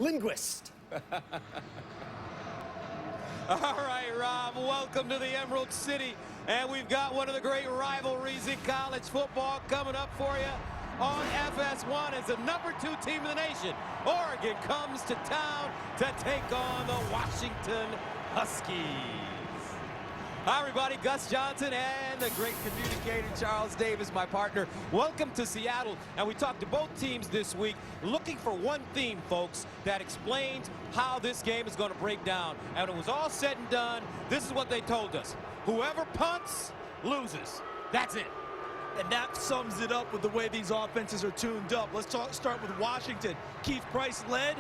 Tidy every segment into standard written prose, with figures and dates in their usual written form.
linguist. All right, Rob, welcome to the Emerald City. And we've got one of the great rivalries in college football coming up for you on FS1 as the #2 team in the nation. Oregon comes to town to take on the Washington Huskies. Hi, everybody. Gus Johnson and the great communicator Charles Davis, my partner. Welcome to Seattle. And we talked to both teams this week, looking for one theme, folks, that explains how this game is going to break down. And when it was all said and done, this is what they told us. Whoever punts, loses. That's it. And that sums it up with the way these offenses are tuned up. Let's start with Washington. Keith Price led.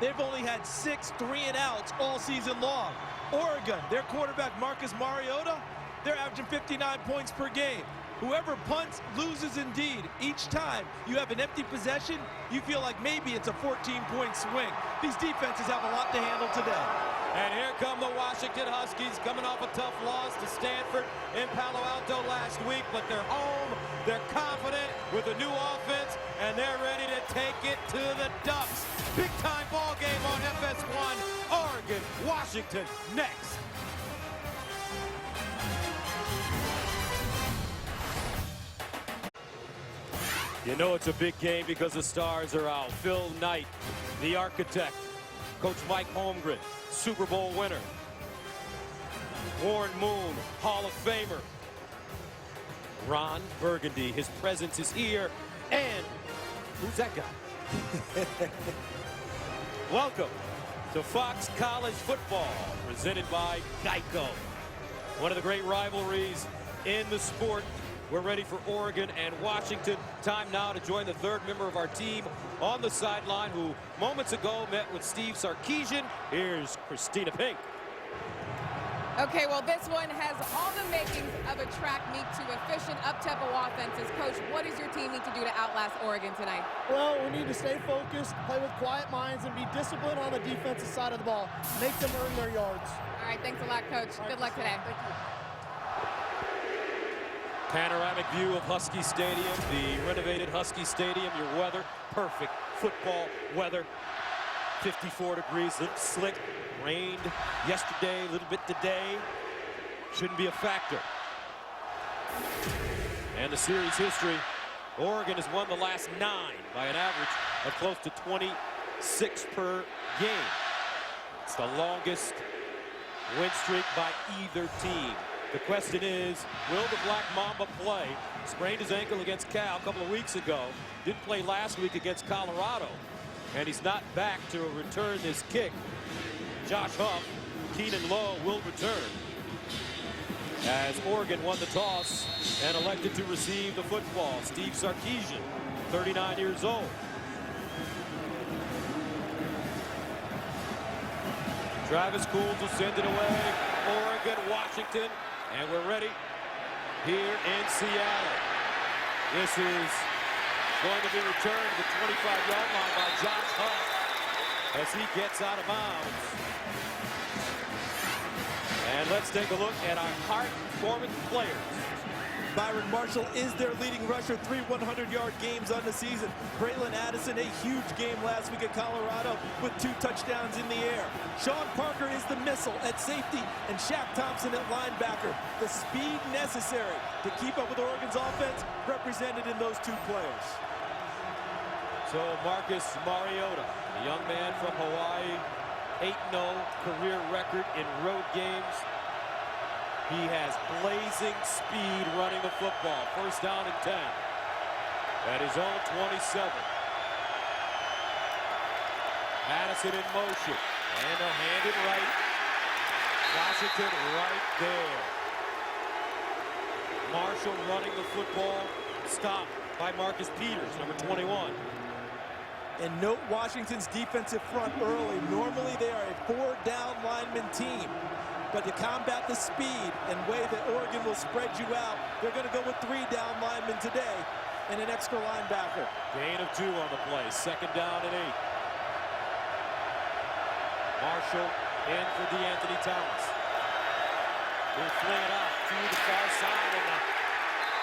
They've only had 6 3-and-outs all season long. Oregon, their quarterback Marcus Mariota, they're averaging 59 points per game. Whoever punts loses indeed. Each time you have an empty possession, you feel like maybe it's a 14-point swing. These defenses have a lot to handle today. And here come the Washington Huskies coming off a tough loss to Stanford in Palo Alto last week, but they're home, they're confident with a new offense, and they're ready to take it to the Ducks. Big time ball game on FS1, Oregon, Washington next. You know it's a big game because the stars are out. Phil Knight, the architect. Coach Mike Holmgren, Super Bowl winner. Warren Moon, Hall of Famer. Ron Burgundy, his presence is here. And who's that guy? Welcome to Fox College Football, presented by Geico. One of the great rivalries in the sport. We're ready for Oregon and Washington. Time now to join the third member of our team on the sideline, who moments ago met with Steve Sarkisian. Here's Christina Pink. Okay, well, this one has all the makings of a track meet to efficient up-tempo offenses. Coach, what does your team need to do to outlast Oregon tonight? Well, we need to stay focused, play with quiet minds, and be disciplined on the defensive side of the ball. Make them earn their yards. All right, thanks a lot, Coach. Good luck today. Thank you. Panoramic view of Husky Stadium, the renovated Husky Stadium. Your weather, perfect football weather. 54 degrees, little slick. Rained yesterday, a little bit today. Shouldn't be a factor. And the series history, Oregon has won the last 9 by an average of close to 26 per game. It's the longest win streak by either team. The question is, will the Black Mamba play? Sprained his ankle against Cal a couple of weeks ago. Didn't play last week against Colorado. And he's not back to return this kick. Josh Huff, Keenan Lowe will return. As Oregon won the toss and elected to receive the football. Steve Sarkisian, 39 years old. Travis Coons will send it away. Oregon, Washington. And we're ready here in Seattle. This is going to be returned to the 25-yard line by Josh Huff as he gets out of bounds. And let's take a look at our heart-forming players. Byron Marshall is their leading rusher, 3 100-yard games on the season. Braylon Addison, a huge game last week at Colorado with 2 touchdowns in the air. Sean Parker is the missile at safety, and Shaq Thompson at linebacker. The speed necessary to keep up with Oregon's offense represented in those 2 players. So Marcus Mariota, a young man from Hawaii, 8-0 career record in road games. He has blazing speed running the football. First down and 10 at his own 27. Addison in motion, and they'll hand it right. Washington right there. Marshall running the football, stopped by Marcus Peters, number 21. And note Washington's defensive front early. Normally they are a 4-down lineman team. But to combat the speed and way that Oregon will spread you out, they're going to go with 3-down linemen today and an extra linebacker. Gain of 2 on the play. Second down and 8. Marshall in for DeAnthony Thomas. He'll fling it out to the far side, and the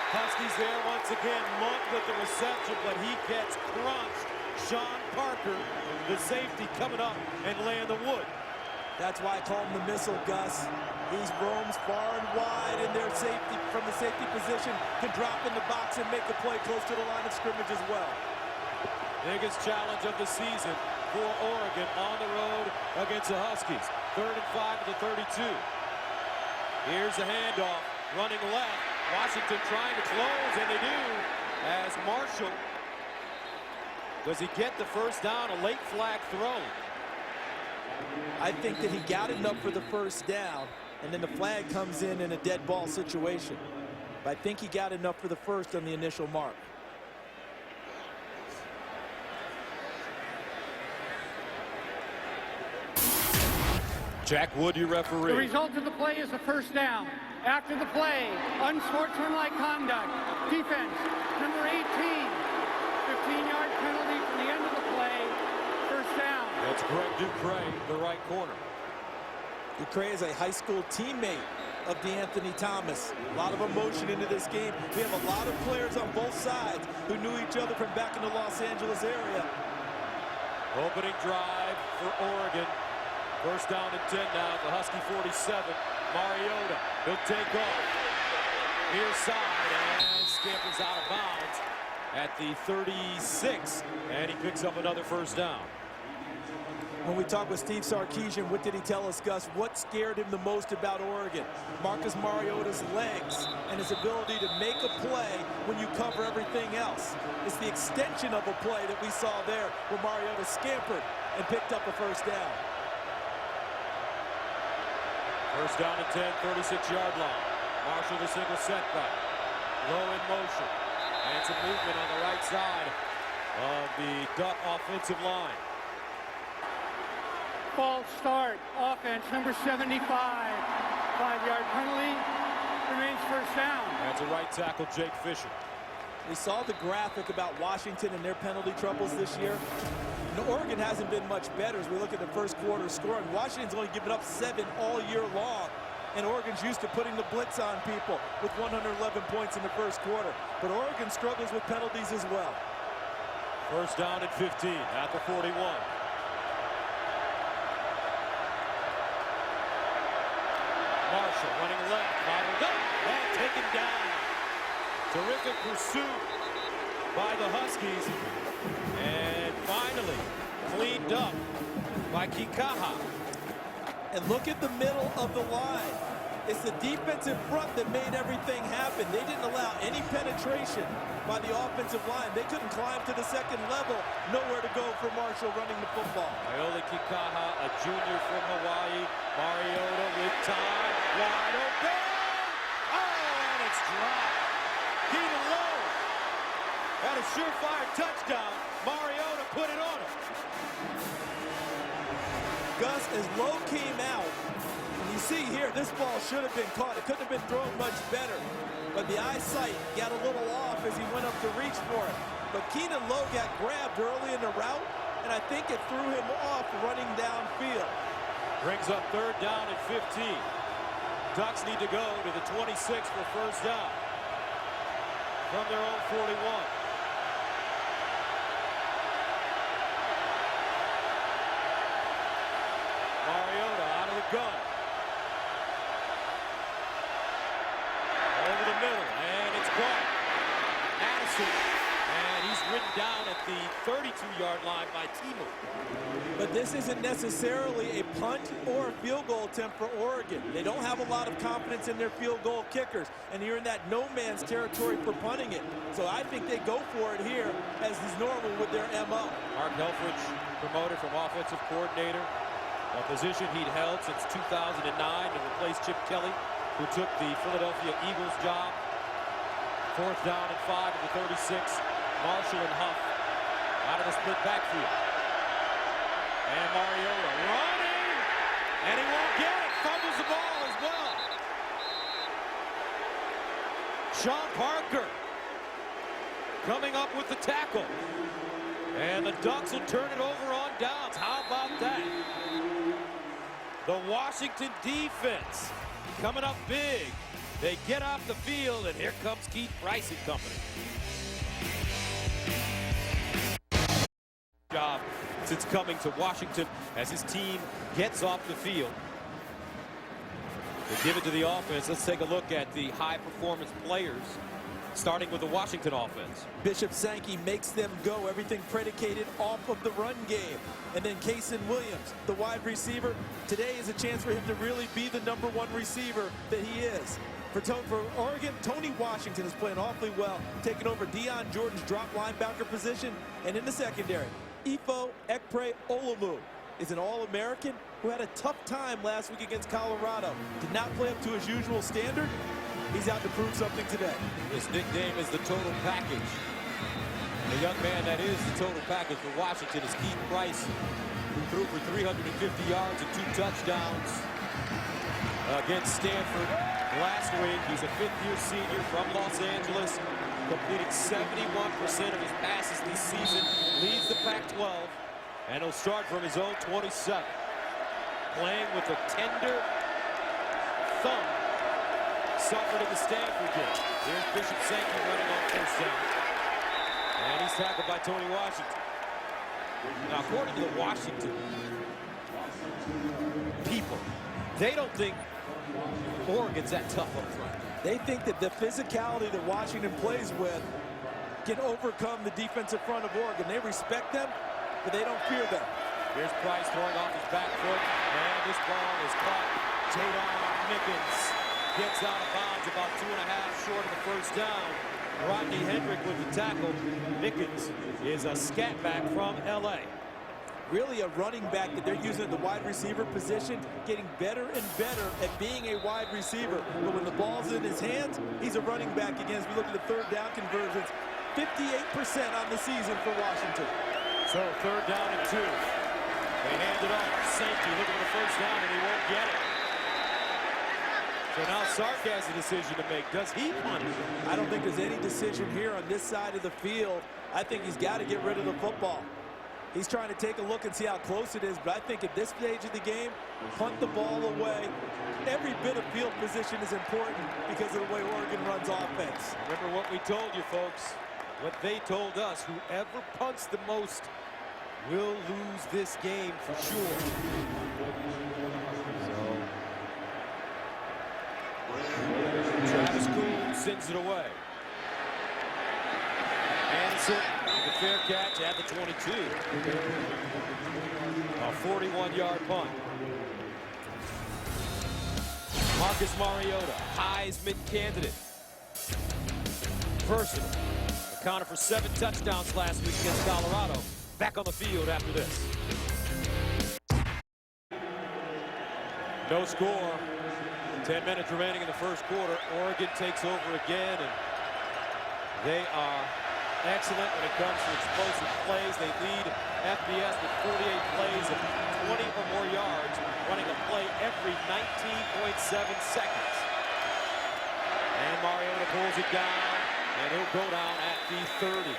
Huskies there once again. Monk with the reception, but he gets crunched Sean Parker, the safety, coming up and laying the wood. That's why I call him the missile, Gus. He roams far and wide in their safety, from the safety position, can drop in the box and make a play close to the line of scrimmage as well. Biggest challenge of the season for Oregon on the road against the Huskies. 3rd and 5 to the 32. Here's a handoff, running left. Washington trying to close, and they do, as Marshall. Does he get the first down? A late flag throw. I think that he got enough for the first down, and then the flag comes in a dead ball situation. But I think he got enough for the first on the initial mark. Jack Wood, your referee. The result of the play is a first down. After the play, unsportsmanlike conduct. Defense, number 18. 15-yard penalty from the end of the play. First down. That's Greg Dupree, the right corner. Dupree is a high school teammate of DeAnthony Thomas. A lot of emotion into this game. We have a lot of players on both sides who knew each other from back in the Los Angeles area. Opening drive for Oregon. First down and 10 now at the Husky 47. Mariota, he'll take off. Near side and scampers out of bounds at the 36. And he picks up another first down. When we talked with Steve Sarkisian, what did he tell us, Gus? What scared him the most about Oregon? Marcus Mariota's legs and his ability to make a play when you cover everything else. It's the extension of a play that we saw there where Mariota scampered and picked up a first down. First down and 10, 36-yard line. Marshall the single setback. Low in motion. And some movement on the right side of the Duck offensive line. False start. Offense, number 75. 5-yard penalty. Remains first down. That's a right tackle, Jake Fisher. We saw the graphic about Washington and their penalty troubles this year. And Oregon hasn't been much better as we look at the first quarter scoring. Washington's only given up 7 all year long. And Oregon's used to putting the blitz on people with 111 points in the first quarter. But Oregon struggles with penalties as well. First down and 15 at the 41. Marshall running left, bottled up, and taken down. Terrific pursuit by the Huskies. And finally cleaned up by Kikaha. And look at the middle of the line. It's the defensive front that made everything happen. They didn't allow any penetration by the offensive line. They couldn't climb to the second level. Nowhere to go for Marshall running the football. Iole Kikaha, a junior from Hawaii. Mariota with time. Wide open. Oh, and it's dropped. Keenan Lowe had a surefire touchdown. Mariota put it on him. Gus, as Lowe came out, and you see here, this ball should have been caught. It couldn't have been thrown much better. But the eyesight got a little off as he went up to reach for it. But Keenan Lowe got grabbed early in the route, and I think it threw him off running downfield. Brings up third down and 15. Ducks need to go to the 26 for first down from their own 41. Mariota out of the gun. Over the middle, and it's caught. Addison, and he's ridden down at the 32-yard line by Timo. But this isn't necessarily a punt or a field goal attempt for Oregon. They don't have a lot of confidence in their field goal kickers, and you're in that no-man's territory for punting it. So I think they go for it here, as is normal with their MO. Mark Helfrich promoted from offensive coordinator, a position he'd held since 2009 to replace Chip Kelly, who took the Philadelphia Eagles job. Fourth down and 5 at the 36. Marshall and Huff out of the split backfield. And Mariota running, and he won't get it. Fumbles the ball as well. Sean Parker coming up with the tackle. And the Ducks will turn it over on downs. How about that? The Washington defense coming up big. They get off the field, and here comes Keith Price and company. since coming to Washington as his team gets off the field. They give it to the offense. Let's take a look at the high-performance players, starting with the Washington offense. Bishop Sankey makes them go, everything predicated off of the run game. And then Kason Williams, the wide receiver, today is a chance for him to really be the #1 receiver that he is. For Oregon, Tony Washington is playing awfully well, taking over Deion Jordan's drop linebacker position. And in the secondary, Ifo Ekpre-Olomu is an All-American who had a tough time last week against Colorado. Did not play up to his usual standard. He's out to prove something today. His nickname is the Total Package. The young man that is the total package for Washington is Keith Price, who threw for 350 yards and 2 touchdowns against Stanford last week. He's a 5th-year senior from Los Angeles, completing 71% of his passes this season, leads the Pac-12, and he'll start from his own 27. Playing with a tender thumb suffered in the Stanford game. Here's Bishop Sankey running on 1st down. And he's tackled by Tony Washington. Now, according to the Washington people, they don't think Oregon's that tough up front. They think that the physicality that Washington plays with can overcome the defensive front of Oregon. They respect them, but they don't fear them. Here's Price throwing off his back foot, and this ball is caught. Taylor Nickens gets out of bounds about 2.5 short of the 1st down. Rodney Hendrick with the tackle. Nickens is a scat back from LA. Really a running back that they're using at the wide receiver position, getting better and better at being a wide receiver. But when the ball's in his hands, he's a running back again. As we look at the 3rd down conversions, 58% on the season for Washington. So 3rd down and 2. They hand it off. Sankey looking for the 1st down, and he won't get it. So now Sark has a decision to make. Does he punt it? I don't think there's any decision here on this side of the field. I think he's got to get rid of the football. He's trying to take a look and see how close it is, but I think at this stage of the game, punt the ball away. Every bit of field position is important because of the way Oregon runs offense. Remember what we told you, folks. What they told us, whoever punts the most will lose this game for sure. Travis Coon sends it away. Anderson, the fair catch at the 22. A 41-yard punt. Marcus Mariota, Heisman candidate. Personal. Accounted for 7 touchdowns last week against Colorado. Back on the field after this. No score. 10 minutes remaining in the 1st quarter. Oregon takes over again, and they are excellent when it comes to explosive plays. They lead FBS with 48 plays of 20 or more yards, running a play every 19.7 seconds. And Mariota pulls it down, and he'll go down at the 30.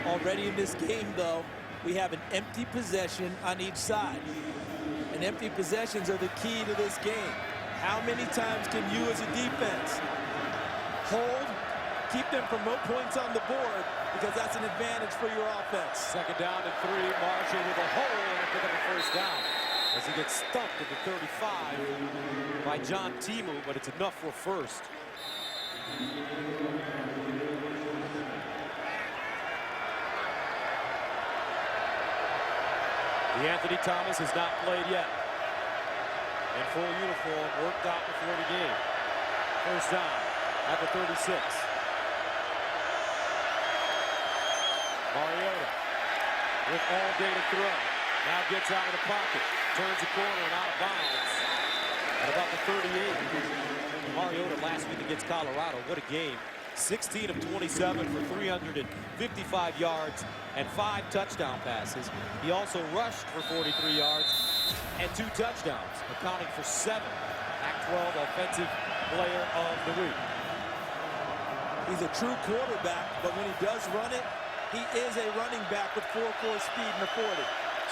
Already in this game, though, we have an empty possession on each side. And empty possessions are the key to this game. How many times can you as a defense hold, keep them from no points on the board, because that's an advantage for your offense. 2nd down and 3. Marshall with a hole and pick up a 1st down as he gets stumped at the 35 by John Timu, but it's enough for 1st. Anthony Thomas has not played yet. In full uniform, worked out before the game. 1st down at the 36. Mariota with all day to throw. Now gets out of the pocket. Turns the corner and out of bounds at about the 38. Mariota last week against Colorado. What a game. 16 of 27 for 355 yards and 5 touchdown passes. He also rushed for 43 yards and 2 touchdowns, accounting for 7 Pac-12 Offensive Player of the Week. He's a true quarterback, but when he does run it, he is a running back with 4.4 speed in the 40.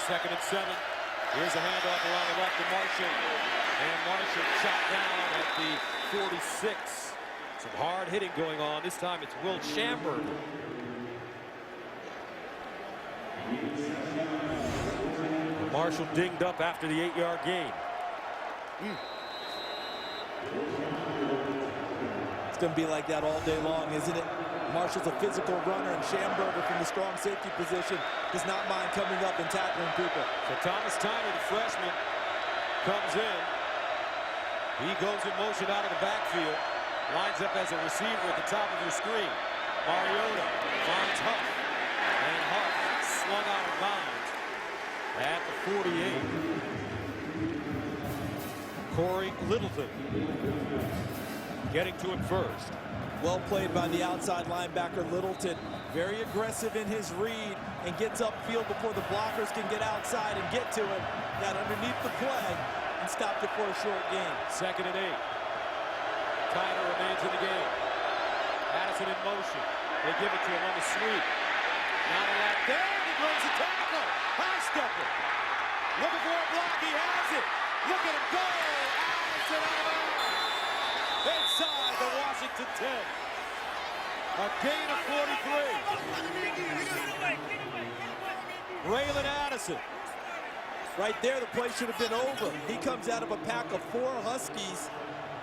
2nd and 7. Here's a handoff around the left to Marshall. And Marshall shot down at the 46. Some hard hitting going on. This time it's Will Chamberlain. Marshall dinged up after the 8-yard gain. It's going to be like that all day long, isn't it? Marshall's a physical runner, and Schamberger from the strong safety position does not mind coming up and tackling people. So Thomas Tyner, the freshman, comes in. He goes in motion out of the backfield. Lines up as a receiver at the top of your screen. Mariota finds Huff. And Huff slung out of bounds at the 48. Corey Littleton getting to him first. Well played by the outside linebacker Littleton. Very aggressive in his read and gets upfield before the blockers can get outside and get to him. Got underneath the play and stopped it for a short gain. 2nd and 8. Tyner remains in the game. Addison in motion. They give it to him on the sweep. Not a lot there. He brings the tackle. High stepper. Looking for a block. He has it. Look at him go. Addison out of bounds. Inside the Washington 10. A gain of 43. Raylan Addison. Right there, the play should have been over. He comes out of a pack of 4 Huskies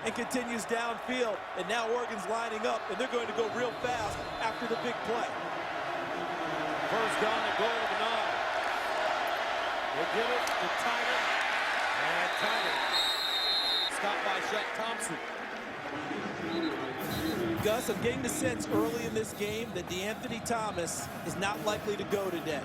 and continues downfield. And now Oregon's lining up, and they're going to go real fast after the big play. First down and goal of the 9. We'll give it to Tyner. And Tyner stopped by Shaq Thompson. Gus, I'm getting the sense early in this game that DeAnthony Thomas is not likely to go today.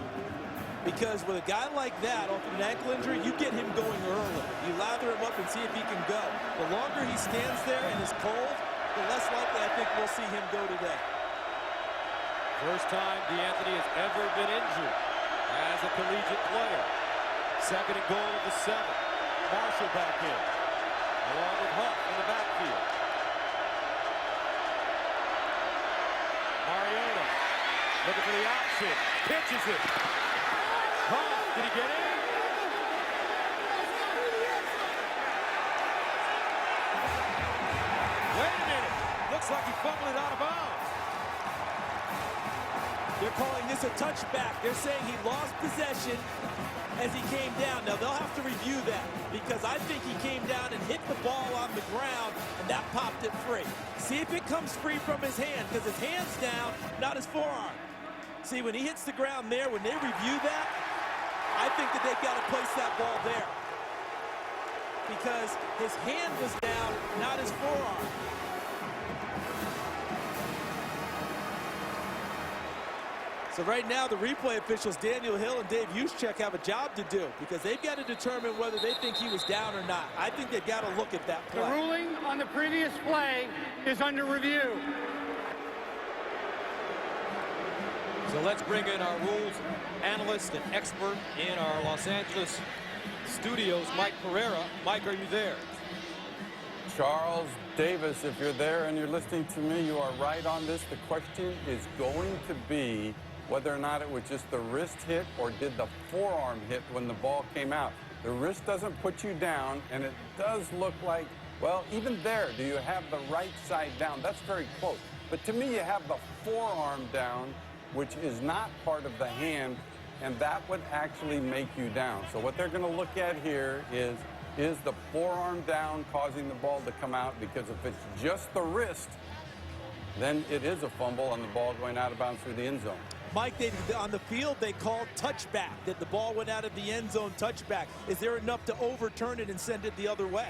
Because with a guy like that, off an ankle injury, you get him going early. You lather him up and see if he can go. The longer he stands there and is cold, the less likely I think we'll see him go today. First time DeAnthony has ever been injured as a collegiate player. 2nd and goal of the 7. Marshall back in, along with Huff in the backfield. Mariota looking for the option. Pitches it. Huff, did he get in? Wait a minute. Looks like he fumbled it out of bounds. They're calling this a touchback. They're saying he lost possession as he came down. Now, they'll have to review that because I think he came down and hit the ball on the ground, and that popped it free. See if it comes free from his hand, because his hand's down, not his forearm. See, when he hits the ground there, when they review that, I think that they've got to place that ball there because his hand was down, not his forearm. So right now, the replay officials, Daniel Hill and Dave Juszczyk, have a job to do because they've got to determine whether they think he was down or not. I think they've got to look at that play. The ruling on the previous play is under review. So let's bring in our rules analyst and expert in our Los Angeles studios, Mike Pereira. Mike, are you there? Charles Davis, if you're there and you're listening to me, you are right on this. The question is going to be whether or not it was just the wrist hit or did the forearm hit when the ball came out. The wrist doesn't put you down, and it does look like, well, even there, do you have the right side down? That's very close. But to me, you have the forearm down, which is not part of the hand, and that would actually make you down. So what they're going to look at here is the forearm down causing the ball to come out? Because if it's just the wrist, then it is a fumble and the ball going out of bounds through the end zone. Mike, on the field, they called touchback, that the ball went out of the end zone touchback. Is there enough to overturn it and send it the other way?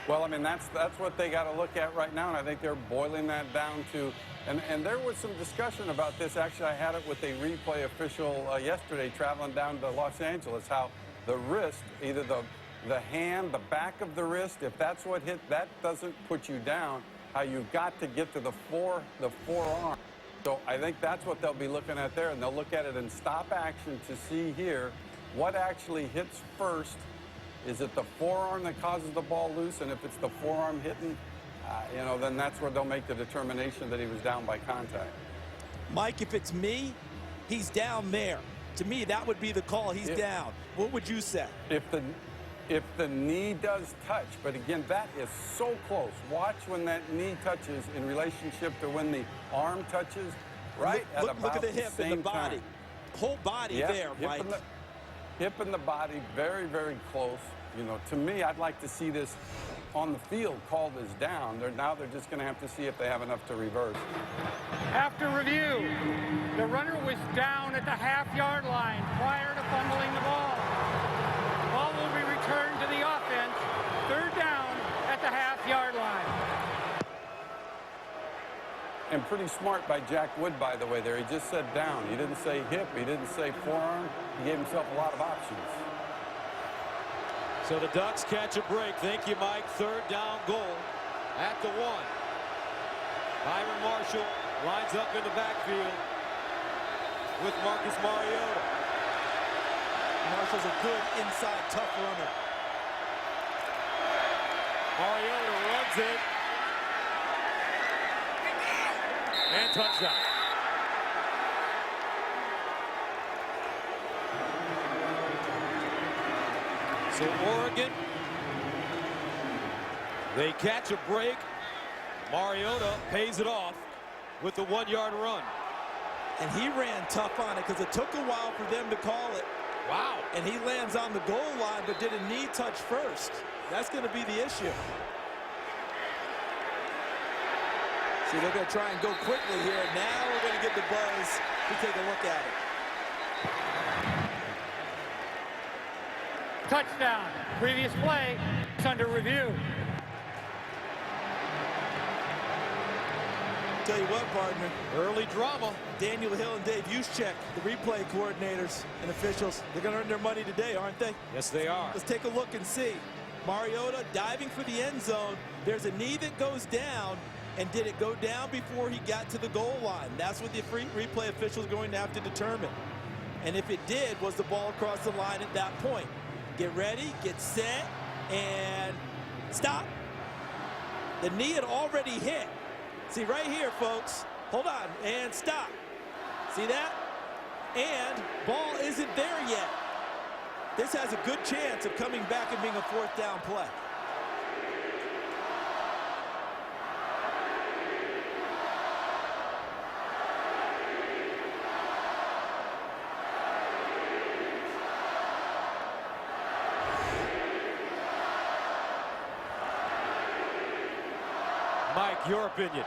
Well, I mean, that's what they got to look at right now, and I think they're boiling that down to, and there was some discussion about this. Actually, I had it with a replay official yesterday traveling down to Los Angeles, how the wrist, either the hand, the back of the wrist, if that's what hit, that doesn't put you down. How you got to get to the forearm. So I think that's what they'll be looking at there, and they'll look at it in stop action to see here what actually hits first. Is it the forearm that causes the ball loose? And if it's the forearm hitting, then that's where they'll make the determination that he was down by contact. Mike, if it's me, he's down there. To me, that would be the call. He's down. What would you say? If the knee does touch, but again, that is so close. Watch when that knee touches in relationship to when the arm touches, right? Look at the hip and the body. Time. whole body there, Mike. Hip and the body, very, very close. You know, to me, I'd like to see this on the field called as down. Now they're just going to have to see if they have enough to reverse. After review, the runner was down at the half-yard line prior to fumbling the ball. The ball will be returned to the offense. Third down at the half-yard line. And pretty smart by Jack Wood, by the way, there. He just said down. He didn't say hip. He didn't say forearm. He gave himself a lot of options. So the Ducks catch a break. Thank you, Mike. Third down goal at the 1. Byron Marshall lines up in the backfield with Marcus Mariota. Marshall's a good inside tough runner. Mariota runs it. And touchdown. So Oregon, they catch a break. Mariota pays it off with the 1-yard run. And he ran tough on it because it took a while for them to call it. Wow. And he lands on the goal line but did a knee touch first. That's going to be the issue. See, they're going to try and go quickly here. Now we're going to get the buzz to take a look at it. Touchdown. Previous play is under review. Tell you what, partner. Early drama. Daniel Hill and Dave Juszczyk, the replay coordinators and officials, they're going to earn their money today, aren't they? Yes, they are. Let's take a look and see. Mariota diving for the end zone. There's a knee that goes down. And did it go down before he got to the goal line? That's what the replay official is going to have to determine. And if it did, was the ball across the line at that point? Get ready, get set, and stop. The knee had already hit. See right here, folks. Hold on, and stop. See that? And ball isn't there yet. This has a good chance of coming back and being a 4th down play. Mike, your opinion.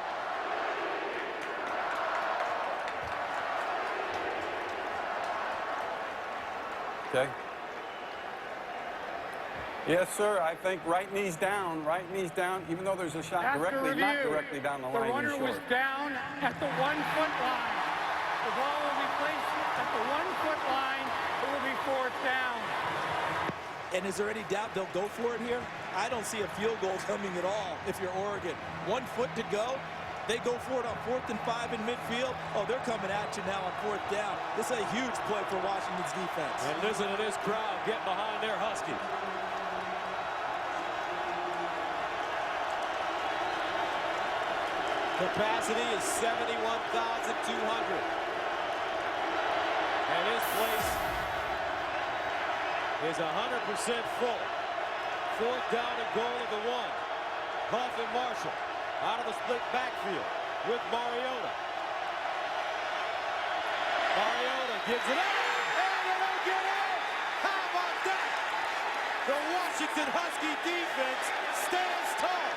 Okay. Yes, sir. I think right knee's down. Right knee's down. Even though there's a shot After directly, review, not directly down the line. the runner was down at the 1-foot line. The ball will be placed at the 1-foot line. It will be 4th down. And is there any doubt they'll go for it here? I don't see a field goal coming at all if you're Oregon. 1 foot to go. They go for it on 4th and 5 in midfield. Oh, they're coming at you now on 4th down. This is a huge play for Washington's defense. And listen to this crowd getting behind their Husky. Capacity is 71,200. And this place is 100% full. 4th down and goal at the 1. Huff and Marshall out of the split backfield with Mariota. Mariota gives it up, and it'll get in. How about that? The Washington Husky defense stands tall.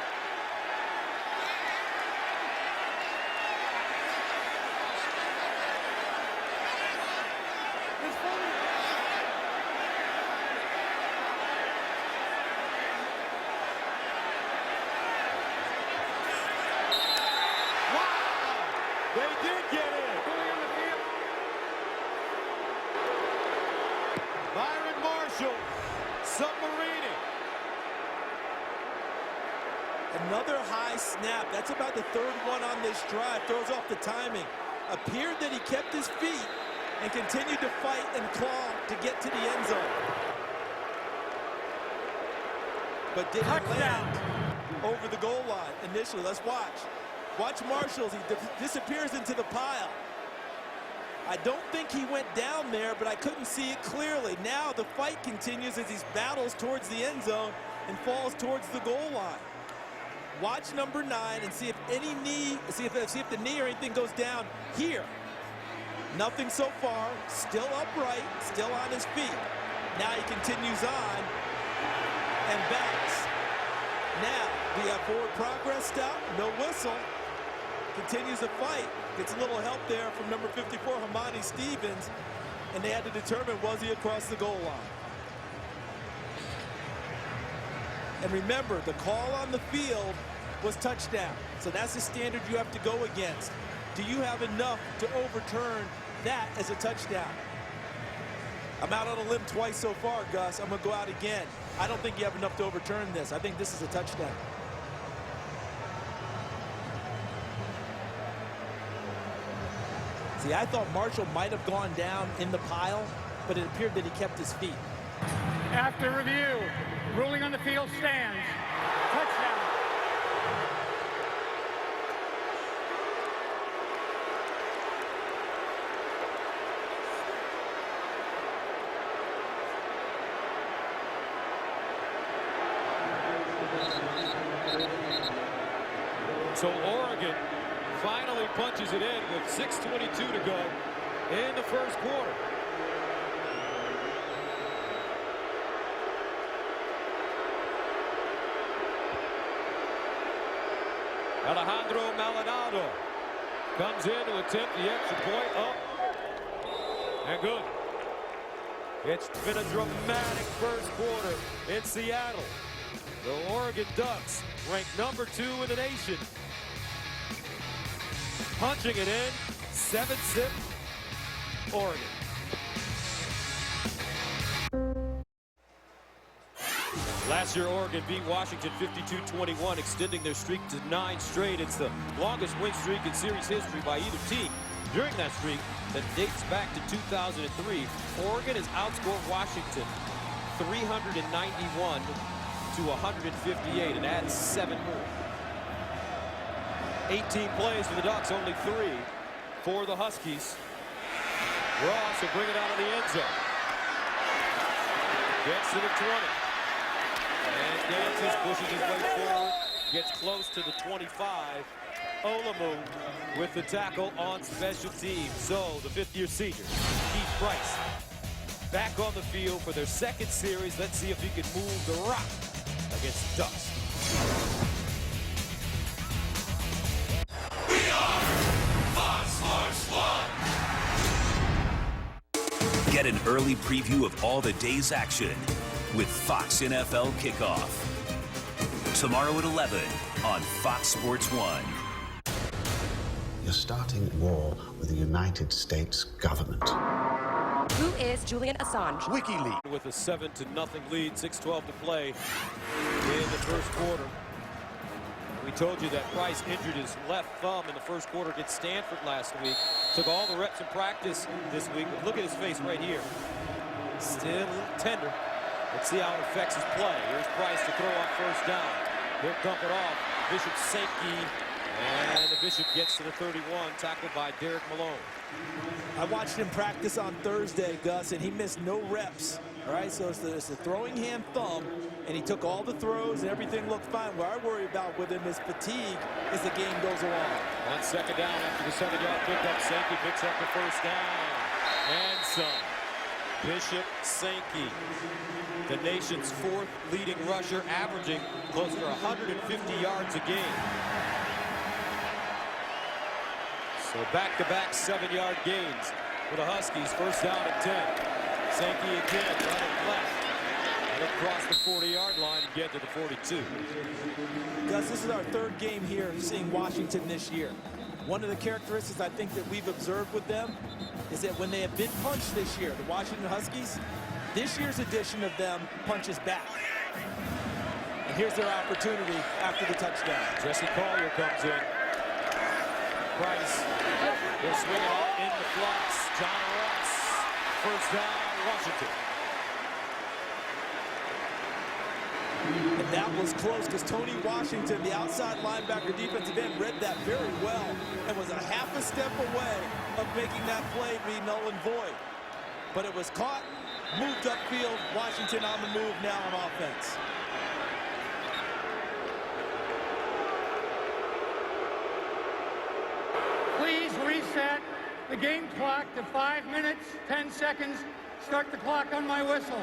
They did get in. Byron Marshall, submarining. Another high snap. That's about the 3rd one on this drive. Throws off the timing. Appeared that he kept his feet and continued to fight and claw to get to the end zone. But didn't land over the goal line initially. Let's watch. Watch Marshall's. He disappears into the pile. I don't think he went down there, but I couldn't see it clearly. Now the fight continues as he battles towards the end zone and falls towards the goal line. Watch number 9 and see if any knee, see if the knee or anything goes down here. Nothing so far. Still upright, still on his feet. Now he continues on and backs. Now we have forward progress stop, no whistle. Continues to fight. Gets a little help there from number 54, Hamani Stevens. And they had to determine, was he across the goal line? And remember, the call on the field was touchdown. So that's the standard you have to go against. Do you have enough to overturn that as a touchdown? I'm out on a limb twice so far, Gus. I'm going to go out again. I don't think you have enough to overturn this. I think this is a touchdown. See, I thought Marshall might have gone down in the pile, but it appeared that he kept his feet. After review, ruling on the field stands. Touchdown. So Oregon finally punches it in with 6:22 to go in the first quarter. Alejandro Maldonado comes in to attempt the extra point up and good. It's been a dramatic first quarter in Seattle. The Oregon Ducks ranked number 2 in the nation. Punching it in, 7-zip, Oregon. Last year, Oregon beat Washington 52-21, extending their streak to 9 straight. It's the longest win streak in series history by either team. During that streak that dates back to 2003, Oregon has outscored Washington 391 to 158 and adds 7 more. 18 plays for the Ducks, only 3 for the Huskies. Ross will bring it out of the end zone. Gets to the 20. And dances, pushes his way forward. Gets close to the 25. Olamu with the tackle on special teams. So the 5th-year senior, Keith Price, back on the field for their 2nd series. Let's see if he can move the rock against Ducks. Get an early preview of all the day's action with Fox NFL Kickoff. Tomorrow at 11 on Fox Sports 1. You're starting war with the United States government. Who is Julian Assange? WikiLeaks with a 7-0 lead, 6:12 to play in the first quarter. We told you that Price injured his left thumb in the first quarter against Stanford last week. Took all the reps in practice this week. But look at his face right here. Still a little tender. Let's see how it affects his play. Here's Price to throw on first down. He'll dump it off. Bishop Sankey. And the Bishop gets to the 31, tackled by Derek Malone. I watched him practice on Thursday, Gus, and he missed no reps. All right, so it's the throwing hand thumb, and he took all the throws, and everything looked fine. What I worry about with him is fatigue as the game goes along. On 2nd down after the 7-yard pickup, Sankey picks up the first down. And some. Bishop Sankey, the nation's 4th leading rusher, averaging close to 150 yards a game. So back-to-back 7-yard gains for the Huskies. First down at 10. Sankey again, running left. And across the 40-yard line and get to the 42. Gus, this is our 3rd game here seeing Washington this year. One of the characteristics I think that we've observed with them is that when they have been punched this year, the Washington Huskies, this year's edition of them punches back. And here's their opportunity after the touchdown. Jesse Collier comes in. Price will swing it out in the flux. John Ross, first down, Washington. And that was close because Tony Washington, the outside linebacker defensive end, read that very well and was a half a step away of making that play be null and void. But it was caught, moved upfield. Washington on the move now on offense. Please reset the game clock to 5 minutes, 10 seconds. Start the clock on my whistle.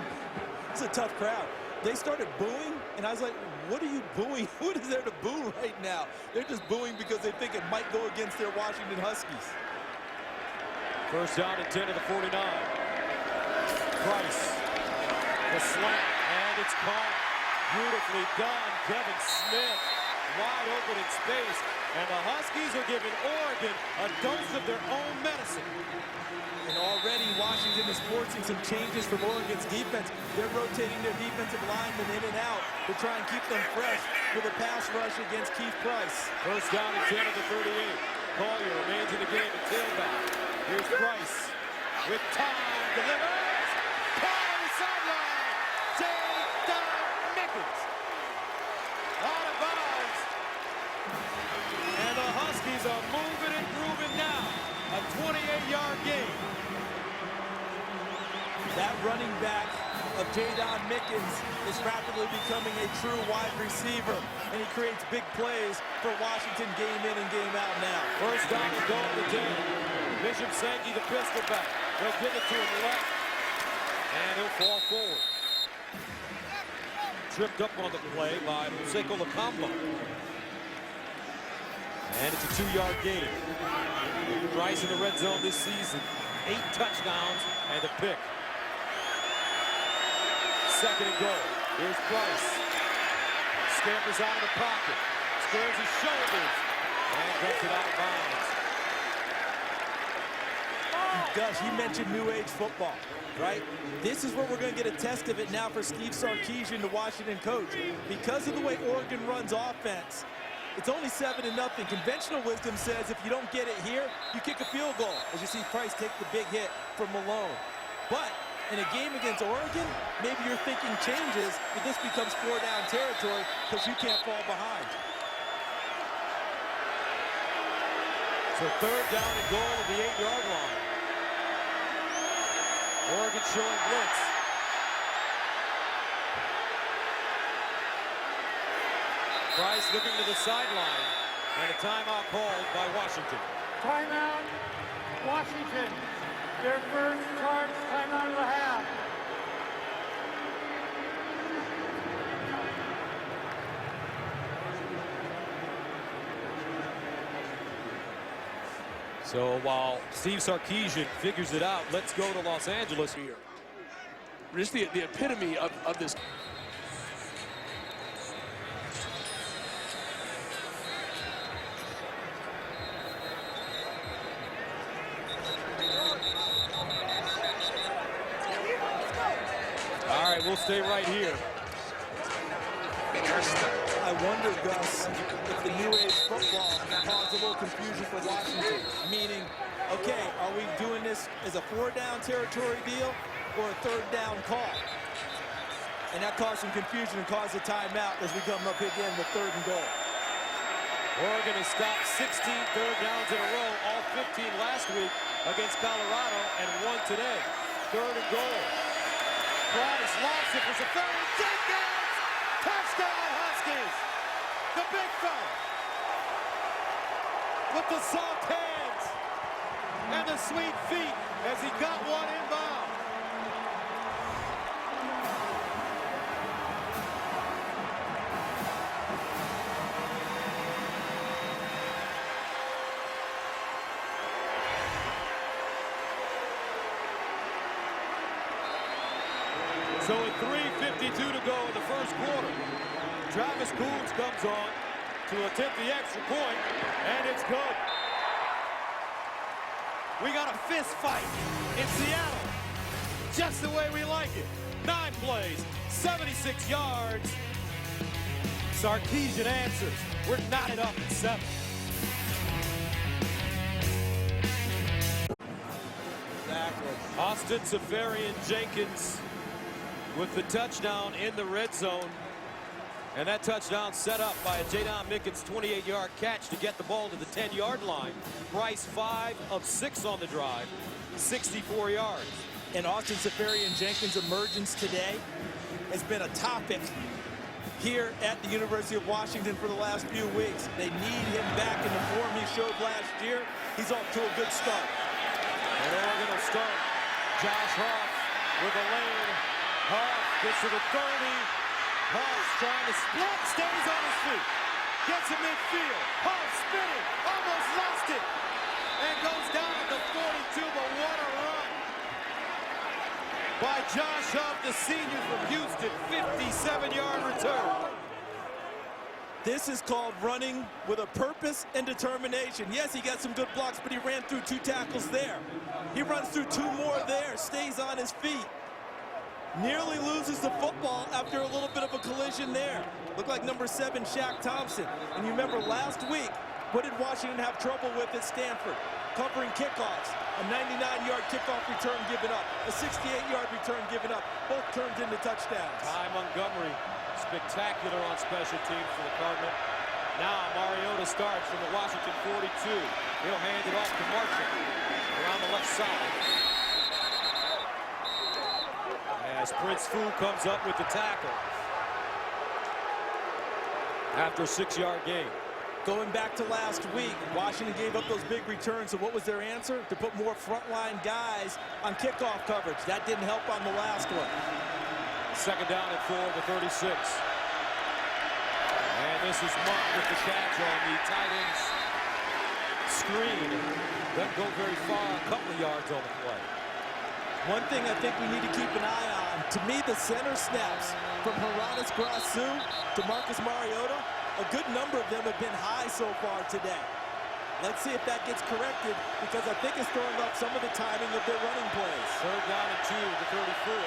It's a tough crowd. They started booing, and I was like, what are you booing? What is there to boo right now? They're just booing because they think it might go against their Washington Huskies. First down and 10 to the 49. Price, the slant, and it's caught. Beautifully done. Kevin Smith wide open in space, and the Huskies are giving Oregon a dose of their own medicine. And already Washington is forcing some changes from Oregon's defense. They're rotating their defensive linemen in and out to try and keep them fresh for the pass rush against Keith Price. First down and 10 to the 38. Collier remains in the game at tailback. Here's Price with time, delivers. Caught on the sideline. J-Don Mickens. Out of bounds. And the Huskies are moving and grooving now. A 28-yard gain. That running back of J-Don Mickens is rapidly becoming a true wide receiver, and he creates big plays for Washington game in and game out now. First down and goal to the 10. Bishop Sankey, the pistol back. They'll give it to him left, and he'll fall forward. Tripped up on the play by Museko Lakambo. And it's a 2-yard gain. Price in the red zone this season. 8 touchdowns and a pick. Second and goal. Here's Price. Scampers out of the pocket. Squares his shoulders. And gets it out of bounds. Gus, you mentioned New Age football, right? This is where we're going to get a test of it now for Steve Sarkisian, the Washington coach. Because of the way Oregon runs offense, it's only 7-0. Conventional wisdom says if you don't get it here, you kick a field goal. As you see Price take the big hit from Malone. But in a game against Oregon, maybe your thinking changes, but this becomes 4-down territory because you can't fall behind. So third down and goal at the 8-yard line. Oregon showing blitz. Price looking to the sideline, and a timeout called by Washington. Timeout, Washington. Their first charge timeout of the half. So while Steve Sarkisian figures it out, let's go to Los Angeles here. Just the epitome of this. All right, we'll stay right here. I wonder, Gus, if the New Age football caused a little confusion for Washington. Meaning, okay, are we doing this as a 4-down territory deal or a 3rd-down call? And that caused some confusion and caused a timeout as we come up again with 3rd and goal. Oregon has stopped 16 third downs in a row, all 15 last week against Colorado, and 1 today. 3rd and goal. Price lofts it for the 3rd. Jenkins! Touchdown, Huskies! The big fella with the soft hands and the sweet feet as he got one inbound. So with 3:52 to go in the first quarter, Travis Coons comes on to attempt the extra point, and it's good. We got a fist fight in Seattle, just the way we like it. 9 plays, 76 yards. Sarkisian answers. We're knotted up at 7. Exactly. Austin Safarian-Jenkins with the touchdown in the red zone. And that touchdown set up by a J-Don Mickens 28-yard catch to get the ball to the 10-yard line. Price 5 of 6 on the drive, 64 yards. And Austin Safarian-Jenkins' emergence today has been a topic here at the University of Washington for the last few weeks. They need him back in the form he showed last year. He's off to a good start. And Oregon will start. Josh Huff with a lane. Huff gets to the 30. Huff's trying to split, stays on his feet. Gets to midfield. Huff spinning, almost lost it. And goes down at the 42, but what a run by Josh Huff, the senior from Houston. 57-yard return. This is called running with a purpose and determination. Yes, he got some good blocks, but he ran through 2 tackles there. He runs through 2 more there, stays on his feet. Nearly loses the football after a little bit of a collision there. Looked like number 7, Shaq Thompson. And you remember last week, what did Washington have trouble with at Stanford? Covering kickoffs. A 99-yard kickoff return given up. A 68-yard return given up. Both turned into touchdowns. Ty Montgomery, spectacular on special teams for the Cardinal. Now Mariota starts from the Washington 42. He'll hand it off to Marshall around the left side. As Prince Fu comes up with the tackle after a 6-yard gain. Going back to last week, Washington gave up those big returns, so what was their answer? To put more frontline guys on kickoff coverage. That didn't help on the last one. Second down and 4 to 36. And this is Monk with the catch on the tight end's screen. Doesn't go very far, a couple of yards on the play. One thing I think we need to keep an eye on, to me, the center snaps from Haranis Grasu to Marcus Mariota, a good number of them have been high so far today. Let's see if that gets corrected, because I think it's throwing off some of the timing of their running plays. Third down and 2 to 34.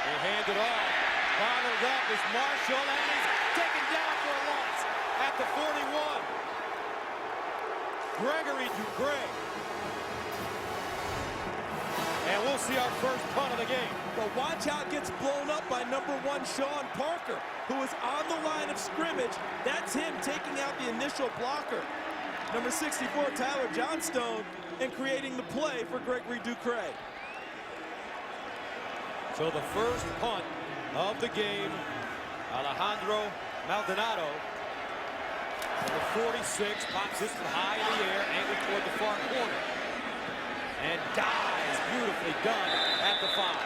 They hand it off. Bottled up is Marshall, and he's taken down for a loss at the 41. Gregory Ducray. And we'll see our first punt of the game. But watch how it gets blown up by number 1, Sean Parker, who is on the line of scrimmage. That's him taking out the initial blocker. Number 64, Tyler Johnstone, and creating the play for Gregory Ducray. So the first punt of the game, Alejandro Maldonado. And the 46 pops this from high in the air, angled toward the far corner. And dives, beautifully done at the 5.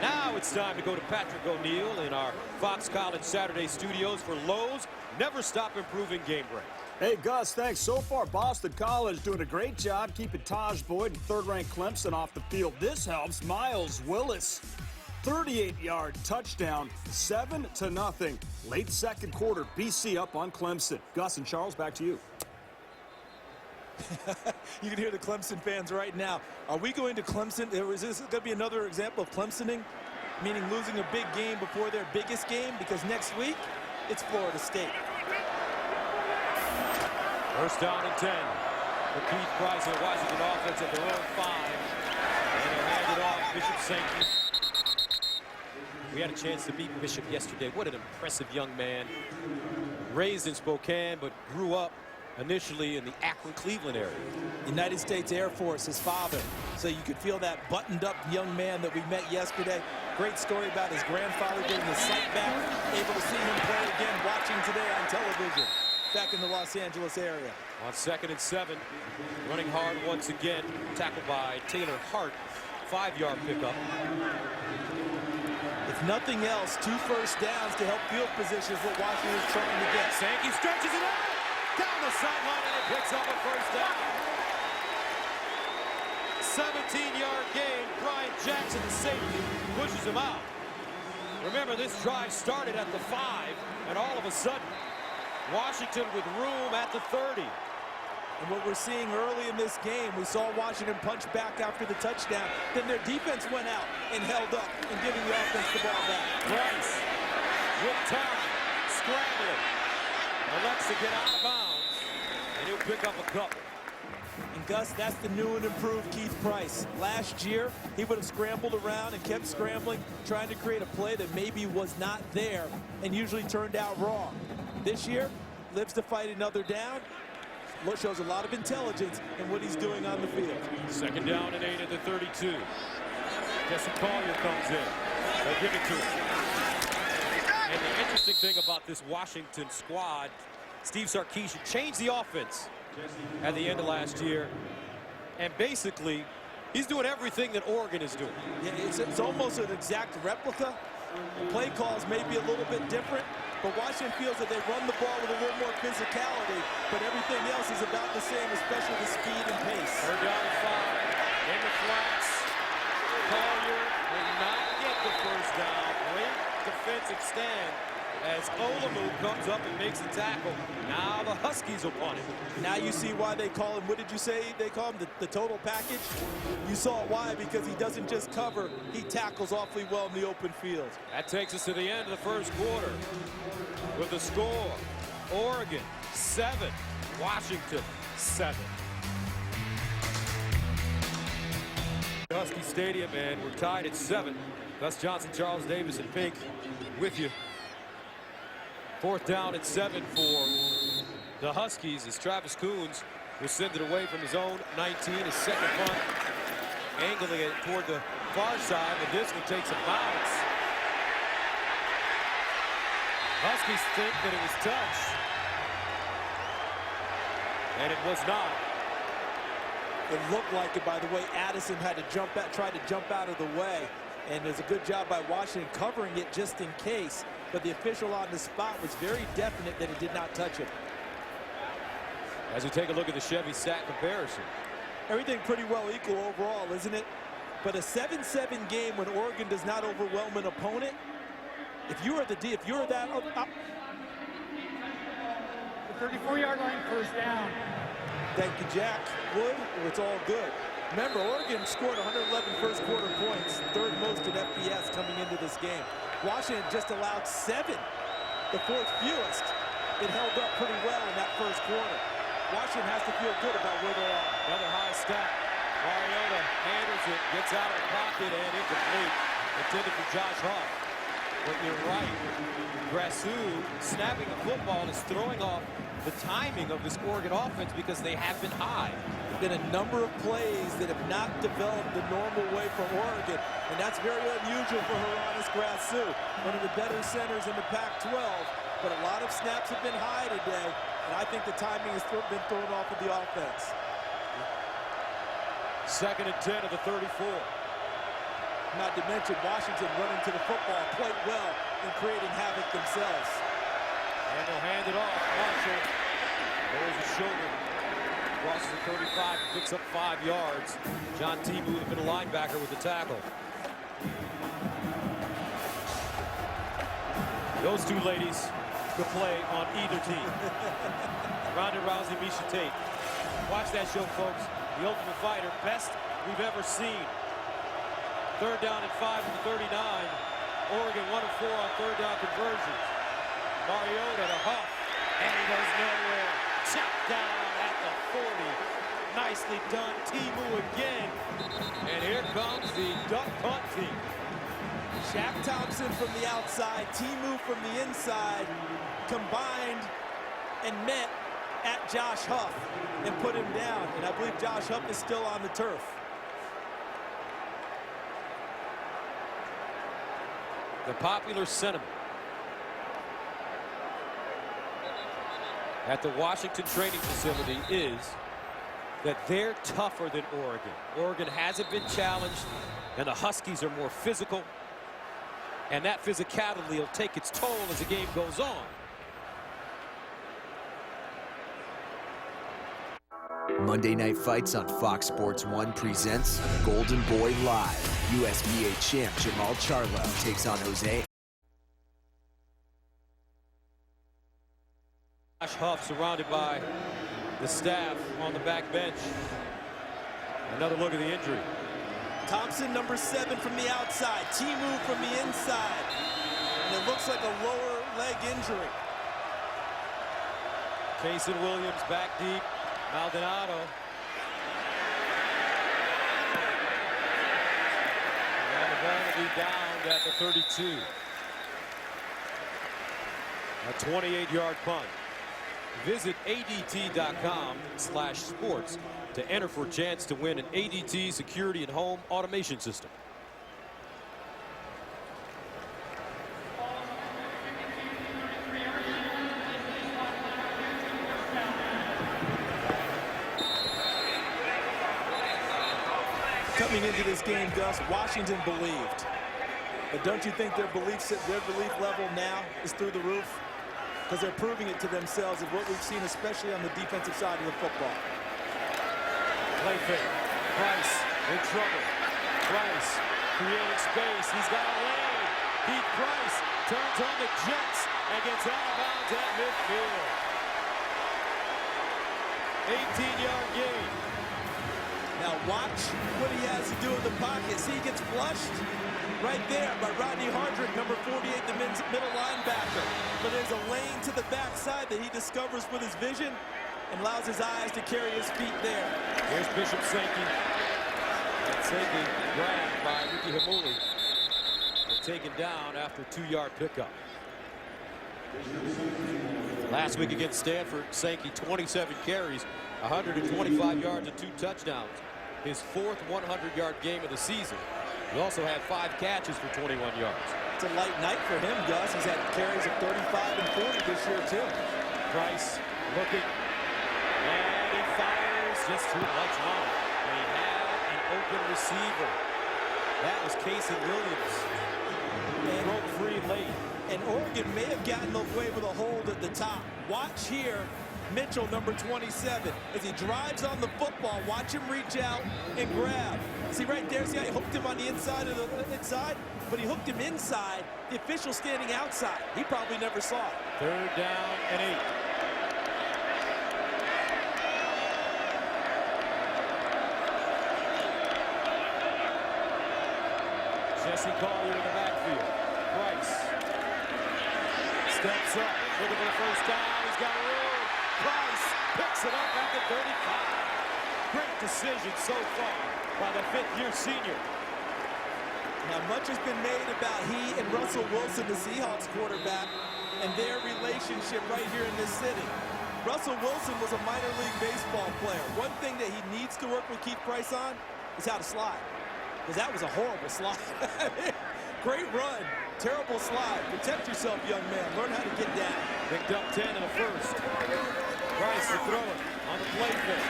Now it's time to go to Patrick O'Neill in our Fox College Saturday studios for Lowe's Never Stop Improving Game Break. Hey, Gus, thanks. So far, Boston College doing a great job keeping Taj Boyd and third-ranked Clemson off the field. This helps Miles Willis. 38-yard touchdown, 7-0. Late second quarter, BC up on Clemson. Gus and Charles, back to you. You can hear the Clemson fans right now. Are we going to Clemson? Is this going to be another example of Clemsoning? Meaning losing a big game before their biggest game? Because next week, it's Florida State. First down and 10. For Keith Price and Washington offense at their own 5. And they'll hand it off Bishop Sankey. We had a chance to meet Bishop yesterday. What an impressive young man. Raised in Spokane, but grew up initially in the Akron, Cleveland area. United States Air Force, his father. So you could feel that buttoned-up young man that we met yesterday. Great story about his grandfather getting his sight back. Able to see him play again, watching today on television. Back in the Los Angeles area. On 2nd and 7, running hard once again. Tackled by Taylor Hart. 5-yard pickup. If nothing else, 2 first downs to help field position is what Washington is trying to get. Sankey stretches it out. Down the sideline, and it picks up a first down. 17-yard gain. Brian Jackson, the safety, pushes him out. Remember, this drive started at the 5, and all of a sudden, Washington with room at the 30. And what we're seeing early in this game, we saw Washington punch back after the touchdown. Then their defense went out and held up and giving the offense the ball back. Price with time, scrambling. Elects to get out of bounds, and he'll pick up a couple. And Gus, that's the new and improved Keith Price. Last year, he would have scrambled around and kept scrambling, trying to create a play that maybe was not there and usually turned out wrong. This year, lives to fight another down. Shows a lot of intelligence in what he's doing on the field. Second down and 8 at the 32. Jesse Collier comes in. They'll give it to him. And the interesting thing about this Washington squad, Steve Sarkisian changed the offense at the end of last year. And basically, he's doing everything that Oregon is doing. Yeah, it's almost an exact replica. The play calls may be a little bit different, but Washington feels that they run the ball with a little more physicality, but everything else is about the same, especially the speed and pace. They're down 5 in the flats. Collier will not get the first down. Great defensive stand as Olamu comes up and makes a tackle. Now the Huskies will punt it. Now you see why they call him, what did you say they call him, the total package? You saw why, because he doesn't just cover, he tackles awfully well in the open field. That takes us to the end of the first quarter with the score. Oregon 7, Washington 7. Husky Stadium, and we're tied at 7. Gus Johnson, Charles Davis, and Pink with you. 4th down and 7 for the Huskies as Travis Coons will send it away from his own 19, his second punt, angling it toward the far side, but this one takes a bounce. Huskies think that it was touched, and it was not. It looked like it, by the way. Addison had to jump out, try to jump out of the way, and there's a good job by Washington covering it just in case. But the official on the spot was very definite that it did not touch him. As we take a look at the Chevy sack comparison. Everything pretty well equal overall, isn't it? But a 7-7 game when Oregon does not overwhelm an opponent, if you are the if you're that The 34-yard line, first down. Thank you, Jack. Wood, it's all good. Remember, Oregon scored 111 first quarter points, 3rd most in FBS coming into this game. Washington just allowed 7, the 4th fewest. It held up pretty well in that first quarter. Washington has to feel good about where they are. Another high step. Mariota handles it, gets out of the pocket, and incomplete. Intended for Josh Huff. But you're right. Grassu snapping the football is throwing off the timing of this Oregon offense because they have been high. Been a number of plays that have not developed the normal way for Oregon, and that's very unusual for Hronis Grassu, one of the better centers in the Pac-12. But a lot of snaps have been high today, and I think the timing has been thrown off of the offense. 2nd and 10 of the 34. Not to mention Washington running to the football quite well and creating havoc themselves. And they'll hand it off. Marshall. There's a shoulder. Crosses the 35, picks up 5 yards. John Timu, the middle linebacker, with the tackle. Those two ladies could play on either team. Ronda Rousey, Miesha Tate. Watch that show, folks. The Ultimate Fighter, best we've ever seen. 3rd down and 5 in the 39. Oregon 1 of 4 on 3rd down conversions. Mariota to Huff, and he goes nowhere. Chopped down at the 40. Nicely done, Timu again. And here comes the duck punt team. Shaq Thompson from the outside, Timu from the inside, combined and met at Josh Huff and put him down. And I believe Josh Huff is still on the turf. The popular sentiment at the Washington training facility is that they're tougher than Oregon. Oregon hasn't been challenged, and the Huskies are more physical, and that physicality will take its toll as the game goes on. Monday Night Fights on Fox Sports 1 presents Golden Boy Live. USBA champ Jamal Charlo takes on Jose. Josh Huff surrounded by the staff on the back bench. Another look at the injury. Thompson, number 7 from the outside. Timu from the inside. And it looks like a lower leg injury. Kason Williams back deep. Maldonado. And the ball will be downed at the 32. A 28-yard punt. Visit ADT.com/sports to enter for a chance to win an ADT security and home automation system. Coming into this game, Gus, Washington believed. But don't you think their belief level now is through the roof? Because they're proving it to themselves of what we've seen, especially on the defensive side of the football. Play fake. Price in trouble. Price creating space. He's got a lane. Keith Price turns on the Jets and gets out of bounds at midfield. 18-yard gain. Now watch what he has to do in the pocket. See, he gets flushed right there by Rodney Hardrick, number 48, the middle linebacker. But there's a lane to the backside that he discovers with his vision and allows his eyes to carry his feet there. Here's Bishop Sankey. And Sankey grabbed by Ricky Hamuli and taken down after a 2-yard pickup. Last week against Stanford, Sankey 27 carries, 125 yards and 2 touchdowns. His fourth 100-yard game of the season. He also had 5 catches for 21 yards. It's a light night for him, Gus. He's had carries of 35 and 40 this year, too. Price looking. And he fires just too much on it. And he had an open receiver. That was Casey Williams. And broke free late. And Oregon may have gotten away with a hold at the top. Watch here. Mitchell, number 27, as he drives on the football, watch him reach out and grab. See right there, see how he hooked him on the inside of the inside, but he hooked him inside, the official standing outside. He probably never saw it. 3rd down and 8. Jesse Collier in the backfield. Price steps up, looking for the first down. He's got a room. Price picks it up at the 35. Great decision so far by the 5th-year senior. Now, much has been made about he and Russell Wilson, the Seahawks quarterback, and their relationship right here in this city. Russell Wilson was a minor league baseball player. One thing that he needs to work with Keith Price on is how to slide, because that was a horrible slide. Great run, terrible slide. Protect yourself, young man. Learn how to get down. Picked up 10 in the first. Price to throw it on the play fake.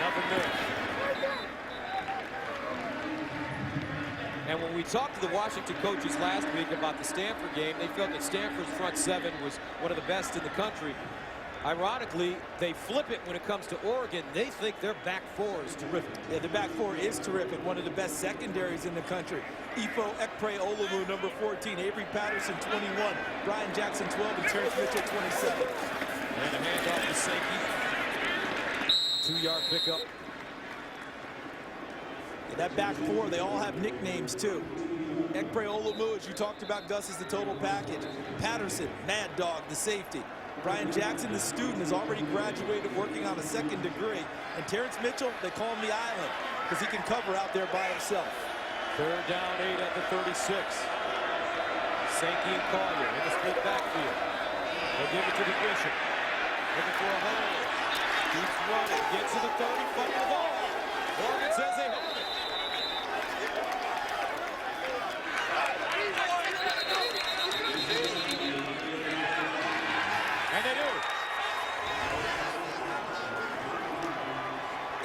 Nothing there. And when we talked to the Washington coaches last week about the Stanford game, they felt that Stanford's front 7 was one of the best in the country. Ironically, they flip it when it comes to Oregon. They think their back 4 is terrific. Yeah, the back 4 is terrific. One of the best secondaries in the country. Ifo Ekpre Olumu, number 14. Avery Patterson, 21. Brian Jackson, 12. And Terrence Mitchell, 27. And a handoff to Sankey. 2-yard pickup. Yeah, that back 4, they all have nicknames, too. Ekpre Olumu, as you talked about, Gus, is the total package. Patterson, Mad Dog, the safety. Brian Jackson, the student, has already graduated working on a 2nd degree. And Terrence Mitchell, they call him the Island because he can cover out there by himself. 3rd down, 8 at the 36. Sankey and Collier in the split backfield. They'll give it to the Bishop. Looking for a hole. Keeps running. Gets to the 30. Fumble the ball. Oregon says they have it. And they do.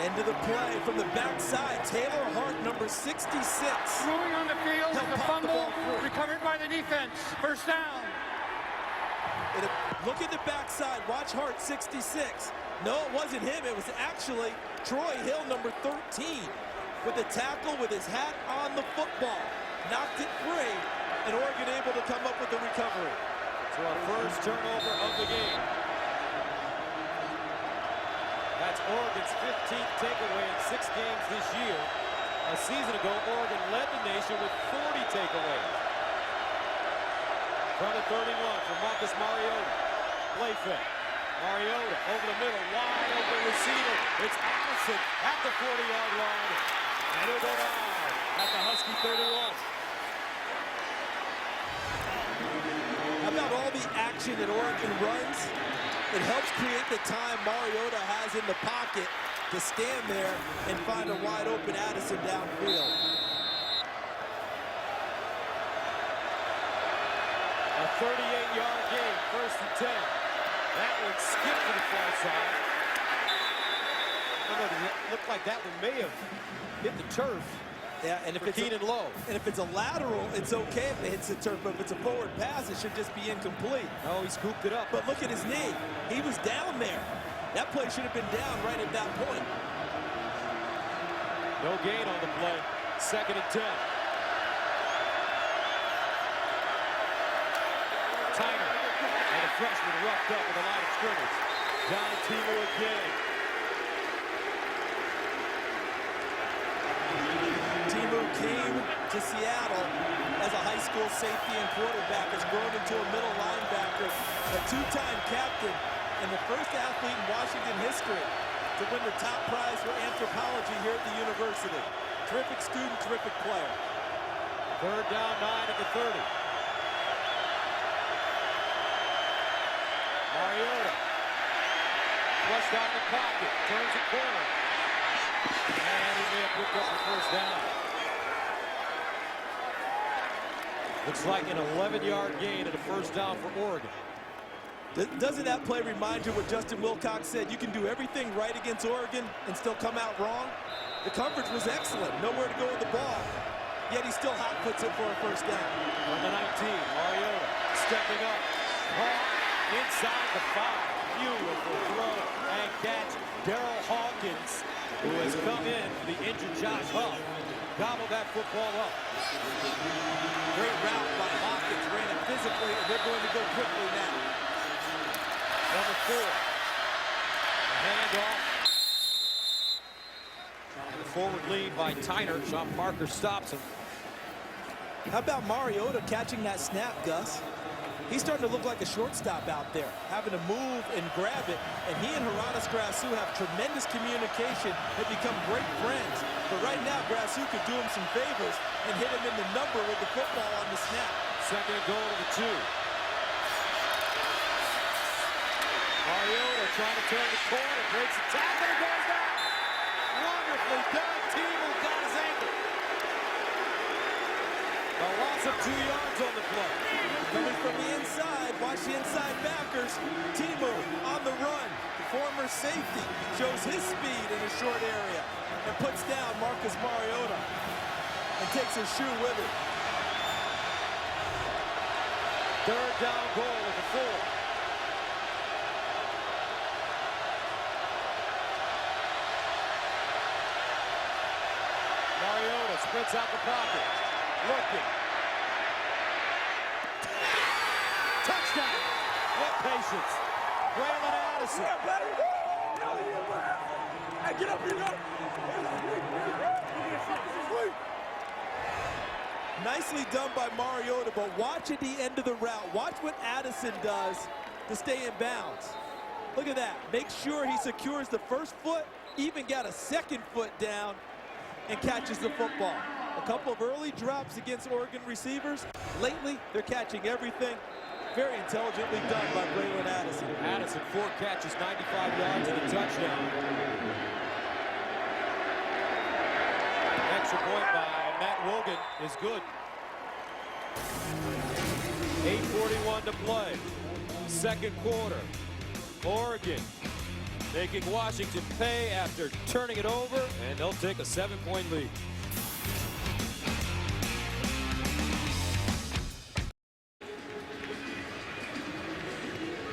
End of the play from the backside. Taylor Hart, number 66. Moving on the field, the fumble recovered by the defense. 1st down. Look at the backside. Watch Hart, 66. No, it wasn't him. It was actually Troy Hill, number 13, with the tackle with his hat on the football. Knocked it free, and Oregon able to come up with the recovery. So our first turnover of the game. That's Oregon's 15th takeaway in 6 games this year. A season ago, Oregon led the nation with 40 takeaways. From the 31, from Marcus Mariota. Play fake. Mariota over the middle, wide open receiver. It's Allison at the 40-yard line. And he'll go down at the Husky 31. How about all the action that Oregon runs? It helps create the time Mariota has in the pocket to stand there and find a wide open Addison downfield. A 38-yard gain, 1st and 10. That one skipped to the far side. know, it looked like that one may have hit the turf. Yeah, and if it's Keenan Lowe. And if it's a lateral, it's okay if it hits the turf, but if it's a forward pass, it should just be incomplete. Oh, he scooped it up. But look at his knee. He was down there. That play should have been down right at that point. No gain on the play. 2nd and 10. Tyner and a freshman roughed up with the line of scrimmage. John Timo again. Timo came to Seattle as a high school safety and quarterback, has grown into a middle linebacker, a two-time captain, and the first athlete in Washington history to win the top prize for anthropology here at the university. Terrific student, terrific player. 3rd down, 9 at the 30. Mariota. Flushed out of the pocket, turns the corner. And he may have picked up the 1st down. Looks like an 11-yard gain and a 1st down for Oregon. Doesn't that play remind you what Justin Wilcox said? You can do everything right against Oregon and still come out wrong. The coverage was excellent. Nowhere to go with the ball. Yet he still hot puts it for a 1st down. On the 19, Mariota stepping up. Inside the 5. Beautiful throw and catch. Darrell Hawkins, who has come in for the injured Josh Huff, gobbled that football up. Great route by Hawkins. Ran it physically, and they're going to go quickly now. Number 4. The handoff. The forward lead by Tyner. Sean Parker stops him. How about Mariota catching that snap, Gus? He's starting to look like a shortstop out there, having to move and grab it. And he and Haranis Grasu have tremendous communication. They've become great friends. But right now, Grasu could do him some favors and hit him in the number with the football on the snap. 2nd and goal to the 2. Mariota trying to turn the corner, breaks the tackle, and goes down. Wonderfully done. Timo got his ankle. A loss of 2 yards on the play. Coming from the inside, watch the inside backers. Timo on the run. The former safety shows his speed in a short area and puts down Marcus Mariota and takes his shoe with it. 3rd down goal at the 4. Mariota spreads out the pocket. Looking. Touchdown. What patience. Braylon Addison. Get up here. Nicely done by Mariota, but watch at the end of the route. Watch what Addison does to stay in bounds. Look at that. Make sure he secures the 1st foot, even got a 2nd foot down, and catches the football. A couple of early drops against Oregon receivers. Lately, they're catching everything. Very intelligently done by Braylon Addison. Addison, 4 catches, 95 yards, and a touchdown. Extra point by Matt Wogan is good. 8:41 to play. 2nd quarter. Oregon making Washington pay after turning it over, and they'll take a 7-point lead.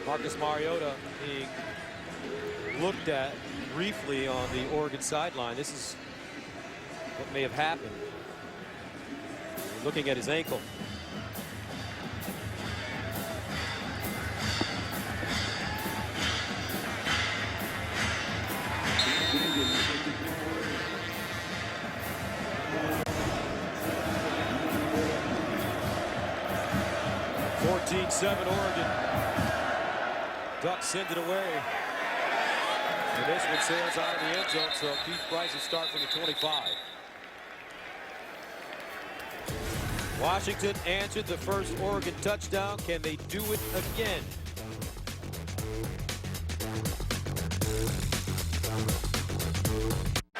Marcus Mariota being looked at briefly on the Oregon sideline. This is what may have happened. Looking at his ankle. Oregon. Ducks send it away. And this one sails out of the end zone, so Keith Price will start from the 25. Washington answered the first Oregon touchdown. Can they do it again?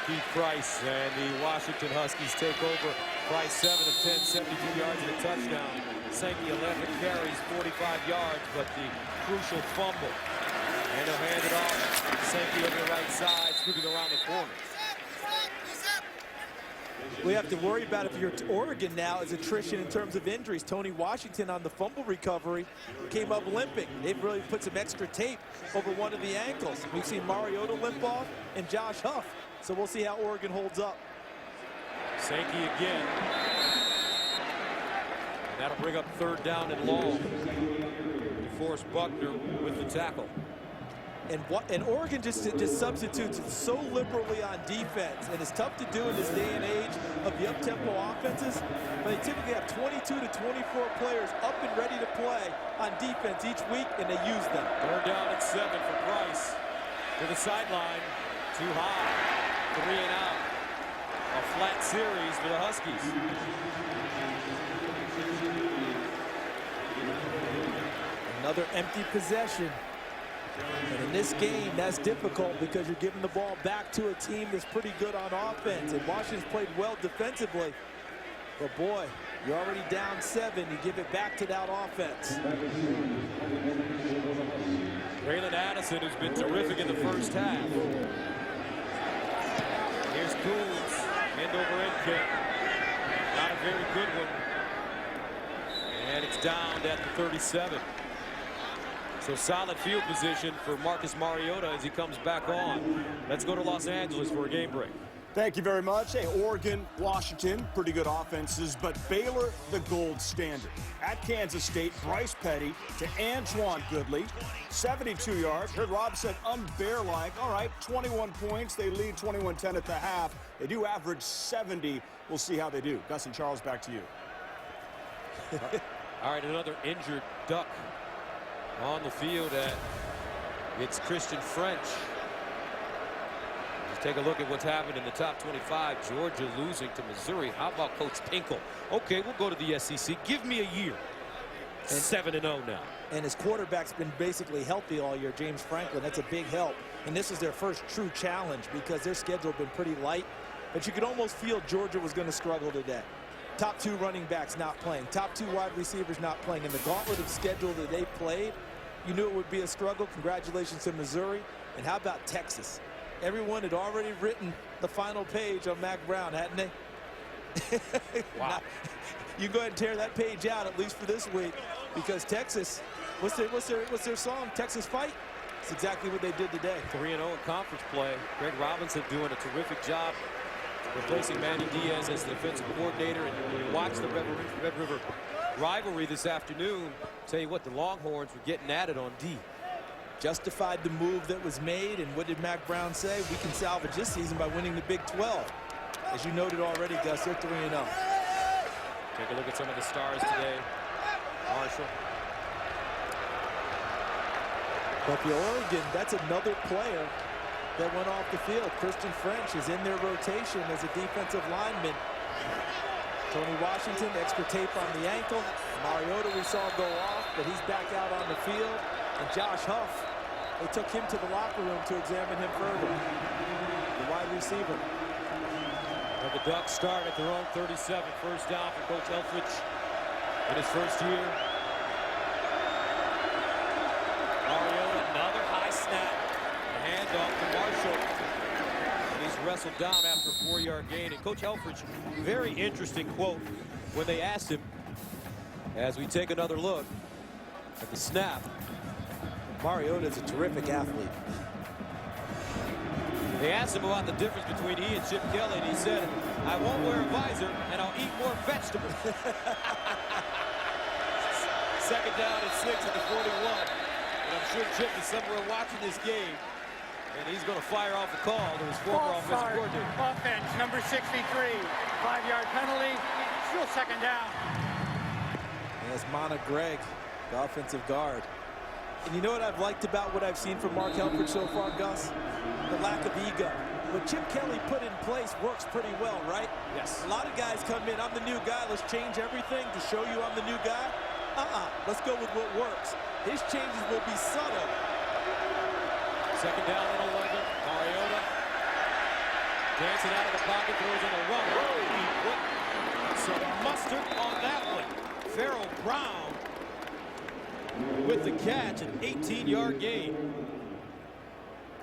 Keith Price and the Washington Huskies take over. Price 7 of 10, 72 yards and a touchdown. Sankey 11 carries, 45 yards, but the crucial fumble. And they'll hand it off Sankey over the right side, scooping around the corner. We have to worry about if you're Oregon now is attrition in terms of injuries. Tony Washington on the fumble recovery came up limping. They've really put some extra tape over one of the ankles. We've seen Mariota limp off and Josh Huff. So we'll see how Oregon holds up. Sankey again. And that'll bring up 3rd down and long. DeForest Buckner with the tackle. And Oregon just substitutes so liberally on defense, and it's tough to do in this day and age of the up-tempo offenses, but they typically have 22 to 24 players up and ready to play on defense each week, and they use them. 3rd down and 7 for Price. To the sideline, too high, 3 and out. A flat series for the Huskies. Another empty possession. And in this game, that's difficult because you're giving the ball back to a team that's pretty good on offense. And Washington's played well defensively. But boy, you're already down 7. You give it back to that offense. Braylon Addison, who's been terrific in the first half. Here's Coons, end over end kick. Not a very good one. And it's down at the 37. So solid field position for Marcus Mariota as he comes back on. Let's go to Los Angeles for a game break. Thank you very much. Hey, Oregon, Washington, pretty good offenses, but Baylor, the gold standard. At Kansas State, Bryce Petty to Antoine Goodley, 72 yards. Heard Rob said unbear-like. All right, 21 points. They lead 21-10 at the half. They do average 70. We'll see how they do. Gus and Charles, back to you. All right, another injured Duck on the field. It's Christian French. Let's take a look at what's happened in the top 25. Georgia losing to Missouri. How about Coach Tinkle? Okay, we'll go to the SEC. Give me a year. 7-0 now. And his quarterback's been basically healthy all year, James Franklin. That's a big help. And this is their first true challenge because their schedule has been pretty light. But you could almost feel Georgia was going to struggle today. Top 2 running backs not playing. Top 2 wide receivers not playing. In the gauntlet of schedule that they played, you knew it would be a struggle. Congratulations to Missouri. And how about Texas? Everyone had already written the final page on Mac Brown, hadn't they? Wow. Now, you go ahead and tear that page out, at least for this week, because Texas, what's their song? Texas Fight? It's exactly what they did today. 3-0 in conference play. Greg Robinson doing a terrific job replacing Manny Diaz as the defensive coordinator. And when you watch the Red River rivalry this afternoon, tell you what, the Longhorns were getting at it on D. Justified the move that was made, and what did Mac Brown say? We can salvage this season by winning the Big 12. As you noted already, Gus, they're 3-0. Take a look at some of the stars today. Marshall. But for Oregon, that's another player that went off the field. Christian French is in their rotation as a defensive lineman. Tony Washington, extra tape on the ankle. Mariota we saw go off, but he's back out on the field. And Josh Huff, they took him to the locker room to examine him further. The wide receiver. And the Ducks start at their own 37. First down for Coach Elfrich in his first year. Mariota, another high snap. A handoff to Marshall. And he's wrestled down after a 4-yard gain. And Coach Elfrich, very interesting quote when they asked him, as we take another look at the snap. Mariota is a terrific athlete. They asked him about the difference between he and Chip Kelly, and he said, I won't wear a visor, and I'll eat more vegetables. Second down and 6 at the 41. And I'm sure Chip is somewhere watching this game, and he's going to fire off a call to his former offensive coordinator. Offense, number 63. 5-yard penalty. Still second down. And that's Mana Gregg, the offensive guard. And you know what I've liked about what I've seen from Mark Helfrich so far, Gus? The lack of ego. What Chip Kelly put in place works pretty well, right? Yes. A lot of guys come in, I'm the new guy, let's change everything to show you I'm the new guy. Let's go with what works. His changes will be subtle. Second down and 11. Mariota dancing out of the pocket, throws on the run. Whoa, he put some mustard on that one. Farrell Brown with the catch, an 18-yard gain.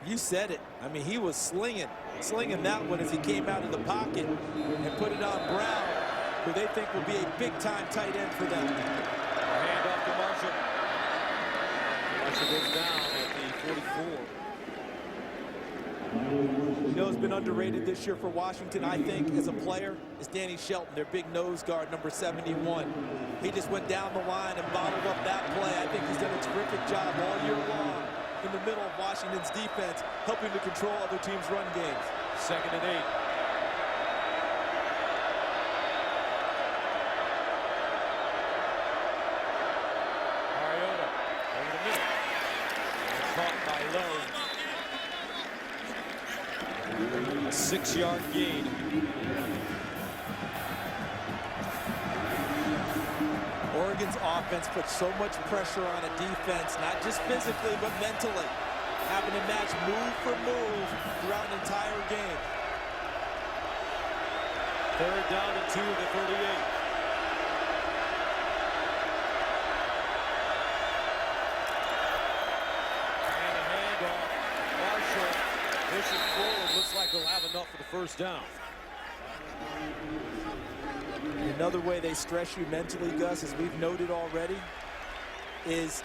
You said it. I mean, he was slinging that one as he came out of the pocket and put it on Brown, who they think will be a big-time tight end for them. Hand off to Marshall. Marshall goes down at the 44. You know who's been underrated this year for Washington, I think, as a player, is Danny Shelton, their big nose guard, number 71. He just went down the line and bottled up that play. I think he's done a terrific job all year long in the middle of Washington's defense, helping to control other teams' run games. 2nd and 8. Mariota over the middle. Caught by Lowe. A 6-yard gain. Oregon's offense puts so much pressure on a defense, not just physically, but mentally, having to match move for move throughout an entire game. 3rd down and 2 at the 38. And a handoff. Marshall pushing forward. Looks like he'll have enough for the 1st down. Another way they stress you mentally, Gus, as we've noted already, is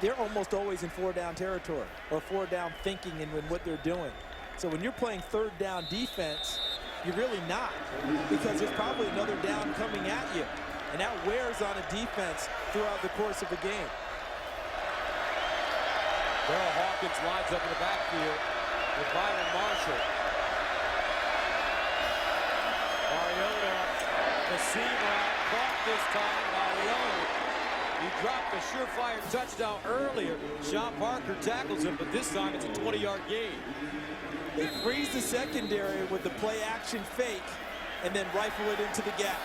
they're almost always in 4-down territory or 4-down thinking in what they're doing. So when you're playing 3rd down defense, you're really not, because there's probably another down coming at you, and that wears on a defense throughout the course of a game. Darrell Hawkins lines up in the backfield with Byron Marshall. Mariota, the seam route, caught this time by Lowe. He dropped a surefire touchdown earlier. Sean Parker tackles him, but this time it's a 20-yard gain. They freeze the secondary with the play-action fake and then rifle it into the gap.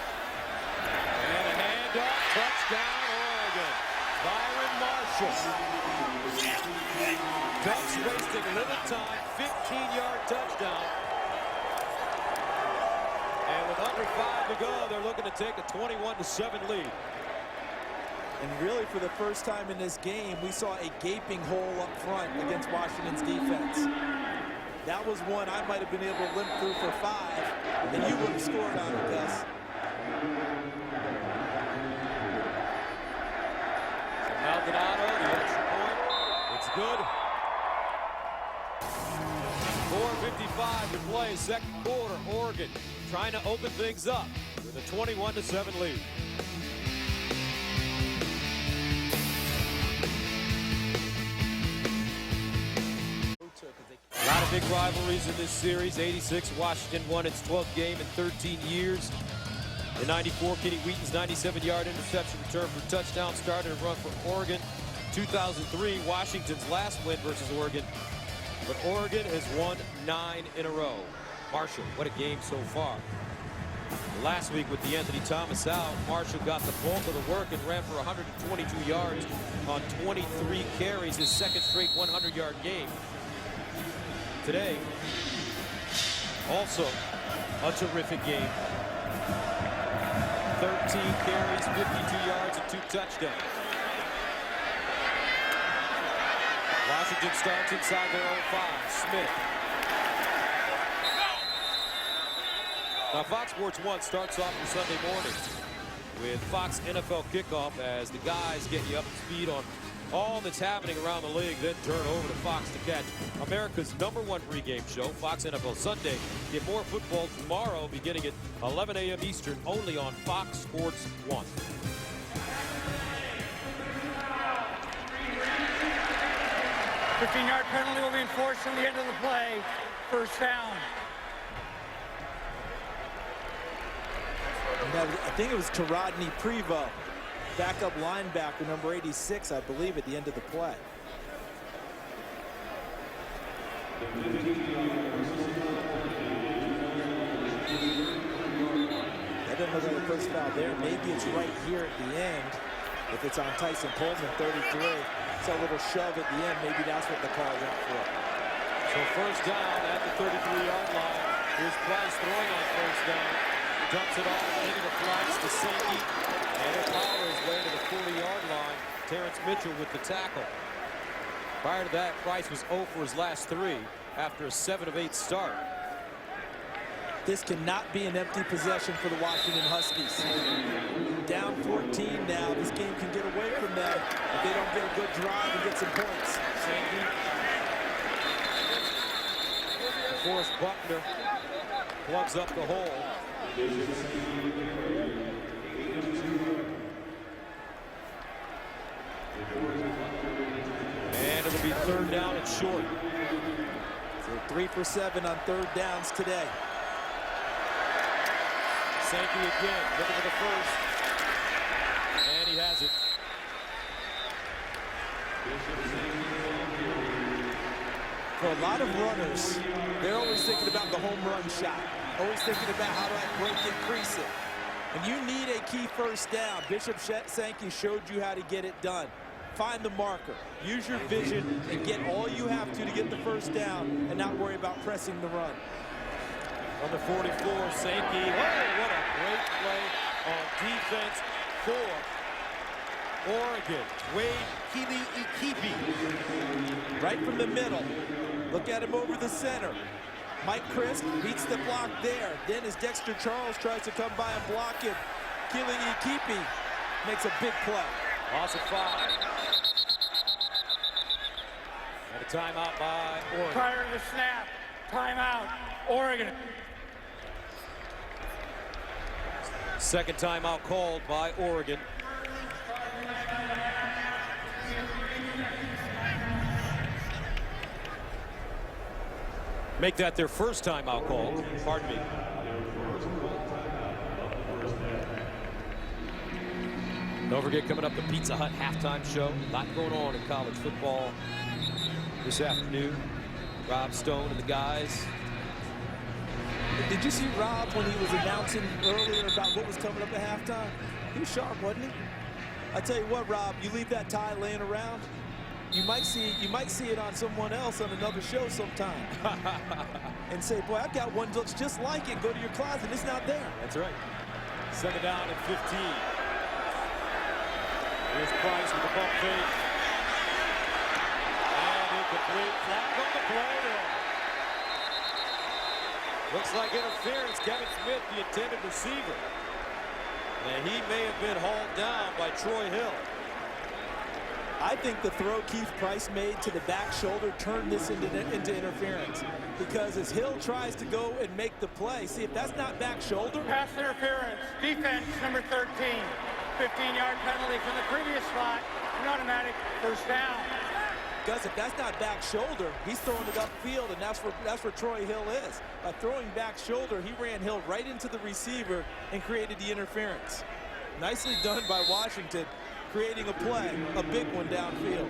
And a handoff, touchdown, Oregon. Byron Marshall. Ducks wasting little time, 15-yard touchdown. And with under 5 to go, they're looking to take a 21-7 lead. And really, for the first time in this game, we saw a gaping hole up front against Washington's defense. That was one I might have been able to limp through for 5, and you would have scored on it, Gus. Maldonado, the extra point. It's good. 4:55 to play, 2nd quarter. Oregon trying to open things up with a 21-7 lead. A lot of big rivalries in this series. 86, Washington won its 12th game in 13 years. In 94, Kenny Wheaton's 97-yard interception return for touchdown started a run for Oregon. 2003, Washington's last win versus Oregon. But Oregon has won 9 in a row. Marshall, what a game so far. Last week with the Anthony Thomas out, Marshall got the bulk of the work and ran for 122 yards on 23 carries, his 2nd straight 100-yard game. Today, also a terrific game. 13 carries, 52 yards, and 2 touchdowns. Washington starts inside their own 5. Smith. Now, Fox Sports 1 starts off your Sunday morning with Fox NFL Kickoff as the guys get you up to speed on all that's happening around the league, then turn over to Fox to catch America's #1 pregame show, Fox NFL Sunday. Get more football tomorrow beginning at 11 a.m. Eastern, only on Fox Sports 1. A 15-yard penalty will be enforced on the end of the play. 1st down. I think it was Rodney Prevost, backup linebacker, number 86, I believe, at the end of the play. I don't know that the first foul there. Maybe it's right here at the end. If it's on Tyson Coleman, 33. It's a little shove at the end. Maybe that's what the call went for. So 1st down at the 33-yard line. Here's Price throwing on 1st down. Dumps it off into the flats to Sankey. And he'll power his way to the 40-yard line. Terrence Mitchell with the tackle. Prior to that, Price was 0 for his last 3 after a 7 of 8 start. This cannot be an empty possession for the Washington Huskies. Down 14 now. This game can get away from them if they don't get a good drive and get some points. Forrest Buckner plugs up the hole. And it'll be 3rd down and short. So 3 for 7 on 3rd downs today. Sankey again, looking for the first. And he has it. For a lot of runners, they're always thinking about the home run shot. Always thinking about how do I break it, crease it. And you need a key first down. Bishop Sankey showed you how to get it done. Find the marker. Use your vision and get all you have to get the first down and not worry about pressing the run. On the 44, Sankey. Oh, what a great play on defense for Oregon. Wade Keeley-Ikipi. Right from the middle. Look at him over the center. Mike Crisp beats the block there. Then as Dexter Charles tries to come by and block him, Keeley-Ikipi makes a big play. Loss of 5. And a timeout by Oregon. Prior to the snap, timeout, Oregon. Second timeout called by Oregon. Make that their first timeout call. Pardon me. Don't forget, coming up, the Pizza Hut halftime show. A lot going on in college football this afternoon. Rob Stone and the guys. Did you see Rob when he was announcing earlier about what was coming up at halftime? He was sharp, wasn't he? I tell you what, Rob, you leave that tie laying around, you might see it on someone else on another show sometime. And say, boy, I've got one that looks just like it. Go to your closet, it's not there. That's right. 2nd down and 15. Here's Price with the bump fake. And incomplete. Flag on the play there. Looks like interference. Kevin Smith, the intended receiver. And he may have been hauled down by Troy Hill. I think the throw Keith Price made to the back shoulder turned this into interference. Because as Hill tries to go and make the play, see if that's not back shoulder. Pass interference, defense number 13. 15-yard penalty from the previous spot, an automatic first down. Because if that's not back shoulder, he's throwing it upfield, and that's where Troy Hill is. By throwing back shoulder, he ran Hill right into the receiver and created the interference. Nicely done by Washington, creating a play, a big one downfield.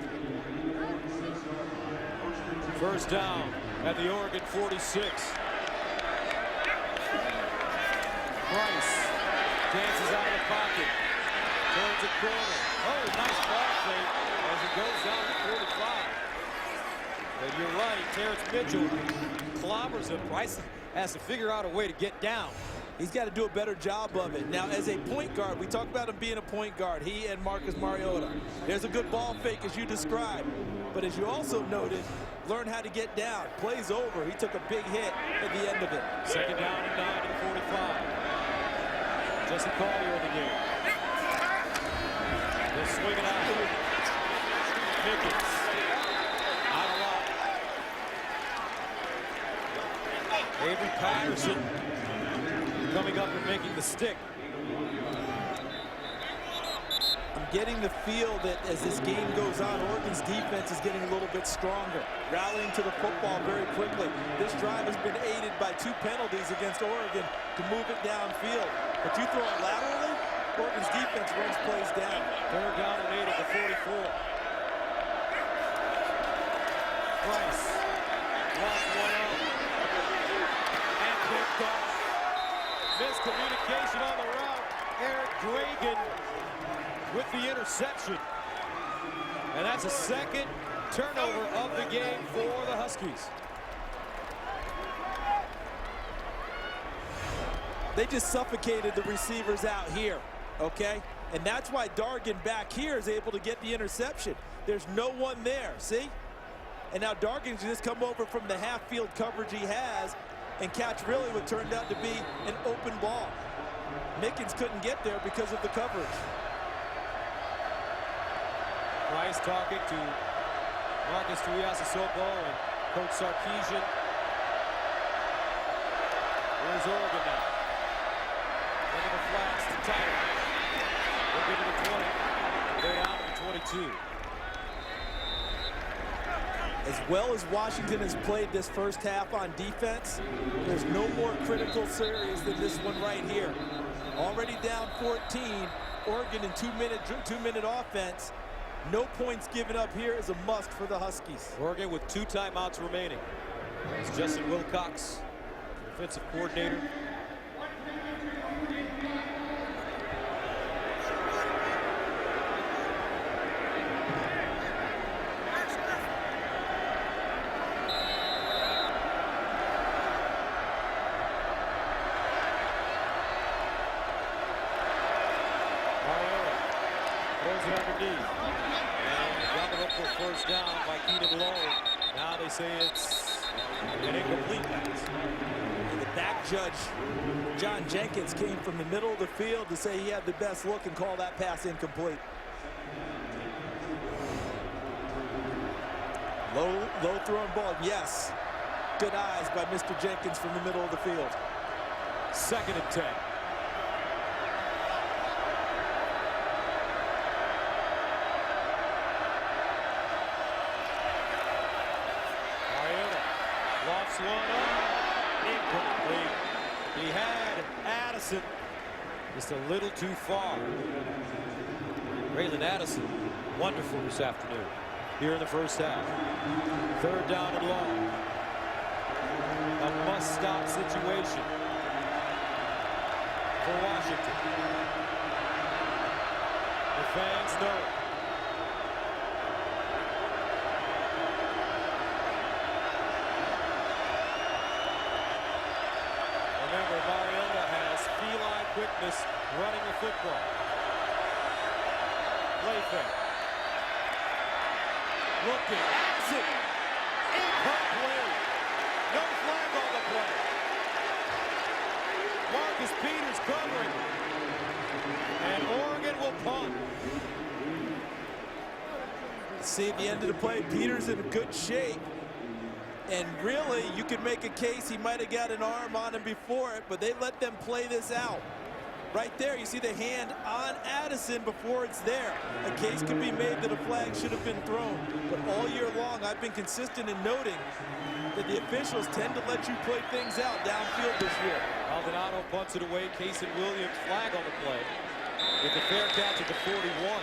First down at the Oregon 46. Price dances out of the pocket. Turns a corner. Oh, nice ball fake as it goes down to 45. And you're right, Terrence Mitchell clobbers him. Price has to figure out a way to get down. He's got to do a better job of it. Now, as a point guard, we talk about him being a point guard, he and Marcus Mariota. There's a good ball fake, as you described. But as you also noted, learn how to get down. Play's over. He took a big hit at the end of it. 2nd down and 9 to the 45. Jesse Collier in the game. They'll swing it out. Pickens. Out of line. Avery Patterson coming up and making the stick. I'm getting the feel that as this game goes on, Oregon's defense is getting a little bit stronger, rallying to the football very quickly. This drive has been aided by 2 penalties against Oregon to move it downfield. But you throw it laterally, Oregon's defense runs plays down. 3rd down and 8 at the 44. Price lost one out and picked off. Miscommunication on the route. Eric Dragan with the interception. And that's a 2nd turnover of the game for the Huskies. They just suffocated the receivers out here, okay? And that's why Dargan back here is able to get the interception. There's no one there, see? And now Darkins just come over from the half-field coverage he has and catch really what turned out to be an open ball. Mickens couldn't get there because of the coverage. Price talking to Marcus Tuiasosopo and Coach Sarkisian. Where's Oregon now? Into the flats to Tyler. We'll give it to 20. They're down to 22. As well as Washington has played this first half on defense, there's no more critical series than this one right here. Already down 14, Oregon in two-minute offense. No points given up here is a must for the Huskies. Oregon with 2 timeouts remaining. It's Justin Wilcox, defensive coordinator. Throws it underneath. Got it up for first down by Keenan Lowe. Now they say it's an incomplete pass. And the back judge, John Jenkins, came from the middle of the field to say he had the best look and call that pass incomplete. Low thrown ball, yes. Good eyes by Mr. Jenkins from the middle of the field. 2nd and 10. Lofts one up, incomplete. He had Addison just a little too far. Braylon Addison, wonderful this afternoon here in the first half. 3rd down and long. A must-stop situation for Washington. The fans know it. Remember, Mariota has feline quickness running the football. Play fake. Looking. Addison. Incomplete. No flag on the play. Marcus Peters covering. And Oregon will punt. See at the end of the play, Peters in good shape. And really, you could make a case he might have got an arm on him before it, but they let them play this out. Right there, you see the hand on Addison before it's there. A case could be made that a flag should have been thrown. But all year long, I've been consistent in noting that the officials tend to let you play things out downfield this year. Maldonado punts it away. Casey Williams flag on the play with the fair catch at the 41.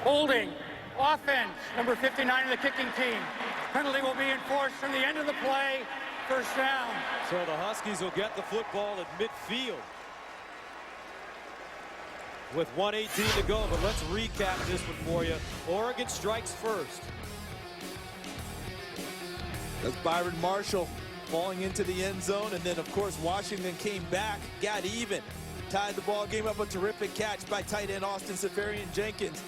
Holding, offense, number 59 of the kicking team. Penalty will be enforced from the end of the play, 1st down. So the Huskies will get the football at midfield with 1:18 to go, but let's recap this one for you. Oregon strikes first. That's Byron Marshall falling into the end zone, and then of course Washington came back, got even, tied the ball game up. A terrific catch by tight end Austin Seferian-Jenkins.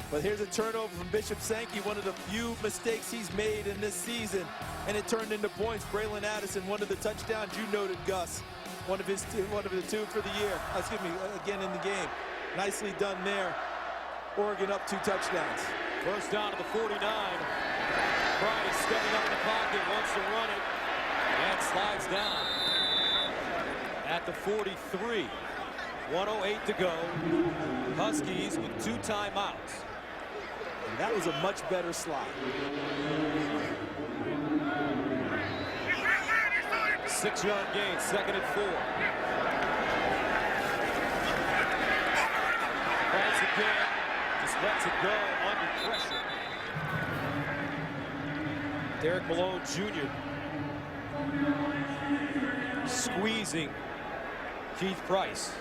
But here's a turnover from Bishop Sankey, one of the few mistakes he's made in this season, and it turned into points. Braylon Addison, one of the touchdowns you noted, Gus, one of the 2 for the year. Excuse me, again in the game. Nicely done there. Oregon up 2 touchdowns. First down to the 49. Price stepping up in the pocket, wants to run it, and slides down at the 43. 1:08 to go. Huskies with 2 timeouts. And that was a much better slide. 6-yard gain, 2nd and 4. Price again, just lets it go under pressure. Derek Malone Jr. squeezing Keith Price.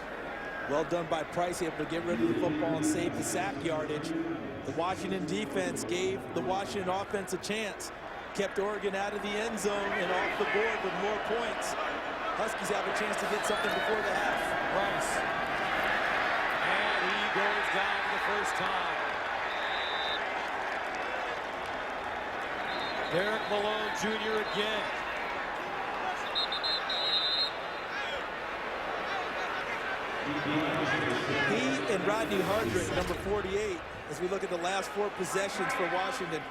Well done by Price, able to get rid of the football and save the sack yardage. The Washington defense gave the Washington offense a chance. Kept Oregon out of the end zone and off the board with more points. Huskies have a chance to get something before the half. Rice. And he goes down for the first time. Derek Malone Jr. again. He and Rodney Hardrick, number 48, as we look at the last 4 possessions for Washington,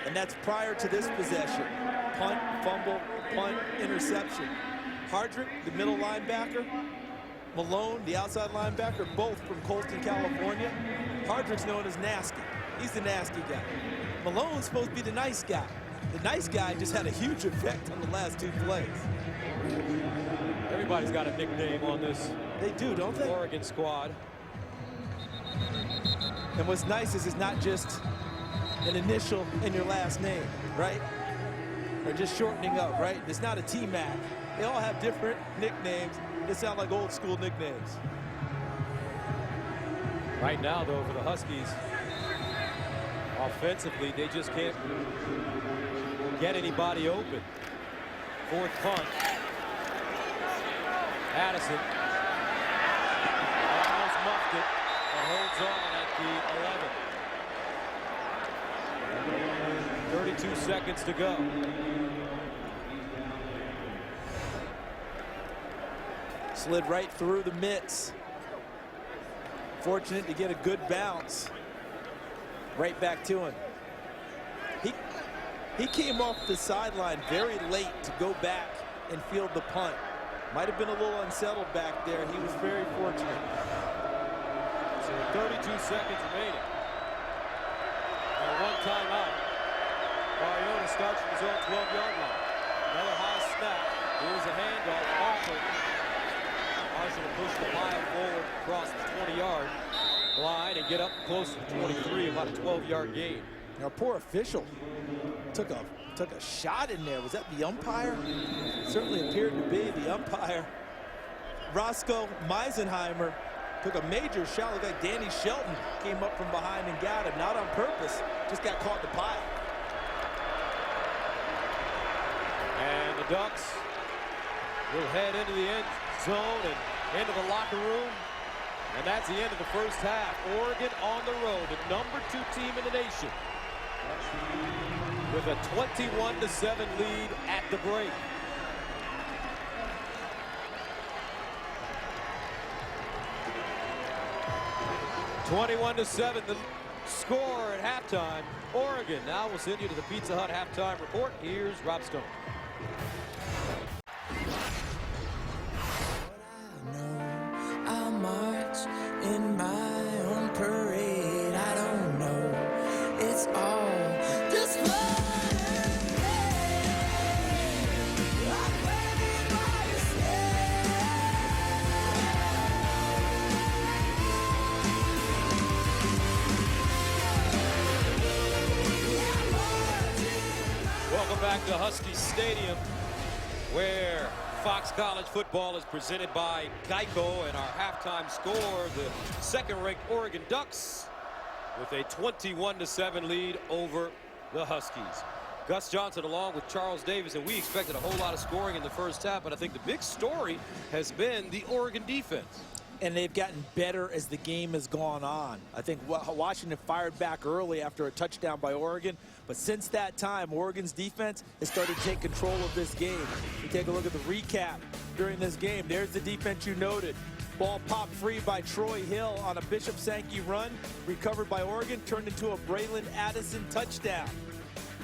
and that's prior to this possession. Punt, fumble, punt, interception. Hardrick, the middle linebacker, Malone, the outside linebacker, both from Colton, California. Hardrick's known as nasty. He's the nasty guy. Malone's supposed to be the nice guy. The nice guy just had a huge effect on the last 2 plays. Everybody's got a nickname on this. They do, don't they? Oregon squad. And what's nice is it's not just an initial in your last name, right? Or just shortening up, right? It's not a T-Mac. They all have different nicknames. They sound like old school nicknames. Right now, though, for the Huskies, offensively, they just can't get anybody open. 4th punt. Addison almost muffed it and holds on at the 11. 32 seconds to go. Slid right through the mitts. Fortunate to get a good bounce. Right back to him. He came off the sideline very late to go back and field the punt. Might have been a little unsettled back there. He was very fortunate. So 32 seconds remaining. And 1 timeout. Mariota starts from his own 12-yard line. Another high snap. Here's a handoff. Marshall will push the mile forward across the 20-yard line and get up close to 23, about a 12-yard gain. Now, poor official took a shot in there. Was that the umpire? Certainly appeared to be the umpire. Roscoe Meisenheimer took a major shot. Looked like Danny Shelton came up from behind and got him. Not on purpose, just got caught in the pile. And the Ducks will head into the end zone and into the locker room. And that's the end of the first half. Oregon on the road, the number 2 team in the nation, with a 21-7 lead at the break. (21-7) the score at halftime. Oregon now will send you to the Pizza Hut halftime report. Here's Rob Stone. I'll march in my own parade. I don't know. It's all just fun. Welcome back to Husky Stadium, where Fox College football is presented by Geico, and our halftime score, the second-ranked Oregon Ducks with a 21-7 lead over the Huskies. Gus Johnson along with Charles Davis, and we expected a whole lot of scoring in the first half, but I think the big story has been the Oregon defense. And they've gotten better as the game has gone on. I think Washington fired back early after a touchdown by Oregon, but since that time, Oregon's defense has started to take control of this game. You take a look at the recap during this game. There's the defense you noted. Ball popped free by Troy Hill on a Bishop Sankey run, recovered by Oregon, turned into a Braylon Addison touchdown.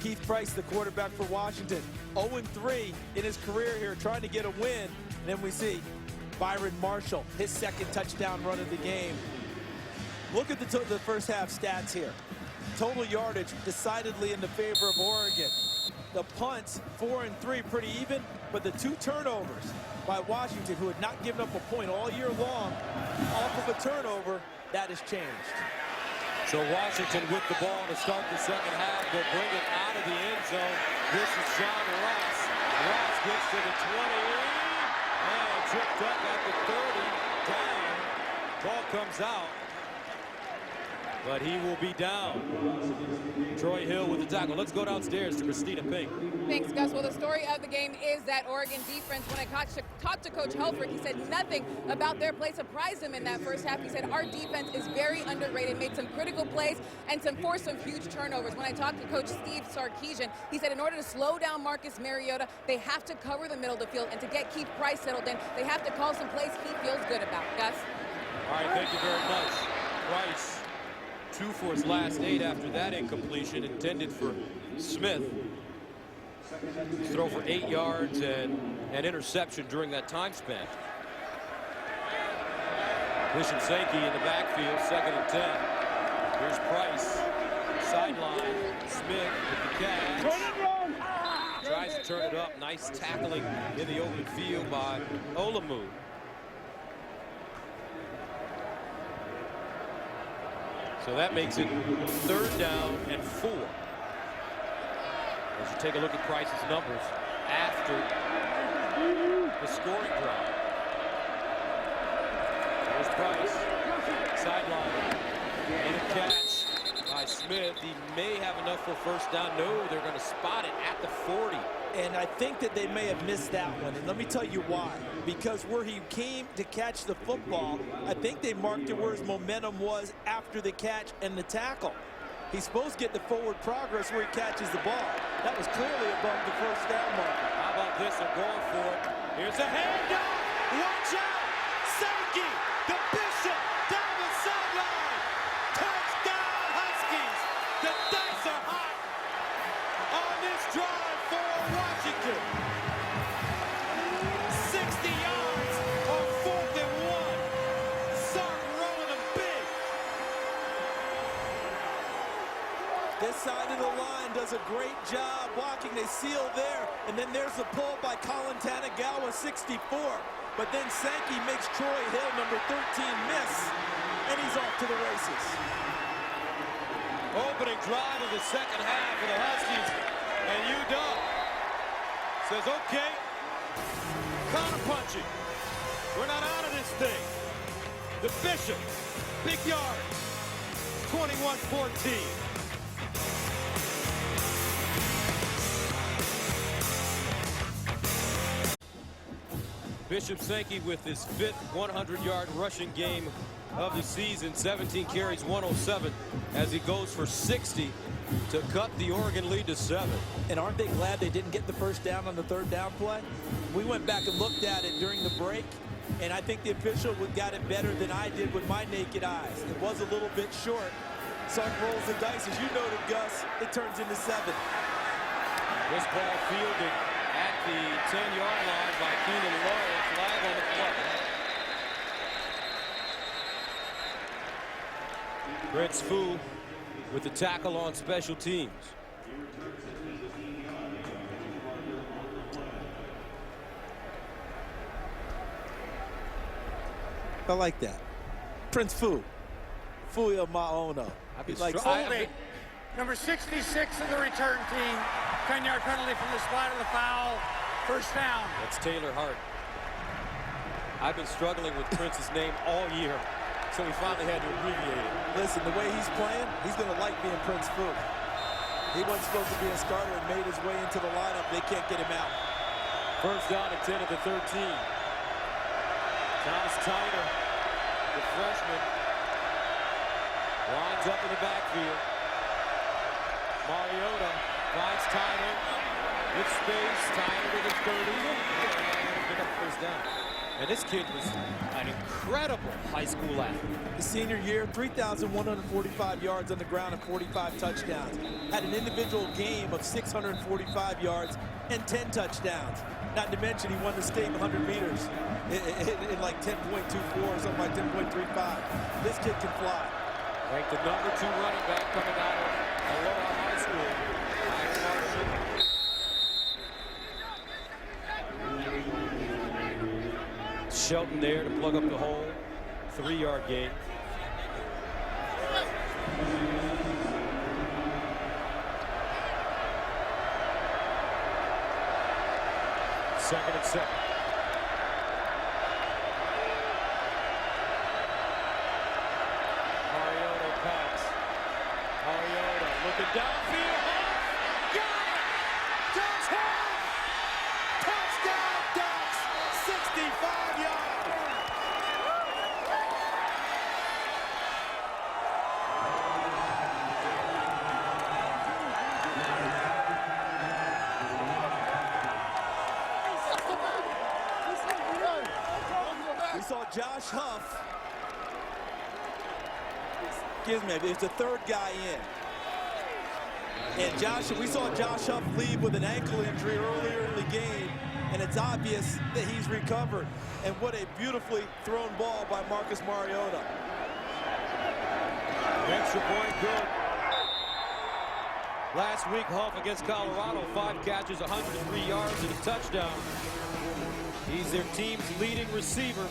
Keith Price, the quarterback for Washington, 0-3 in his career here, trying to get a win. And then we see Byron Marshall, his second touchdown run of the game. Look at the first half stats here. Total yardage decidedly in the favor of Oregon. The punts, 4 and 3, pretty even, but the 2 turnovers by Washington, who had not given up a point all year long, off of a turnover, that has changed. So Washington with the ball to start the second half. They'll bring it out of the end zone. This is John Ross. Ross gets to the 20. And tripped up at the 30, down. Ball comes out. but he will be down. Troy Hill with the tackle. Let's go downstairs to Christina Pink. Thanks, Gus. Well, the story of the game is that Oregon defense, when I talked to Coach Helfrich, he said nothing about their play surprised him in that first half. He said our defense is very underrated, made some critical plays and forced some huge turnovers. When I talked to Coach Steve Sarkisian, he said in order to slow down Marcus Mariota, they have to cover the middle of the field, and to get Keith Price settled in, they have to call some plays he feels good about. Gus? All right, thank you very much. Price, 2 for his last 8 after that incompletion intended for Smith. Throw for 8 yards and an interception during that time span. Bishop Sankey in the backfield, 2nd and 10. Here's Price, sideline. Smith with the catch. Tries to turn it up. Nice tackling in the open field by Olamu. So that makes it 3rd down and 4. As you take a look at Price's numbers after the scoring drive. There's Price, sideline, and a catch by Smith. He may have enough for 1st down. No, they're going to spot it at the 40. And I think that they may have missed that one. And let me tell you why. Because where he came to catch the football, I think they marked it where his momentum was after the catch and the tackle. He's supposed to get the forward progress where he catches the ball. That was clearly above the 1st down marker. How about this? They're going for it. Here's a handoff. Watch out. Sankey, the Bishop, down the sideline. Touchdown, Huskies. The dice are hot on this drive for Washington. 60 yards on 4th and 1. Sark rolling them big. This side of the line does a great job blocking. They seal there, and then there's the pull by Colin Tanagawa, 64. But then Sankey makes Troy Hill, number 13, miss, and he's off to the races. Opening drive of the 2nd half for the Huskies, and UW says, okay, counter-punching. We're not out of this thing. The Bishop, big yard, 21-14. Bishop Sankey with his 5th 100-yard rushing game of the season, 17 carries, 107, as he goes for 60 to cut the Oregon lead to 7. And aren't they glad they didn't get the 1st down on the 3rd down play? We went back and looked at it during the break, and I think the official got it better than I did with my naked eyes. It was a little bit short. Sark rolls the dice, as you noted, Gus. It turns into 7. This ball fielded at the 10-yard line by Keenan Lowe. Flag on the play. Prince Fu with the tackle on special teams. I like that. Prince Fu. Fuya Maono. Like holding. Number 66 of the return team. 10-yard penalty from the slide of the foul. 1st down. That's Taylor Hart. I've been struggling with Prince's name all year, so we finally had to abbreviate it. Listen, the way he's playing, he's going to like being Prince Fu. He wasn't supposed to be a starter and made his way into the lineup. They can't get him out. 1st down and 10 at the 13. Thomas Tyner, the freshman, lines up in the backfield. Mariota finds Tyner with space. Tyner to the 30. And pick up 1st down. And this kid was an incredible high school athlete. His senior year, 3,145 yards on the ground and 45 touchdowns. Had an individual game of 645 yards and 10 touchdowns. Not to mention he won the state 100 meters in like 10.24 or something like 10.35. This kid can fly. Ranked the number 2 running back coming out of Aloha High School. Shelton there to plug up the hole. 3-yard gain. Second and 7. Mariota pass. Downfield. Got it! Josh Huff! Touchdown Ducks! 65 yards! We saw Josh Huff. Excuse me, it's the third guy in. And we saw Josh Huff leave with an ankle injury earlier in the game, and it's obvious that he's recovered. And what a beautifully thrown ball by Marcus Mariota. Extra point good. Last week, Huff against Colorado, 5 catches, 103 yards, and a touchdown. He's their team's leading receiver.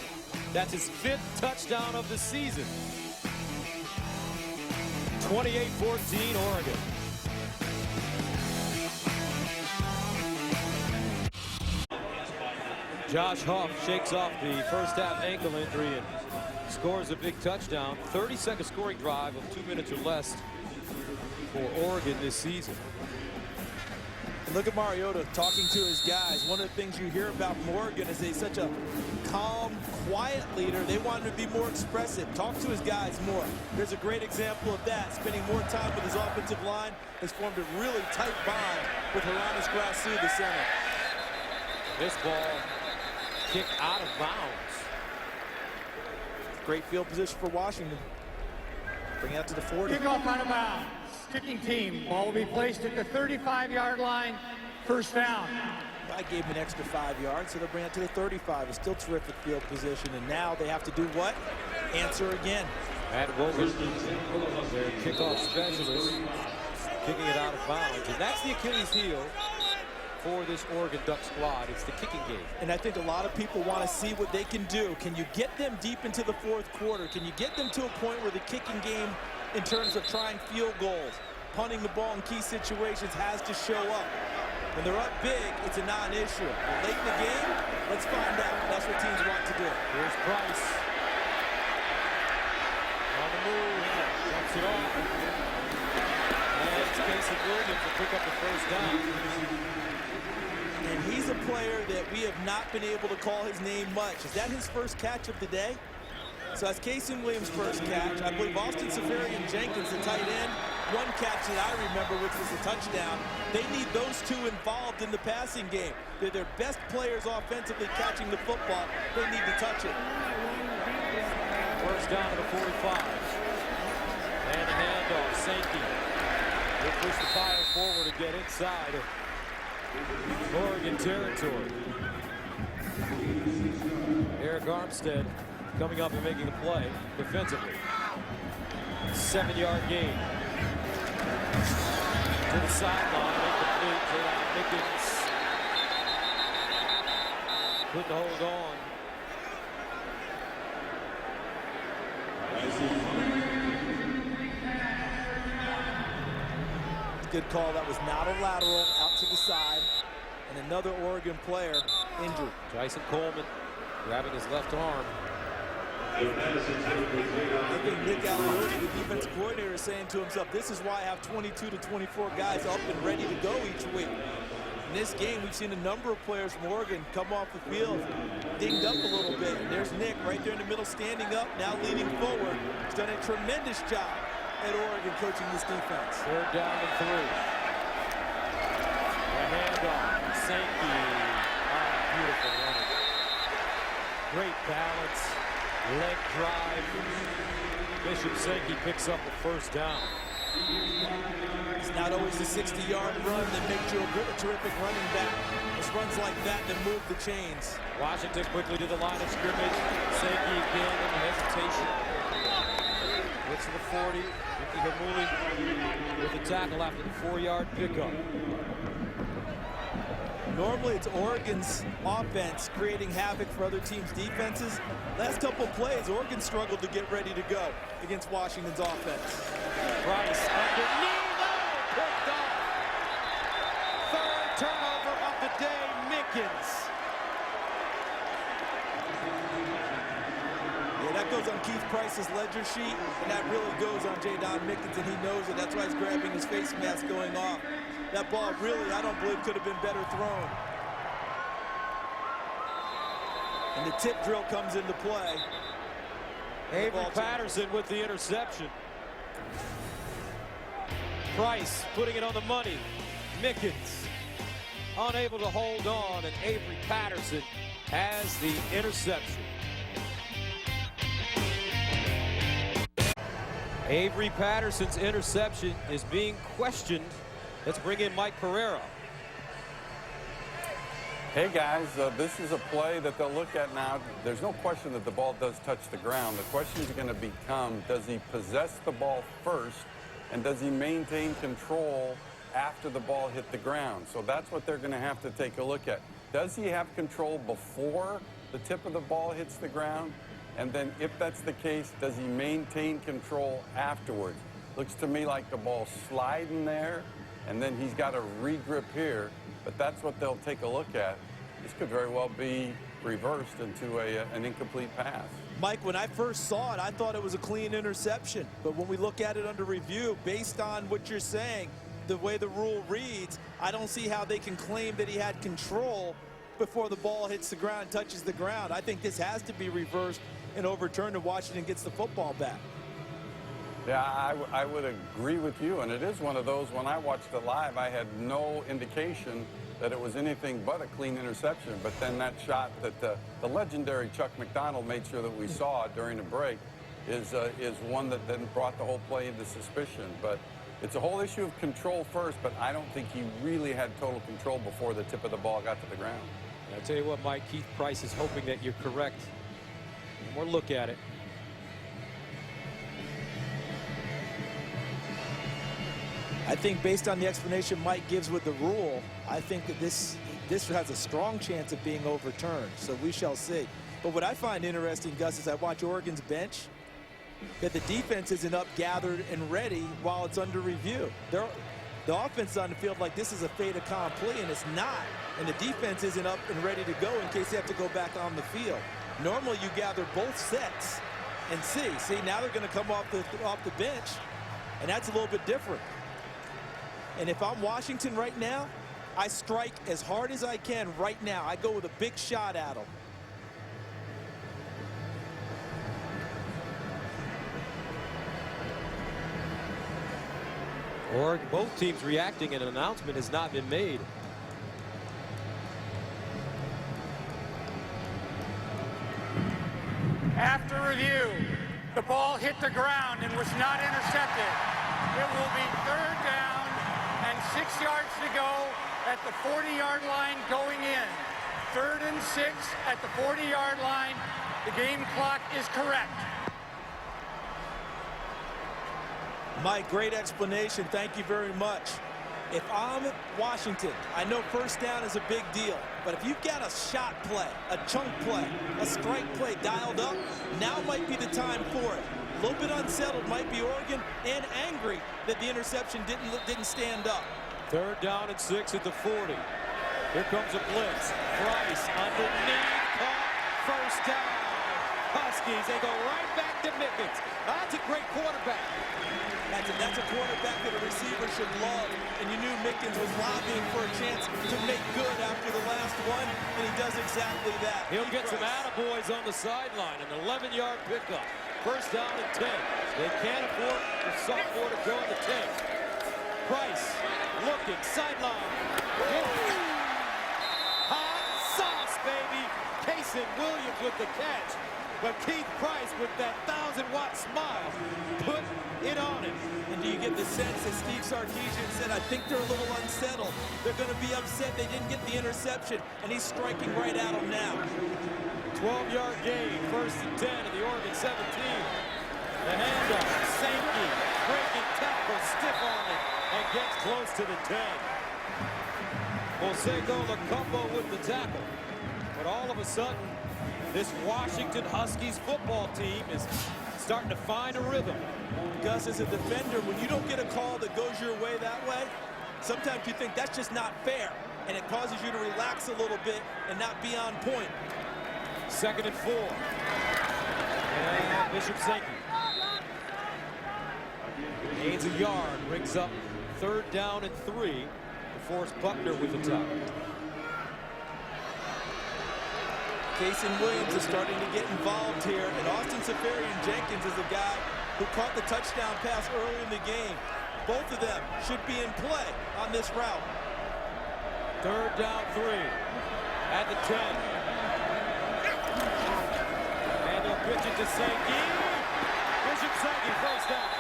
That's his 5th touchdown of the season. 28-14 Oregon. Josh Huff shakes off the first half ankle injury and scores a big touchdown. 30-second scoring drive of 2 minutes or less for Oregon this season. And look at Mariota talking to his guys. One of the things you hear about Oregon is he's such a calm, quiet leader. They want him to be more expressive, talk to his guys more. There's a great example of that. Spending more time with his offensive line has formed a really tight bond with Haranis Grasu, the center. This ball kicked out of bounds. Great field position for Washington. Bring it out to the 40. Kickoff out of bounds. Kicking team. Ball will be placed at the 35-yard line. First down. I gave him an extra 5 yards, so they'll bring it to the 35. It's still terrific field position, and now they have to do what? Answer again. Matt Wogan, their kickoff specialist, kicking it out of bounds. And that's the Achilles heel for this Oregon Duck squad. It's the kicking game. And I think a lot of people want to see what they can do. Can you get them deep into the fourth quarter? Can you get them to a point where the kicking game, in terms of trying field goals, punting the ball in key situations, has to show up? When they're up big, it's a non-issue. But late in the game, let's find out. That's what teams want to do. Here's Price. On the move. Jumps it off. And it's Casey Williams to pick up the first down. And he's a player that we have not been able to call his name much. Is that his first catch of the day? So that's Casey Williams' first catch. I believe Austin Seferian-Jenkins, the tight end, one catch that I remember, which was a touchdown. They need those two involved in the passing game. They're their best players offensively catching the football. They need to touch it. First down to the 45. And a handoff. Sankey will push the fire forward to get inside Oregon territory. Eric Armstead coming up and making a play defensively. 7-yard gain. To the sideline, incomplete to Mickens. Couldn't hold on. Good call. That was not a lateral, out to the side. And another Oregon player injured. Tyson Coleman grabbing his left arm. I think Nick Aliotti, the defensive coordinator, is saying to himself, this is why I have 22 to 24 guys up and ready to go each week. In this game, we've seen a number of players from Oregon come off the field, dinged up a little bit. And there's Nick right there in the middle, standing up, now leaning forward. He's done a tremendous job at Oregon coaching this defense. Third down and 3. A handoff. Sankey. Beautiful running. Great balance. Leg drive. Bishop Sankey picks up the first down. It's not always the 60-yard run that makes you a terrific running back. It's runs like that that move the chains. Washington quickly to the line of scrimmage. Sankey again in hesitation. Gets to the 40. Ricky Hamuli with the tackle after the 4-yard pickup. Normally it's Oregon's offense creating havoc for other teams' defenses. Last couple plays, Oregon struggled to get ready to go against Washington's offense. Price underneath, picked off. Third turnover of the day, Mickens. Yeah, That goes on Keith Price's ledger sheet, and that really goes on J.Don Mickens, and he knows it. That's why he's grabbing his face mask going off. That ball really, I don't believe, could have been better thrown. And the tip drill comes into play. Avery Patterson with the interception. Price putting it on the money. Mickens unable to hold on, and Avery Patterson has the interception. Avery Patterson's interception is being questioned. Let's bring in Mike Pereira. Hey guys, this is a play that they'll look at now. There's no question that the ball does touch the ground. The question is going to become, does he possess the ball first, and does he maintain control after the ball hit the ground? So that's what they're going to have to take a look at. Does he have control before the tip of the ball hits the ground? And then if that's the case, does he maintain control afterwards? Looks to me like the ball's sliding there, and then he's got a regrip here. But that's what they'll take a look at. This could very well be reversed into an incomplete pass. Mike, when I first saw it, I thought it was a clean interception. But when we look at it under review, based on what you're saying, the way the rule reads, I don't see how they can claim that he had control before the ball hits the ground, touches the ground. I think this has to be reversed and overturned, and Washington gets the football back. Yeah, I would agree with you, and it is one of those, when I watched it live, I had no indication that it was anything but a clean interception. But then that shot that the legendary Chuck McDonald made sure that we saw during the break is one that then brought the whole play into suspicion. But it's a whole issue of control first, but I don't think he really had total control before the tip of the ball got to the ground. And I'll tell you what, Mike, Keith Price is hoping that you're correct. One more look at it. I think based on the explanation Mike gives with the rule, I think that this has a strong chance of being overturned. So we shall see. But what I find interesting, Gus, is I watch Oregon's bench, that the defense isn't up, gathered, and ready while it's under review. The offense is on the field like this is a fait accompli, and it's not. And the defense isn't up and ready to go in case they have to go back on the field. Normally you gather both sets and see. Now they're going to come off the bench, and that's a little bit different. And if I'm Washington right now, I strike as hard as I can right now. I go with a big shot at them. Or both teams reacting, and an announcement has not been made. After review, the ball hit the ground and was not intercepted. It will be 3rd down and 6 yards to go at the 40-yard line going in. 3rd and 6 at the 40-yard line. The game clock is correct. Mike, great explanation. Thank you very much. If I'm Washington, I know 1st down is a big deal, but if you've got a shot play, a chunk play, a strike play dialed up, now might be the time for it. A little bit unsettled might be Oregon, and angry that the interception didn't stand up. 3rd down and 6 at the 40. Here comes a blitz. Price underneath, caught, 1st down. Huskies, they go right back to Mickens. That's a great quarterback. That's a quarterback that a receiver should love. And you knew Mickens was lobbying for a chance to make good after the last one, and he does exactly that. He'll get some attaboys on the sideline. An 11-yard pickup. 1st down and 10. They can't afford the sophomore to go in the 10. Price looking, sideline. Hot sauce, baby. Kason Williams with the catch. But Keith Price with that 1,000-watt smile put it on him. And do you get the sense that Steve Sarkisian said, I think they're a little unsettled. They're going to be upset they didn't get the interception, and he's striking right at them now. 12-yard gain, 1st and 10 of the Oregon 17. The handoff, Sankey, breaking tackle, stiff on it, and gets close to the 10. Mosego Lacombo with the tackle. But all of a sudden, this Washington Huskies football team is starting to find a rhythm. Gus, as a defender, when you don't get a call that goes your way that way, sometimes you think that's just not fair, and it causes you to relax a little bit and not be on point. 2nd and 4. And And Bishop Sankey gains a yard, brings up 3rd down and 3. DeForest Buckner with the top. Casey Williams is starting to get involved here, and Austin Safarian-Jenkins is a guy who caught the touchdown pass early in the game. Both of them should be in play on this route. 3rd down 3 at the 10. And they'll pitch it to Sankey. Bishop Sankey, 1st down.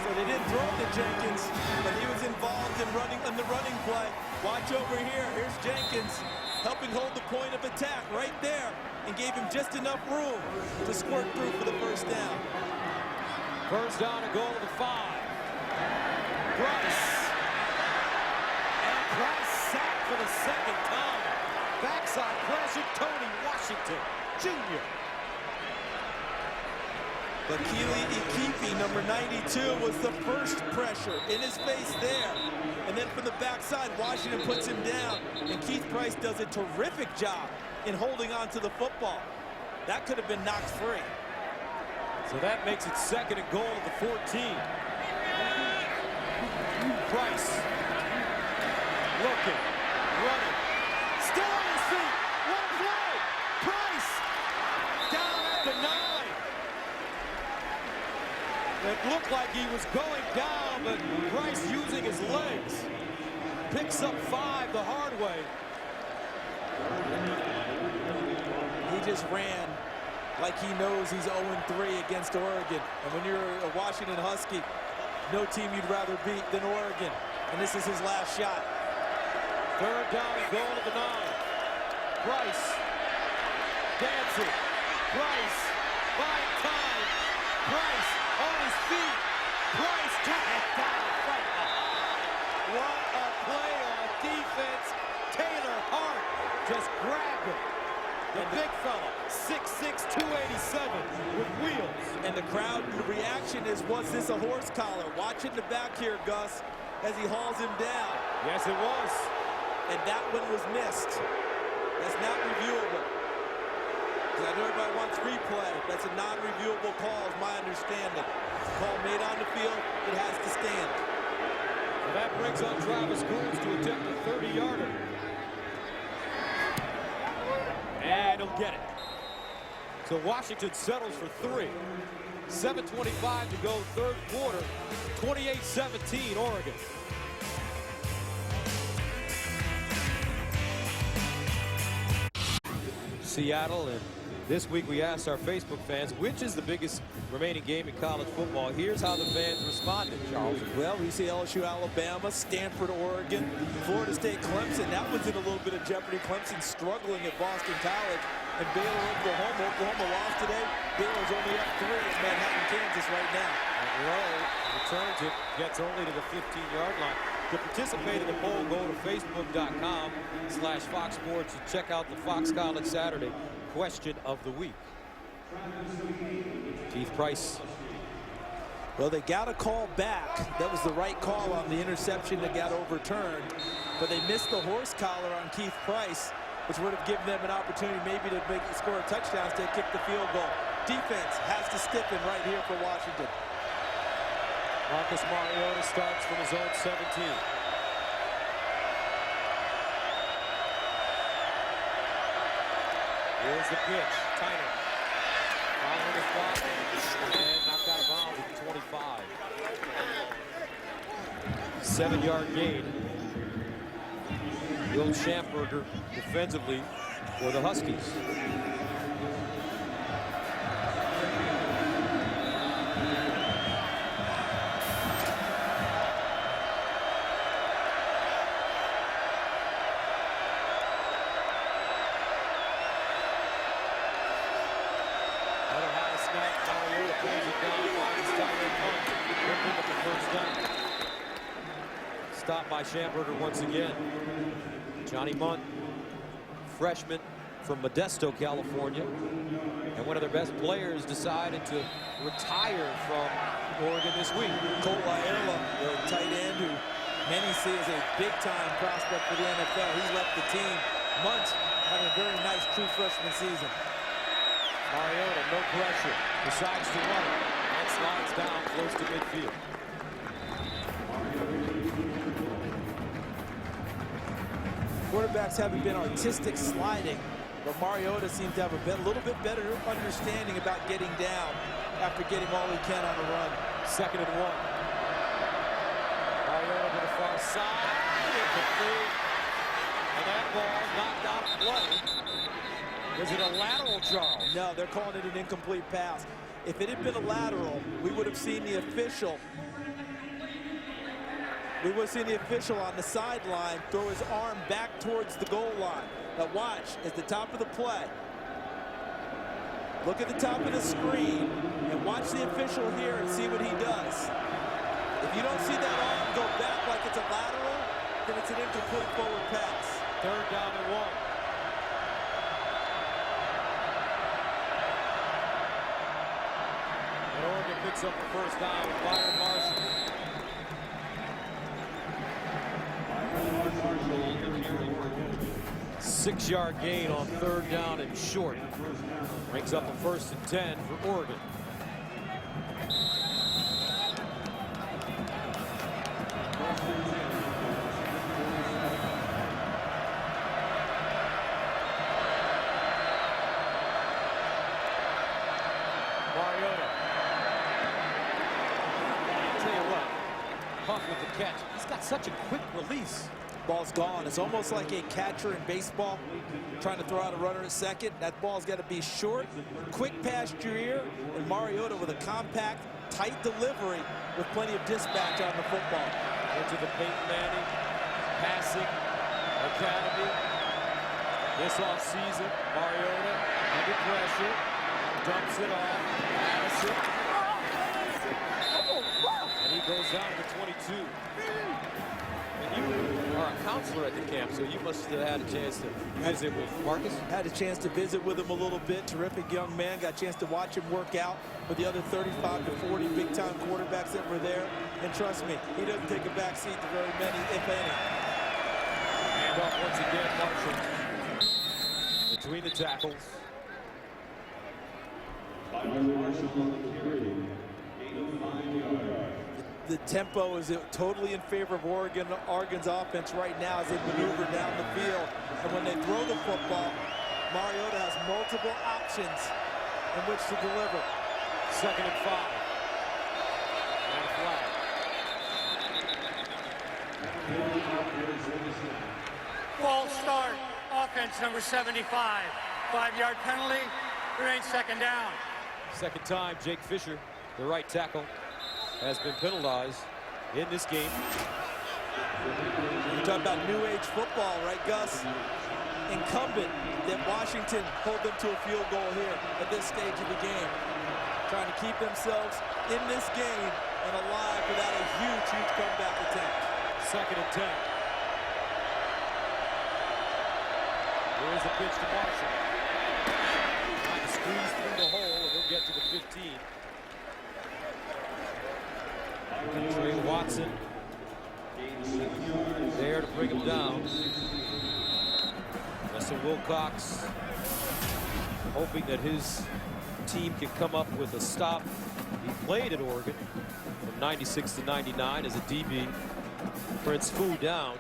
So they didn't throw it to Jenkins, but he was involved in the running play. Watch over here. Here's Jenkins helping hold the point of attack right there and gave him just enough room to squirt through for the 1st down. 1st down and goal to the 5. Price. And Price sacked for the 2nd time. Backside pressure, Tony Washington Jr. But Keely Ikipi, number 92, was the first pressure in his face there. And then from the backside, Washington puts him down. And Keith Price does a terrific job in holding on to the football. That could have been knocked free. So that makes it 2nd and goal at the 14. Price. Looking. Running. Still on his feet. One play. Price. Down at the 9. It looked like he was going down, but Price using his legs. Picks up 5 the hard way. He just ran like he knows he's 0-3 against Oregon. And when you're a Washington Husky, no team you'd rather beat than Oregon. And this is his last shot. 3rd down and goal at the 9. Price. Dancing. Price. Buying time. Price on his feet. Price tagged down. What a play on defense. Taylor Hart just grabbed him. The big fella, 6'6", 287 with wheels. And the crowd reaction is, was this a horse collar? Watching the back here, Gus, as he hauls him down. Yes, it was. And that one was missed. That's not reviewable. Because I know everybody wants replay. That's a non-reviewable call, is my understanding. Call made on the field, it has to stand. And that brings on Travis Coons to attempt a 30-yarder. And he'll get it. So Washington settles for 3. 7:25 to go, 3rd quarter. 28-17, Oregon. Seattle, and this week we asked our Facebook fans, which is the biggest remaining game in college football? Here's how the fans responded, Charles. Well, we see LSU, Alabama, Stanford, Oregon, Florida State, Clemson. That one's in a little bit of jeopardy. Clemson struggling at Boston College. And Baylor, Oklahoma. Oklahoma lost today. Baylor's only up 3 in Manhattan, Kansas right now. And Rowe returns it, gets only to the 15-yard line. To participate in the poll, go to facebook.com/Fox Sports and check out the Fox College Saturday question of the week. Keith Price. Well, they got a call back. That was the right call on the interception that got overturned. But they missed the horse collar on Keith Price, which would have given them an opportunity maybe to score a touchdown instead of kick the field goal. Defense has to stiffen right here for Washington. Marcus Mariota starts from his own 17. Here's the pitch. Tyner. Following the spot. And knocked out of bounds at 25. 7-yard gain. Will Schamberger defensively for the Huskies. Stopped by Schamberger once again. Johnny Munt, freshman from Modesto, California. And one of their best players decided to retire from Oregon this week. Colt Ayala, the tight end who Many see as a big-time prospect for the NFL. He left the team months having a very nice true freshman season. Mariota, no pressure, decides to run it, and slides down close to midfield. Quarterbacks haven't been artistic sliding, but Mariota seems to have a little bit better understanding about getting down after getting all he can on the run. 2nd and 1. Mariota to the far side, incomplete, and that ball knocked out play. Was it a lateral, Charles? No, they're calling it an incomplete pass. If it had been a lateral, we would have seen the official. We would have seen the official on the sideline throw his arm back towards the goal line. Now watch, at the top of the play. Look at the top of the screen and watch the official here and see what he does. If you don't see that arm go back like it's a lateral, then it's an incomplete forward pass. 3rd down and 1. And Oregon picks up the 1st down with Byron Marshall. 6-yard gain on 3rd down and short. Brings up a 1st and 10 for Oregon. Mariota. Tell you what, Huff with the catch. He's got such a quick release. Ball's gone. It's almost like a catcher in baseball trying to throw out a runner at second. That ball's got to be short, quick past your ear, and Mariota with a compact, tight delivery with plenty of dispatch on the football. Into the Peyton Manning passing academy. This offseason, Mariota under pressure, dumps it off, Madison, and he goes down to 22. And you are a counselor at the camp, so you must have had a chance to visit with Marcus. Had a chance to visit with him a little bit. Terrific young man. Got a chance to watch him work out with the other 35 to 40 big-time quarterbacks that were there. And trust me, he doesn't take a back seat to very many, if any. And off once again, Marshall between the tackles. The tempo is totally in favor of Oregon's offense right now as they maneuver down the field. And when they throw the football, Mariota has multiple options in which to deliver. 2nd and 5. And a flag. False start. Offense number 75. 5-yard penalty. Remains 2nd down. 2nd time, Jake Fisher, the right tackle, has been penalized in this game. You're talking about new age football, right, Gus? Incumbent that Washington hold them to a field goal here at this stage of the game. Trying to keep themselves in this game and alive without a huge comeback attempt. 2nd and 10. Here's a pitch to Marshall. Trying to squeeze through the hole, and he'll get to the 15. Trey Watson there to bring him down. Russell Wilcox hoping that his team can come up with a stop. He played at Oregon from 96 to 99 as a DB. Prince Fu down.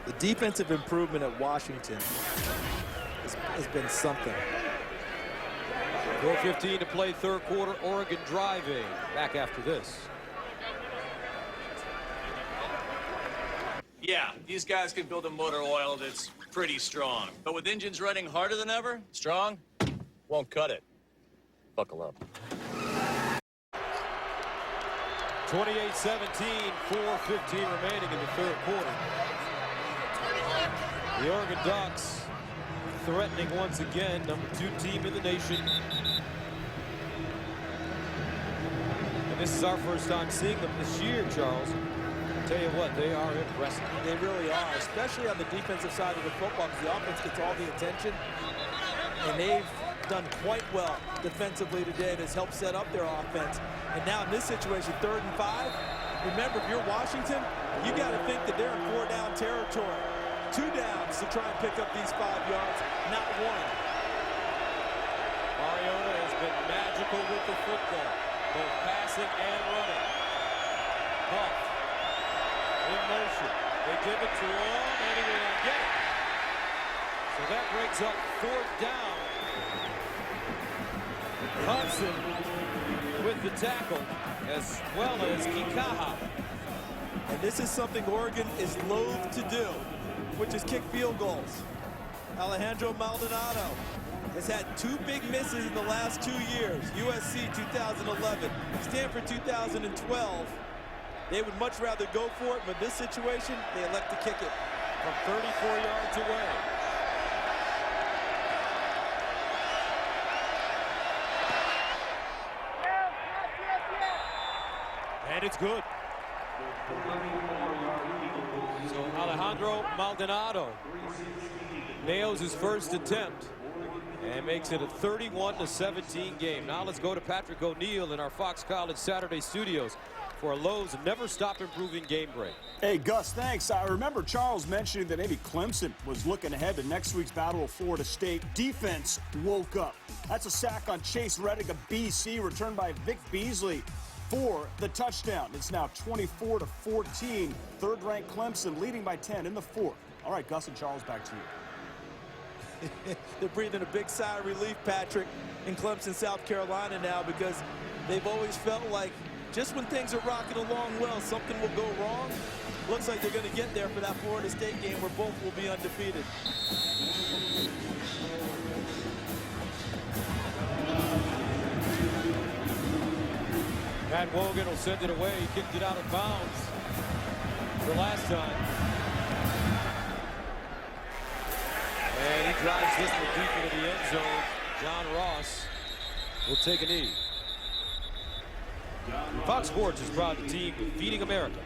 The defensive improvement at Washington has been something. 4:15 to play 3rd quarter. Oregon driving. Back after this. Yeah, these guys can build a motor oil that's pretty strong. But with engines running harder than ever, strong won't cut it. Buckle up. 28-17, 4:15 remaining in the 3rd quarter. The Oregon Ducks threatening once again, #2 team in the nation. And this is our first time seeing them this year, Charles. Tell you what, they are impressive. They really are, especially on the defensive side of the football, because the offense gets all the attention. And they've done quite well defensively today. That's helped set up their offense. And now in this situation, 3rd and 5, remember, if you're Washington, you got to think that they're in 4-down territory. 2 downs to try and pick up these 5 yards, not 1. Mariota has been magical with the football, both passing and running. Huff in motion. They give it to him, and he will get it. So that brings up 4th down. Hudson with the tackle, as well as Kikaha. And this is something Oregon is loath to do, which is kick field goals. Alejandro Maldonado has had 2 big misses in the last 2 years. USC 2011, Stanford 2012. They would much rather go for it, but this situation, they elect to kick it from 34 yards away. And it's good. So Alejandro Maldonado nails his first attempt and makes it a 31-17 game. Now let's go to Patrick O'Neill in our Fox College Saturday studios for a Lowe's Never Stop Improving game break. Hey, Gus, thanks. I remember Charles mentioning that maybe Clemson was looking ahead to next week's battle of Florida State. Defense woke up. That's a sack on Chase Reddick of BC, returned by Vic Beasley for the touchdown. It's now 24-14. 3rd-ranked Clemson leading by 10 in the 4th. All right, Gus and Charles, back to you. They're breathing a big sigh of relief, Patrick, in Clemson, South Carolina now, because they've always felt like just when things are rocking along well, something will go wrong. Looks like they're going to get there for that Florida State game where both will be undefeated. Matt Wogan will send it away. He kicked it out of bounds the last time. And he drives this one deep into the end zone. John Ross will take a knee. Fox Sports is proud to team with Feeding America,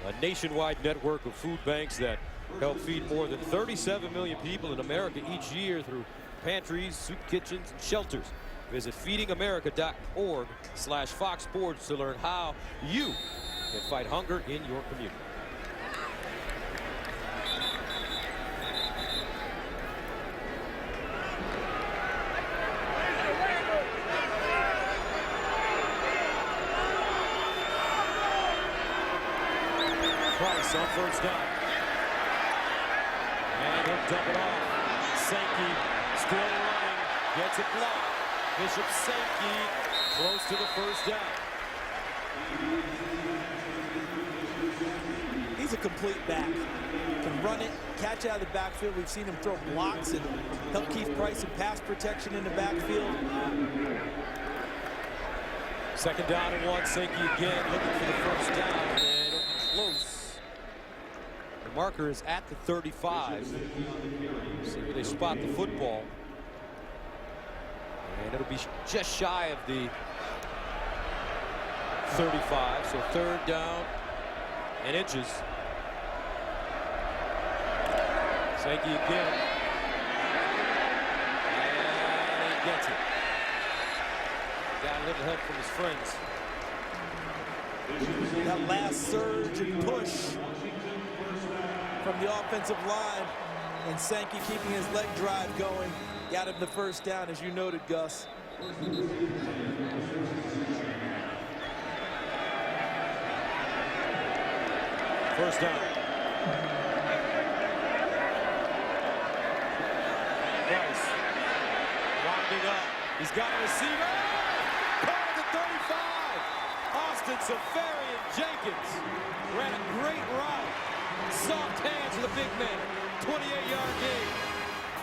a nationwide network of food banks that help feed more than 37 million people in America each year through pantries, soup kitchens, and shelters. Visit feedingamerica.org/Fox Sports to learn how you can fight hunger in your community. Price on 1st down. And he'll dump it off. Sankey still running. Gets it blocked. Bishop Sankey close to the 1st down. He's a complete back. Can run it, catch out of the backfield. We've seen him throw blocks and help Keith Price in pass protection in the backfield. 2nd down and 1. Sankey again looking for the 1st down, and it'll be close. The marker is at the 35. See where they spot the football. And it'll be just shy of the 35. So 3rd down and inches. Sankey again. And he gets it. Got a little help from his friends. That last surge and push from the offensive line, and Sankey keeping his leg drive going. Got him the 1st down, as you noted, Gus. 1st down. Price winding up. He's got a receiver. Caught at the 35. Austin Safarian-Jenkins ran a great route. Soft hands for the big man. 28-yard gain.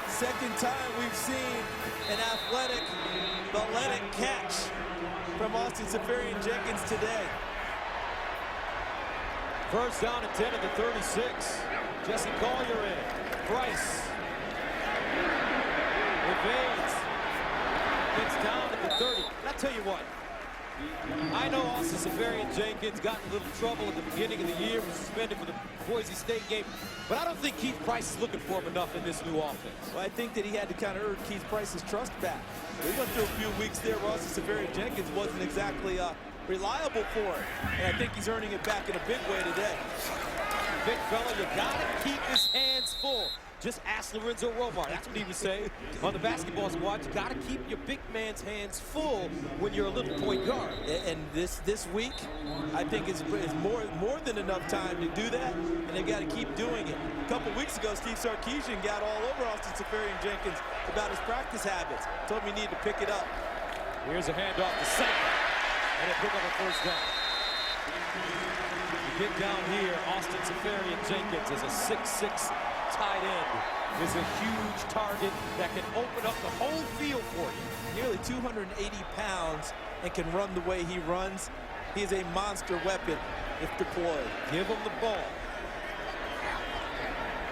2nd time we've seen an athletic, balletic catch from Austin Safarian-Jenkins today. 1st down and 10 at the 36. Jesse Collier in. Price evades. Gets down at the 30. I'll tell you what. I know Austin Seferian-Jenkins got in a little trouble at the beginning of the year, was suspended for the Boise State game, but I don't think Keith Price is looking for him enough in this new offense. Well, I think that he had to kind of earn Keith Price's trust back. We went through a few weeks there where Austin Seferian-Jenkins wasn't exactly reliable for it, and I think he's earning it back in a big way today. Big fella, you gotta keep his hands full. Just ask Lorenzo Romar. That's what he was saying on the basketball squad. You gotta keep your big man's hands full when you're a little point guard. And this week, I think is more than enough time to do that, and they've got to keep doing it. A couple weeks ago, Steve Sarkisian got all over Austin Seferian-Jenkins about his practice habits. Told him he needed to pick it up. Here's a handoff to Sank, and a pick up a first down. You get down here, Austin Seferian-Jenkins is a 6'6" tight end. Is a huge target that can open up the whole field for you. Nearly 280 pounds and can run the way he runs. He is a monster weapon if deployed. Give him the ball.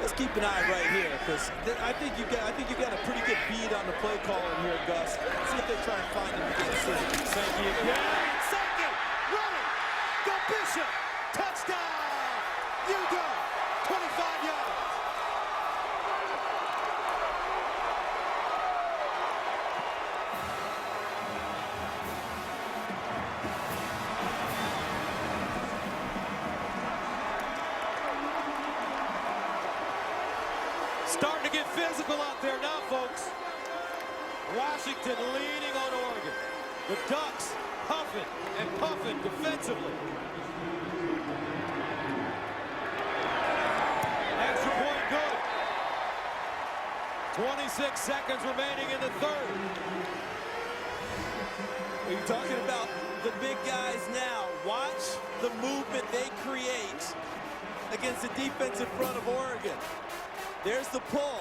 Let's keep an eye right here, because I think you got a pretty good bead on the play calling here, Gus. See if they try and find him again. Sankey again. Sankey running. Go Bishop. Touchdown. You go. 25 yards. Starting to get physical out there now, folks. Washington leaning on Oregon. The Ducks huffing and puffing defensively. Extra point good. 26 seconds remaining in the third. We're talking about the big guys now. Watch the movement they create against the defensive front of Oregon. There's the pull.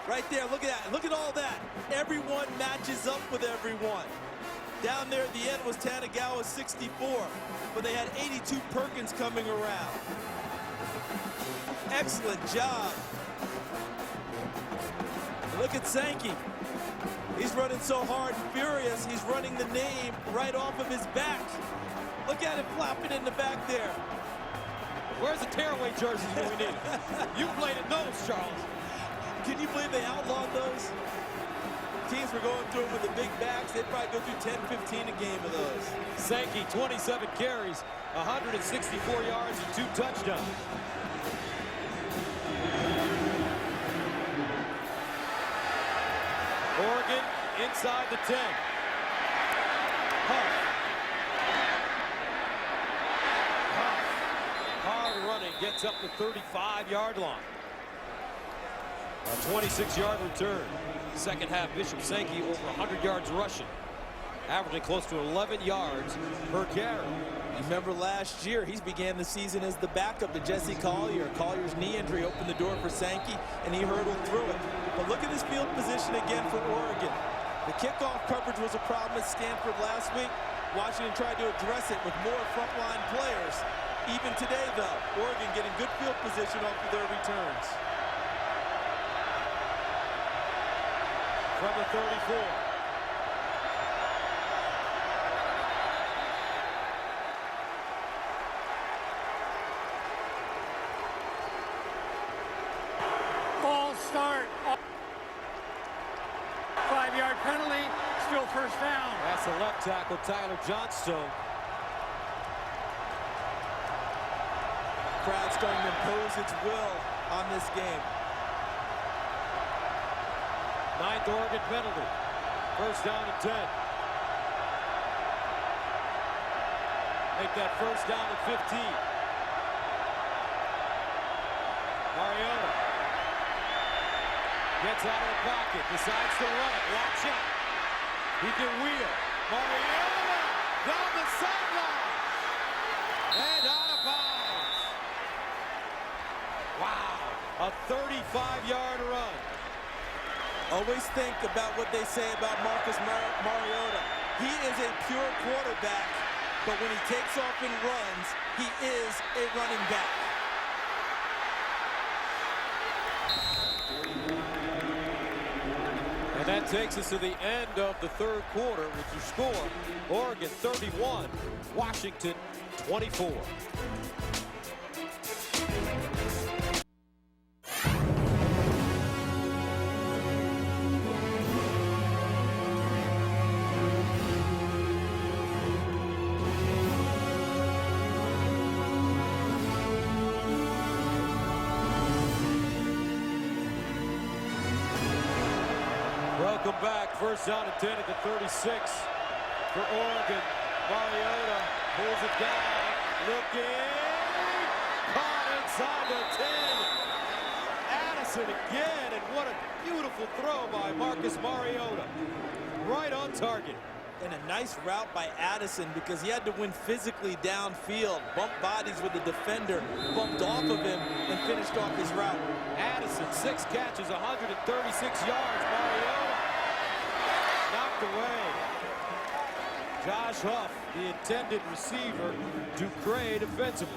Right there, look at that. Look at all that. Everyone matches up with everyone. Down there at the end was Tanagawa 64, but they had 82 Perkins coming around. Excellent job. And look at Sankey. He's running so hard and furious, he's running the name right off of his back. Look at him flopping in the back there. Where's the tearaway jerseys when we need it? You played at those, Charles. Can you believe they outlawed those? Teams were going through it with the big backs. They'd probably go through 10, 15 a game of those. Sankey, 27 carries, 164 yards, and 2 touchdowns. Oregon inside the 10. Huff. Hard running, gets up the 35-yard line. A 26-yard return. Second half, Bishop Sankey over 100 yards rushing, averaging close to 11 yards per carry. Remember last year, he began the season as the backup to Jesse Collier. Collier's knee injury opened the door for Sankey, and he hurdled through it. But look at his field position again for Oregon. The kickoff coverage was a problem at Stanford last week. Washington tried to address it with more frontline players. Even today, though, Oregon getting good field position off of their returns. From the 34. False start. 5-yard penalty, still first down. That's the left tackle, Tyler Johnstone. Crowd starting to impose its will on this game. 9th Oregon penalty. First down and 10. Make that first down at 15. Mariota gets out of the pocket, decides to run it. Watch out. He can wheel. Mariota down the sideline. And out of bounds. Wow. A 35-yard run. Always think about what they say about Marcus Mariota. He is a pure quarterback, but when he takes off and runs, he is a running back. And that takes us to the end of the third quarter with your score, Oregon 31, Washington 24. Welcome back. First down and 10 at the 36 for Oregon. Mariota pulls it down. Looking. Caught inside the 10. Addison again. And what a beautiful throw by Marcus Mariota. Right on target. And a nice route by Addison because he had to win physically downfield. Bumped bodies with the defender. Bumped off of him and finished off his route. Addison, 6 catches, 136 yards. Mariota knocked away. Josh Huff, the intended receiver, Ducray defensively.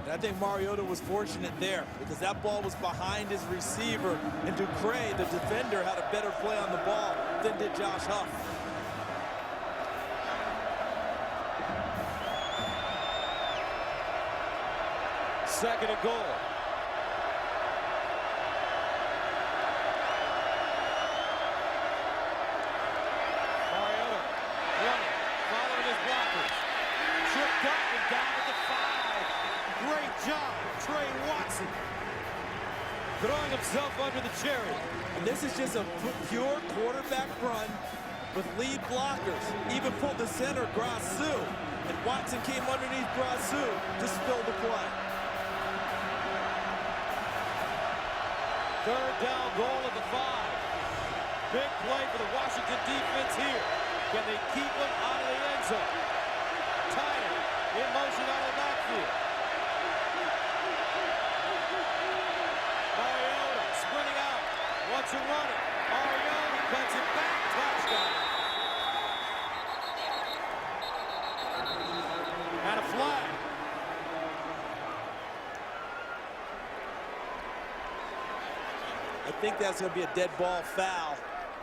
And I think Mariota was fortunate there because that ball was behind his receiver, and Ducray, the defender, had a better play on the ball than did Josh Huff. Second and goal. Throwing himself under the cherry. And this is just a pure quarterback run with lead blockers. Even pulled the center, Grasu. And Watson came underneath Grasu to spill the play. Third down, goal at the 5. Big play for the Washington defense here. Can they keep him out of the end zone? Tyler in motion out of the backfield. Mariota sprinting out. Wants to run it. Mariota cuts it back. Touchdown. And a flag. I think that's going to be a dead ball foul.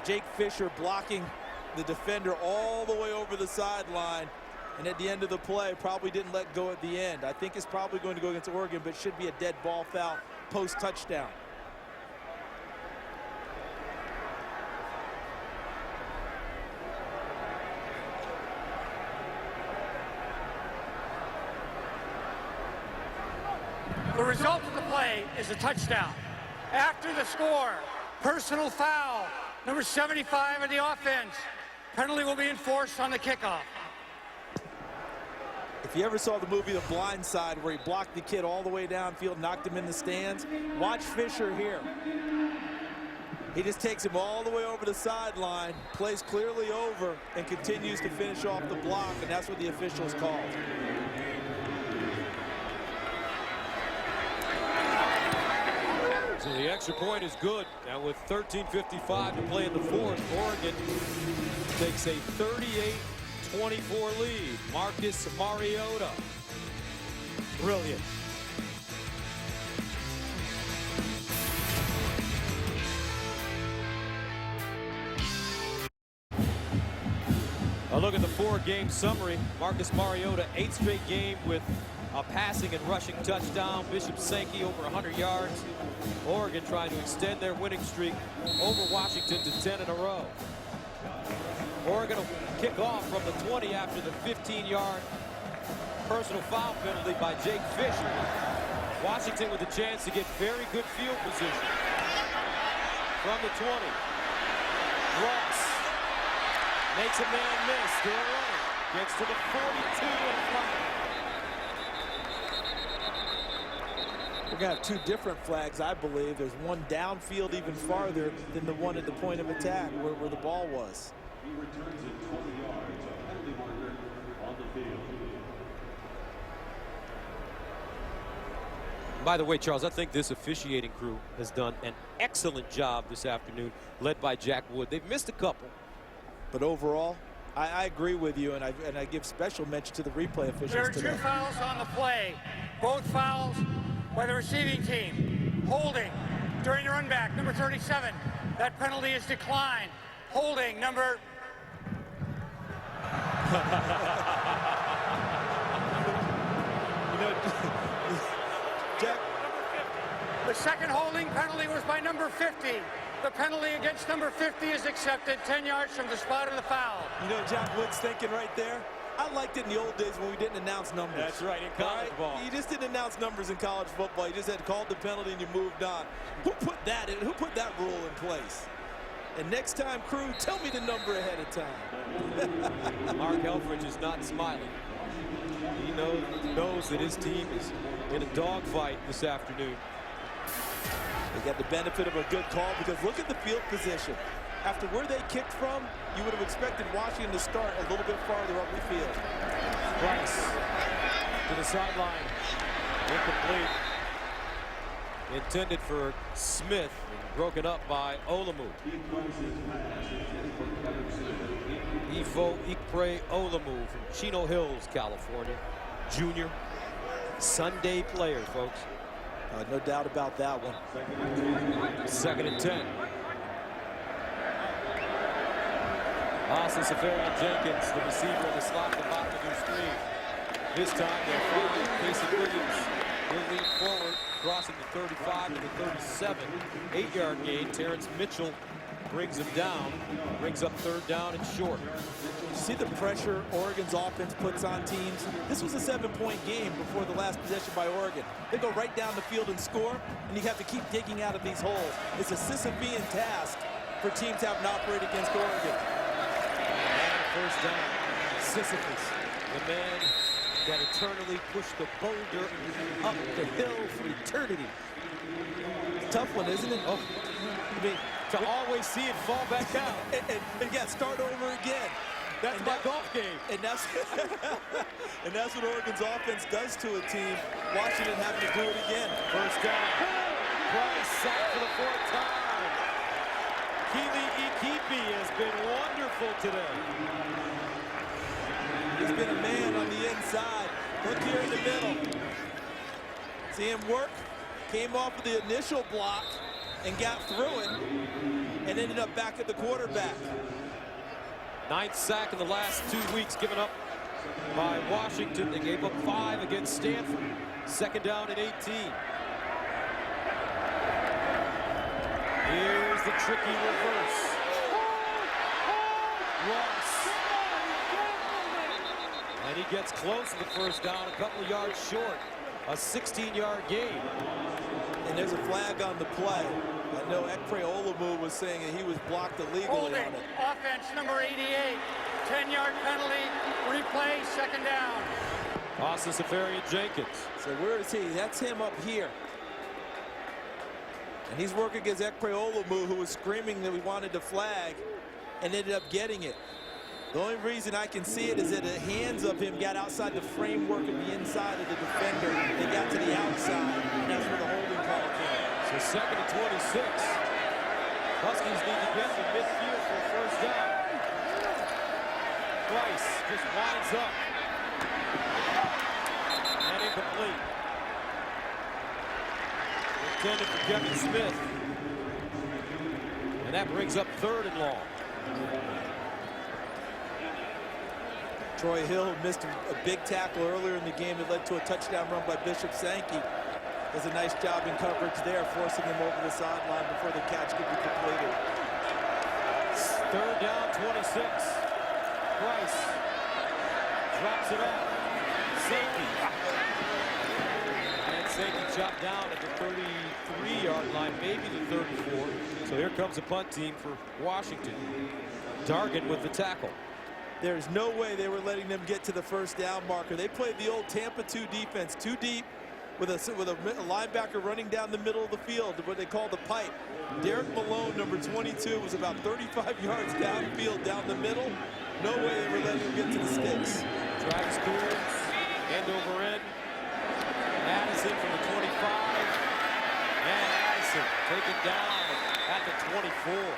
Jake Fisher blocking the defender all the way over the sideline. And at the end of the play, probably didn't let go at the end. I think it's probably going to go against Oregon, but should be a dead ball foul post-touchdown. The result of the play is a touchdown. After the score, personal foul, number 75 of the offense. Penalty will be enforced on the kickoff. If you ever saw the movie The Blind Side, where he blocked the kid all the way downfield, knocked him in the stands, watch Fisher here. He just takes him all the way over the sideline, plays clearly over, and continues to finish off the block, and that's what the officials called. So the extra point is good. Now with 13:55 to play in the fourth, Oregon takes a 38-24 lead. Marcus Mariota. Brilliant. A look at the 4-game summary. Marcus Mariota, 8th straight game with a passing and rushing touchdown. Bishop Sankey over 100 yards. Oregon trying to extend their winning streak over Washington to 10 in a row. Oregon will kick off from the 20 after the 15-yard personal foul penalty by Jake Fisher. Washington with a chance to get very good field position. From the 20. Ross makes a man miss. Still running. Gets to the 42 and flat. We're going to have 2 different flags, I believe. There's one downfield even farther than the one at the point of attack where the ball was. He returns it 20 yards. A penalty marker on the field. By the way, Charles, I think this officiating crew has done an excellent job this afternoon, led by Jack Wood. They've missed a couple. But overall, I agree with you, and I give special mention to the replay officials There are today. 2 fouls on the play. Both fouls by the receiving team. Holding during the run back, number 37. That penalty is declined. Holding number... Jack. The second holding penalty was by number 50. The penalty against number 50 is accepted 10 yards from the spot of the foul. You know, Jack Wood's thinking right there. I liked it in the old days when we didn't announce numbers. That's right, in college ball. You just didn't announce numbers in college football. You just had called the penalty and you moved on. Who put that in? Who put that rule in place? And next time, crew, tell me the number ahead of time. Mark Helfrich is not smiling. He knows that his team is in a dogfight this afternoon. They got the benefit of a good call because look at the field position. After where they kicked from, you would have expected Washington to start a little bit farther up the field. Price to the sideline. Incomplete. Intended for Smith. Broken up by Olamu. Ifo Ikpre Olamu from Chino Hills, California. Junior. Sunday player, folks. No doubt about that one. 2nd and 10. Austin Safarian-Jenkins, the receiver in the slot at the bottom of their screen. This time they'll find Casey Williams. He'll lead forward, crossing the 35 to the 37. 8-yard gain. Terrence Mitchell brings him down. Brings up 3rd down and short. See the pressure Oregon's offense puts on teams. This was a 7-point game before the last possession by Oregon. They go right down the field and score, and you have to keep digging out of these holes. It's a Sisyphean task for teams having to operate against Oregon. And 1st down. Sisyphus, the man that eternally pushed the boulder up the hill for eternity. It's a tough one, isn't it? Oh, I mean, to always see it fall back down. and yeah, start over again. That's my golf game. And that's and that's what Oregon's offense does to a team. Washington having to do it again. 1st down. Price sacked for the 4th time. Keely Ikipi has been wonderful today. He's been a man on the inside. Look here in the middle. See him work. Came off of the initial block and got through it and ended up back at the quarterback. 9th sack in the last 2 weeks given up by Washington. They gave up 5 against Stanford. 2nd down and 18. Here's the tricky reverse. Ross. And he gets close to the 1st down, a couple of yards short. A 16-yard gain. And there's a flag on the play. I know Ekpre Olamu was saying that he was blocked illegally Holding. on it. Offense number 88. 10-yard penalty. Replay. 2nd down. Austin Safarian-Jenkins. So where is he? That's him up here. And he's working against Ekpre Olamu, who was screaming that we wanted to flag and ended up getting it. The only reason I can see it is that the hands of him got outside the framework of the inside of the defender. They got to the outside, and that's where the holding call came. So 2nd and 26. Huskies need to get to midfield for a 1st down. Price just winds up. And incomplete. Intended for Kevin Smith. And that brings up 3rd and long. Troy Hill missed a big tackle earlier in the game that led to a touchdown run by Bishop Sankey. Does a nice job in coverage there, forcing him over the sideline before the catch could be completed. 3rd down, 26. Price drops it off. Sankey. And Sankey chopped down at the 33-yard line, maybe the 34. So here comes a punt team for Washington. Dargan with the tackle. There's no way they were letting them get to the 1st down marker. They played the old Tampa 2 defense, too deep, with a linebacker running down the middle of the field, what they call the pipe. Derek Malone, number 22, was about 35 yards downfield, down the middle. No way they were letting him get to the sticks. Travis Coons, end over end. Addison from the 25. And Addison taken down at the 24.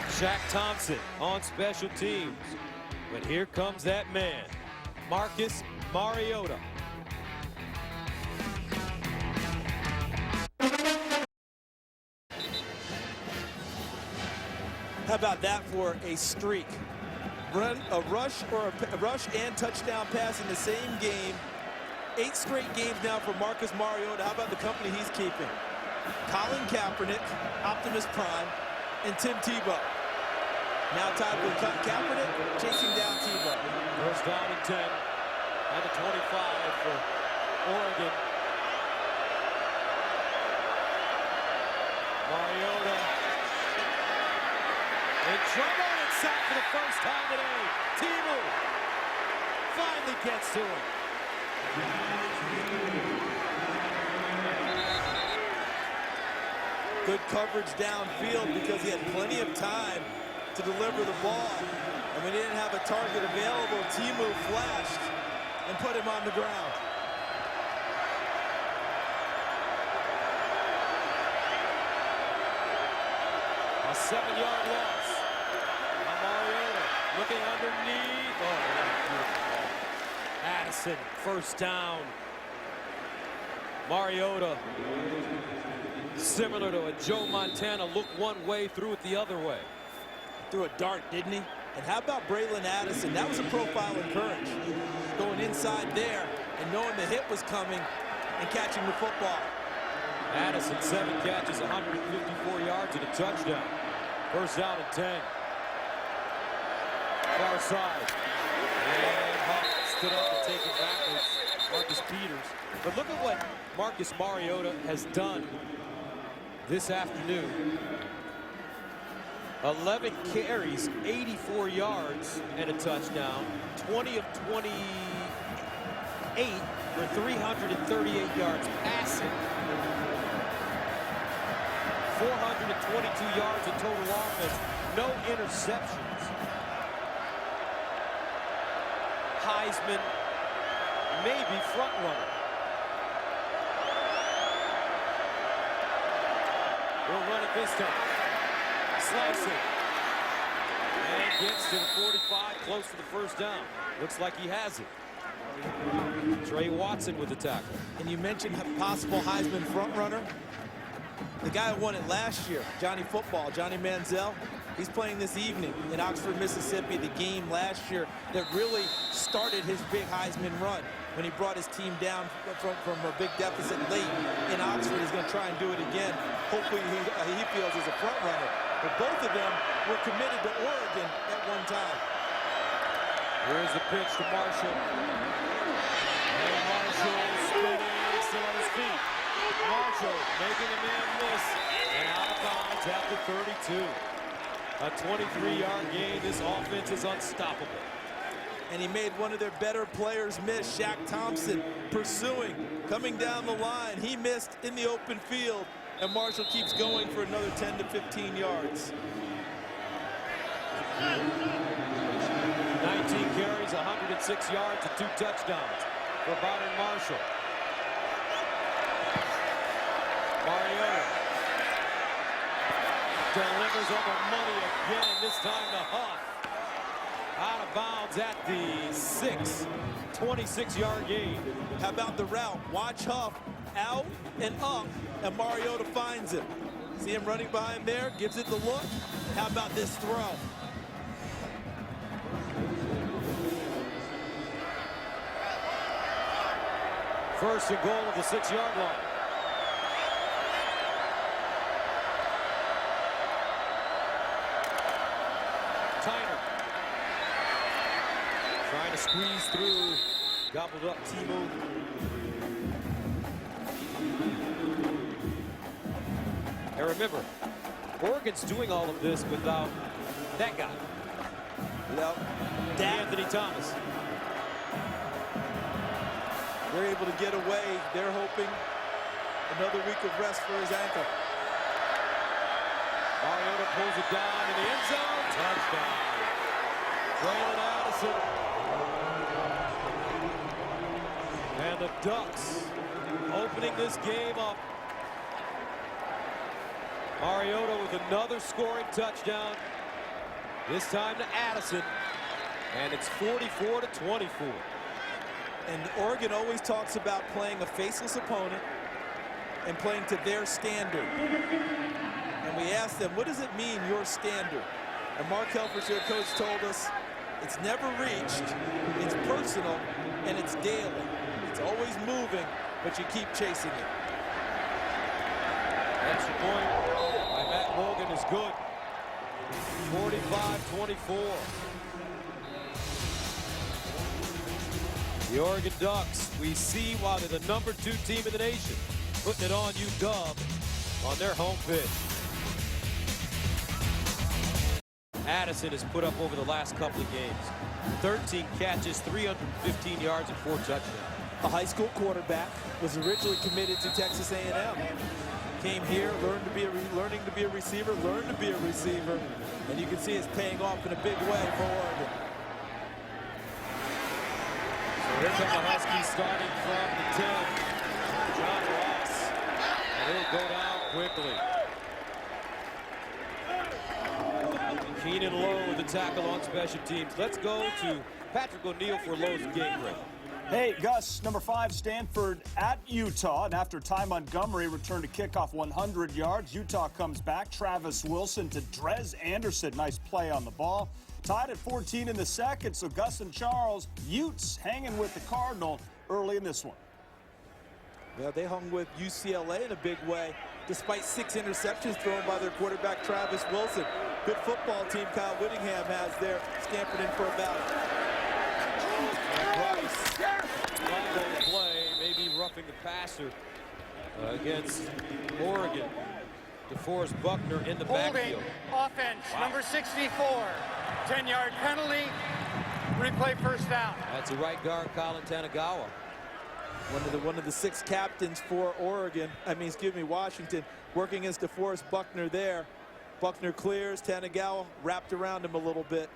Shaq Thompson on special teams. But here comes that man, Marcus Mariota. How about that for a streak? A rush and touchdown pass in the same game. 8 straight games now for Marcus Mariota. How about the company he's keeping? Colin Kaepernick, Optimus Prime, and Tim Tebow. Now tied with Kaepernick, chasing down Tebow. First down and 10, and a 25 for Oregon. Mariota in trouble and sacked for the first time today. Tebow finally gets to him. Good coverage downfield because he had plenty of time to deliver the ball. And when he didn't have a target available, Tebow flashed and put him on the ground. A 7-yard loss. Now Mariota looking underneath. Oh, beautiful ball. Addison, first down. Mariota, similar to a Joe Montana, look one way, threw it the other way. Threw a dart, didn't he? And how about Braylon Addison? That was a profile in courage. Going inside there and knowing the hit was coming and catching the football. Addison, 7 catches, 154 yards and a touchdown. First down and 10. Far side. And Huff stood up and take it backwards. Marcus Peters. But look at what Marcus Mariota has done this afternoon. 11 carries, 84 yards, and a touchdown. 20 of 28 for 338 yards passing. 422 yards in total offense. No interceptions. Heisman, maybe front runner. We'll run it this time. Slicing. And gets to the 45, close to the first down. Looks like he has it. Trey Watson with the tackle. And you mentioned a possible Heisman front runner. The guy who won it last year, Johnny Football, Johnny Manziel, he's playing this evening in Oxford, Mississippi, the game last year that really started his big Heisman run when he brought his team down from a big deficit late in Oxford. He's going to try and do it again. Hopefully he feels as a front runner. But both of them were committed to Oregon at one time. Here's the pitch to Marshall. And Marshall spinning, still on his feet. Marshall making the man miss. And out of bounds at the 32. A 23-yard gain. This offense is unstoppable. And he made one of their better players miss, Shaq Thompson, pursuing, coming down the line. He missed in the open field, and Marshall keeps going for another 10 to 15 yards. 19 carries, 106 yards, and 2 touchdowns for Byron Marshall. Mariota delivers on the money again, this time to Huff. Out of bounds at the 6, 26-yard gain. How about the route? Watch Huff out and up, and Mariota finds him. See him running behind there, gives it the look. How about this throw? First and goal of the 6-yard line. Tyner trying to squeeze through, gobbled up Tebow. And remember, Oregon's doing all of this without that guy. Without Anthony Thomas. They're able to get away. They're hoping another week of rest for his ankle. Mariota pulls it down in the end zone. Touchdown. Braylon Addison. And the Ducks opening this game up. Mariota with another scoring touchdown. This time to Addison. And it's 44-24. And Oregon always talks about playing a faceless opponent and playing to their standard. And we asked them, what does it mean, your standard? And Mark Helfrich, their coach, told us it's never reached, it's personal, and it's daily. It's always moving, but you keep chasing it. Extra point by Matt Morgan is good. 45-24. The Oregon Ducks, we see why they're the #2 team in the nation, putting it on UW on their home pitch. Addison has put up over the last couple of games 13 catches, 315 yards, and 4 touchdowns. A high school quarterback, was originally committed to Texas A&M. Came here, learning to be a receiver, and you can see it's paying off in a big way for Oregon. So here come the Huskies starting from the 10. John Ross, and he'll go down quickly. Keenan Lowe with the tackle on special teams. Let's go to Patrick O'Neill for Lowe's game break. Hey, Gus, number 5, Stanford at Utah. And after Ty Montgomery returned to kickoff 100 yards, Utah comes back. Travis Wilson to Drez Anderson. Nice play on the ball. Tied at 14 in the second. So Gus and Charles, Utes hanging with the Cardinal early in this one. Yeah, they hung with UCLA in a big way, despite 6 interceptions thrown by their quarterback, Travis Wilson. Good football team Kyle Whittingham has there, scampered in for a battle. Price, play, maybe roughing the passer against Oregon. DeForest Buckner in the backfield. Offense, number 64. 10-yard penalty. Replay first down. That's a right guard, Colin Tanagawa. One of the 6 captains for Washington, working against DeForest Buckner there. Buckner clears, Tanagawa wrapped around him a little bit.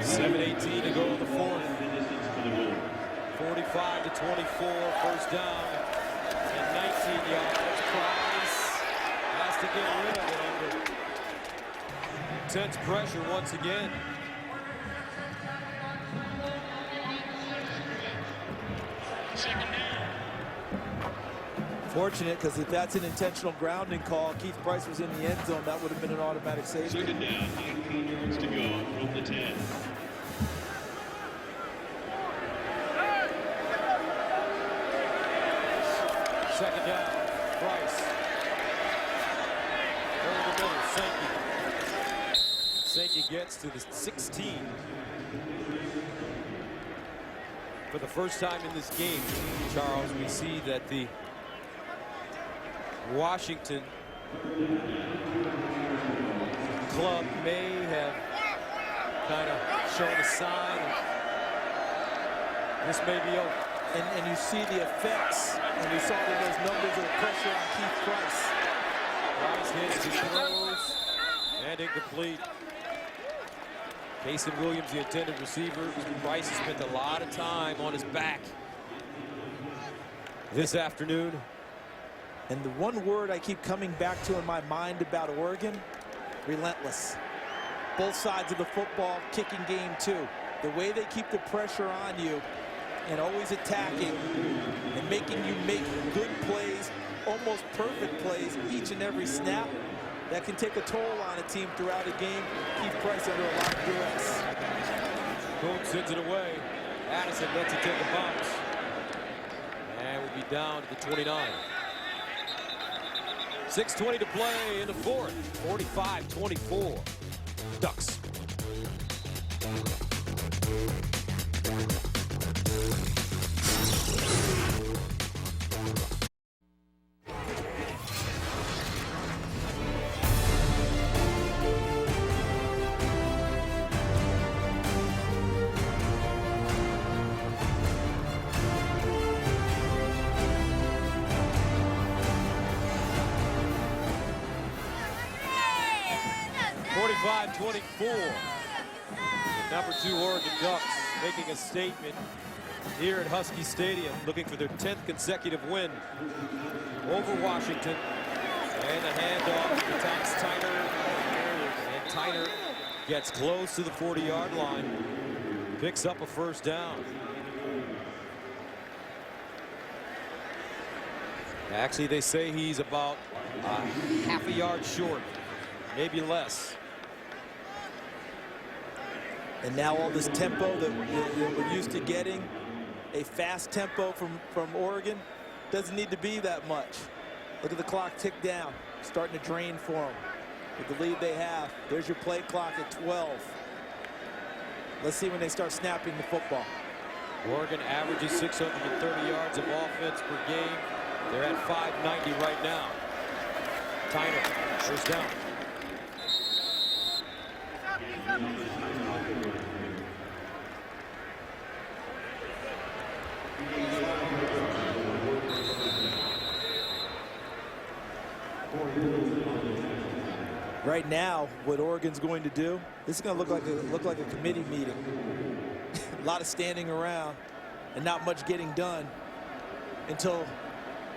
$7:18 to go in the fourth. 45-24, first down, and 19 yards. Price has to get rid of it under intense pressure once again. Fortunate, because if that's an intentional grounding call, Keith Price was in the end zone, that would have been an automatic safety. Second down, 19 yards to go from the 10. Second down, Price. Over the middle, Sankey gets to the 16. For the first time in this game, Charles, we see that the Washington club may have kind of shown a sign this may be over. And you see the effects, and we saw that those numbers of the pressure on Keith Price. Price hits, he throws, and incomplete. Mason Williams, the intended receiver. Price has spent a lot of time on his back this afternoon. And the one word I keep coming back to in my mind about Oregon, relentless. Both sides of the football, kicking game too. The way they keep the pressure on you and always attacking and making you make good plays, almost perfect plays each and every snap, that can take a toll on a team throughout a game. Keep Price under a lot of duress. Coach sends it away. Addison lets it take a bounce. And we'll be down to the 29. 6:20 to play in the fourth. 45-24. Ducks. #2 Oregon Ducks making a statement here at Husky Stadium, looking for their 10th consecutive win over Washington. And the handoff to Thomas Tyner. And Tyner gets close to the 40-yard line. Picks up a first down. Actually, they say he's about half a yard short, maybe less. And now all this tempo that we're used to getting, a fast tempo from Oregon, doesn't need to be that much. Look at the clock tick down, starting to drain for them. With the lead they have, there's your play clock at 12. Let's see when they start snapping the football. Oregon averages 630 yards of offense per game. They're at 590 right now. Tyner, first down. Right now, what Oregon's going to do, this is going to look like a committee meeting. A lot of standing around and not much getting done until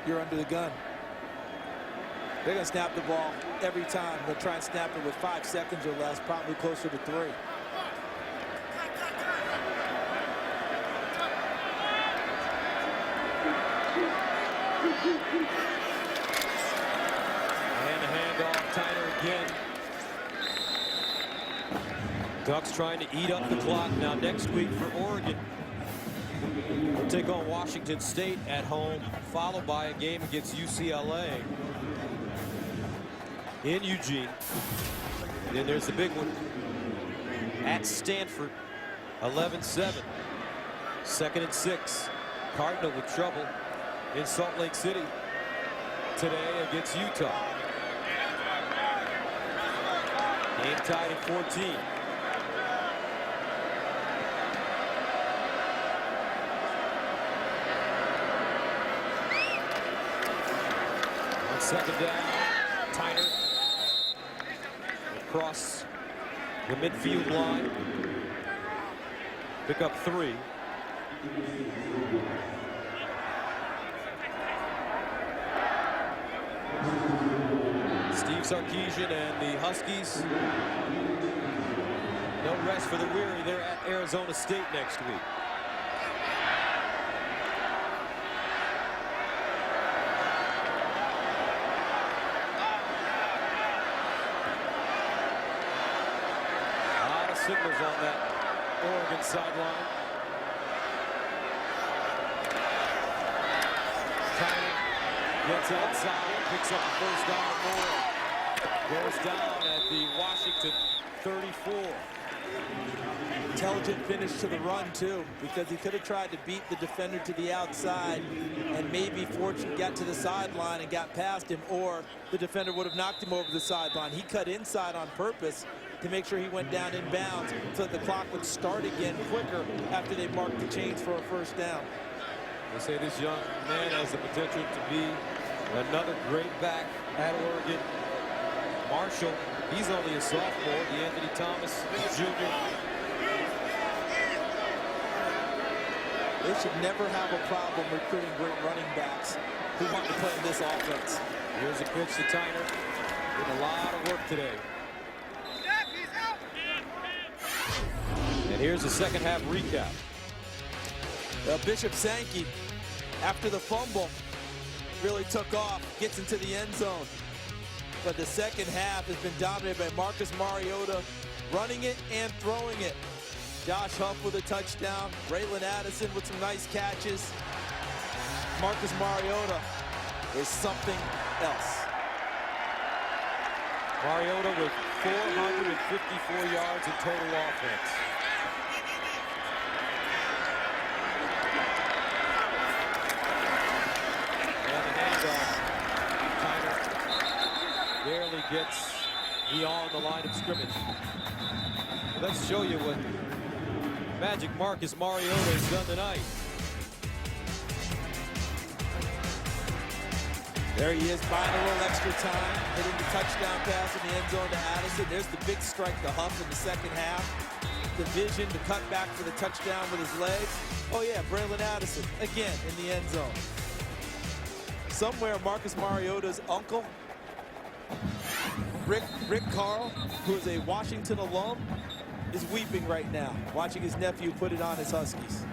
you're under the gun. They're going to snap the ball every time. They'll try and snap it with 5 seconds or less, probably closer to 3. And a handoff, Tyner again. Ducks trying to eat up the clock now next week for Oregon. We'll take on Washington State at home, followed by a game against UCLA in Eugene. And then there's the big one at Stanford, 11-7. 2nd and 6. Cardinal with trouble in Salt Lake City today against Utah. Game tied at 14. On 2nd down, Tyner across the midfield line. Pick up 3. Steve Sarkisian and the Huskies. No rest for the weary. They're at Arizona State next week. A lot of signals on that Oregon sideline. Gets outside, picks up the first down more. Goes down at the Washington 34. Intelligent finish to the run, too, because he could have tried to beat the defender to the outside, and maybe Fortune got to the sideline and got past him, or the defender would have knocked him over the sideline. He cut inside on purpose to make sure he went down in bounds so that the clock would start again quicker after they marked the chains for a first down. They say this young man has the potential to be another great back at Oregon. Marshall, he's only a sophomore. The Anthony Thomas Jr. They should never have a problem recruiting great running backs who want to play in this offense. Here's a pitch to Tyner. Did a lot of work today. And here's the second half recap. Bishop Sankey, after the fumble, really took off, gets into the end zone. But the second half has been dominated by Marcus Mariota, running it and throwing it. Josh Huff with a touchdown, Braylon Addison with some nice catches. Marcus Mariota is something else. Mariota with 454 yards in total offense. Barely gets beyond the line of scrimmage. Let's show you what Magic Marcus Mariota has done tonight. There he is, buying a little extra time, hitting the touchdown pass in the end zone to Addison. There's the big strike to Huff in the second half. The vision, the cutback for the touchdown with his legs. Oh yeah, Braylon Addison, again in the end zone. Somewhere Marcus Mariota's uncle, Rick Carl, who is a Washington alum, is weeping right now, watching his nephew put it on his Huskies.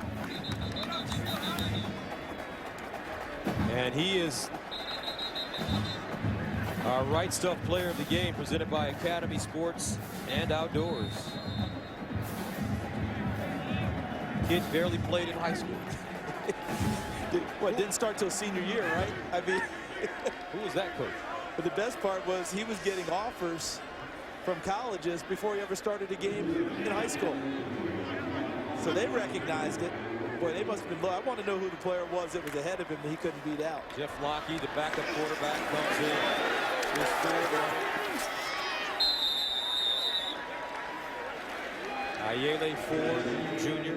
And he is Our Right Stuff Player of the Game presented by Academy Sports and Outdoors. Kid barely played in high school. Didn't start till senior year, right? I mean, who was that coach? But the best part was he was getting offers from colleges before he ever started a game in high school. So they recognized it. Boy, they must have been low. I want to know who the player was that was ahead of him that he couldn't beat out. Jeff Lockie, the backup quarterback, comes in. His third runner. Ayele Ford, Jr.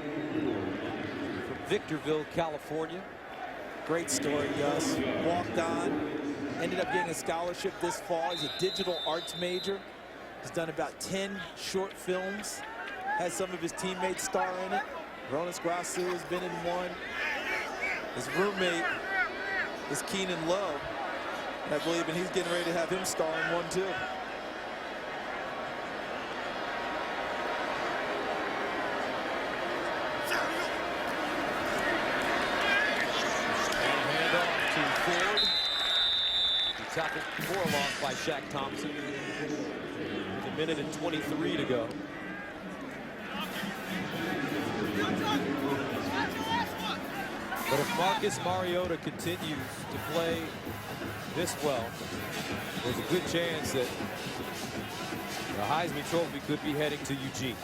from Victorville, California. Great story, Gus. Walked on, ended up getting a scholarship this fall. He's a digital arts major. He's done about 10 short films. Has some of his teammates star in it. Ronas Grasu has been in one. His roommate is Keenan Lowe, I believe, and he's getting ready to have him star in one too. Hand off to Ford. He tackled for a loss by Shaq Thompson. With a minute and 23 to go. But if Marcus Mariota continues to play this well, there's a good chance that the Heisman Trophy could be heading to Eugene.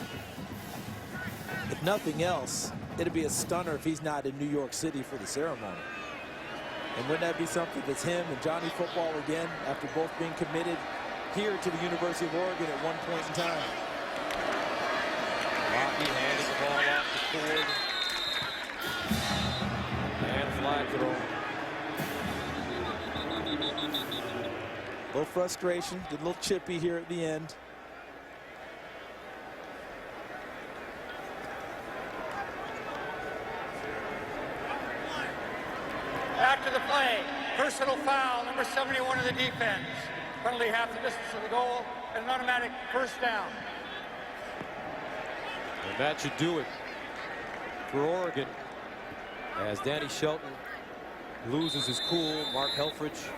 If nothing else, it'd be a stunner if he's not in New York City for the ceremony. And wouldn't that be something that's him and Johnny Football again after both being committed here to the University of Oregon at one point in time? Rocky handing the ball off to Ford. And flag throw. A little frustration, get a little chippy here at the end. After the play, personal foul, number 71 of the defense. Penalty half the distance of the goal, and an automatic first down. And that should do it for Oregon. As Danny Shelton loses his cool, Mark Helfrich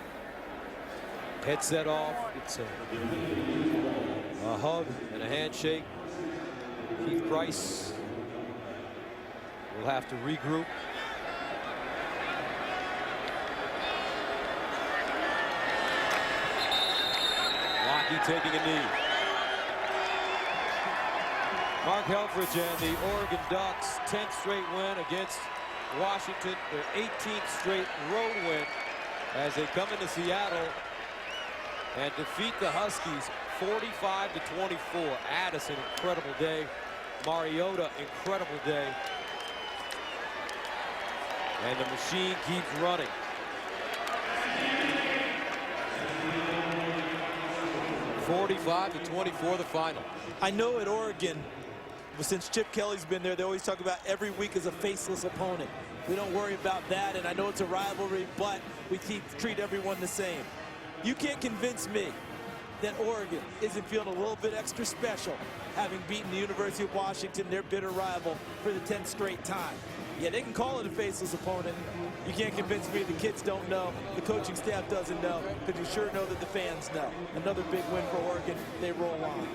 headset off. It's a hug and a handshake. Keith Price will have to regroup. Lockie taking a knee. Mark Helfrich and the Oregon Ducks, 10th straight win against Washington, their 18th straight road win as they come into Seattle and defeat the Huskies 45-24. Addison, incredible day. Mariota, incredible day. And the machine keeps running. (45-24) the final. I know at Oregon, since Chip Kelly's been there, they always talk about every week as a faceless opponent. We don't worry about that, and I know it's a rivalry, but we treat everyone the same. You can't convince me that Oregon isn't feeling a little bit extra special, having beaten the University of Washington, their bitter rival, for the 10th straight time. Yeah, they can call it a faceless opponent. You can't convince me the kids don't know, the coaching staff doesn't know, because you sure know that the fans know. Another big win for Oregon. They roll on.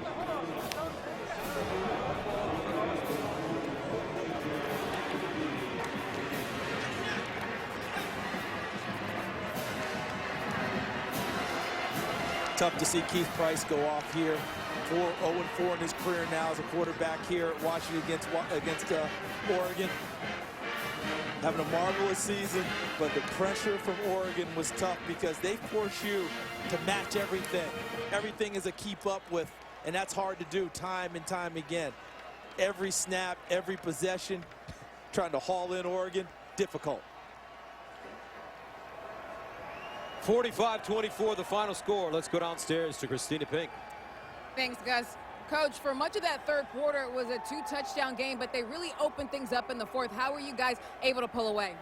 Tough to see Keith Price go off here. 0-4 in his career now as a quarterback here at Washington against Oregon. Having a marvelous season, but the pressure from Oregon was tough because they force you to match everything. Everything is a keep up with, and that's hard to do time and time again. Every snap, every possession, trying to haul in Oregon, difficult. 45-24 the final score. Let's go downstairs to Christina Pink. Thanks, Gus. Coach, for much of that third quarter, it was a 2-touchdown game, but they really opened things up in the fourth. How were you guys able to pull away?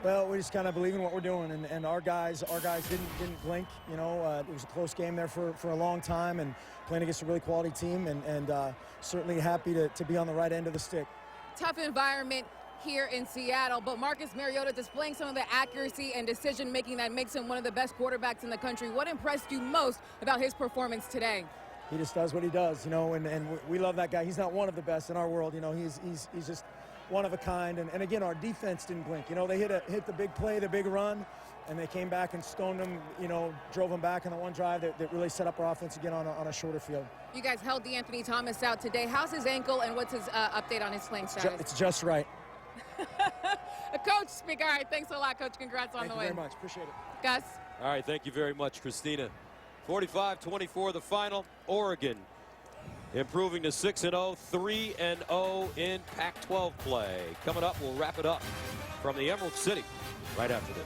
Well, we just kind of believe in what we're doing, and our guys didn't blink. You know, it was a close game there for a long time, and playing against a really quality team, and certainly happy to be on the right end of the stick. Tough environment. here in Seattle. But Marcus Mariota displaying some of the accuracy and decision-making that makes him one of the best quarterbacks in the country. What impressed you most about his performance today? He just does what he does, you know, and we love that guy. He's not one of the best in our world, you know. He's just one of a kind. And again, our defense didn't blink. You know, they hit the big play, the big run, and they came back and stoned him, you know, drove him back on the one drive that really set up our offense again on a shorter field. You guys held Anthony Thomas out today. How's his ankle, and what's his update on his playing status? It's just right. A coach speak. All right, thanks a lot, Coach. Congrats on the win. Thank you very mumuch. Appreciate it. Gus? All right, thank you very much, Christina. 45-24 the final. Oregon improving to 6-0, 3-0 in Pac-12 play. Coming up, we'll wrap it up from the Emerald City right after this.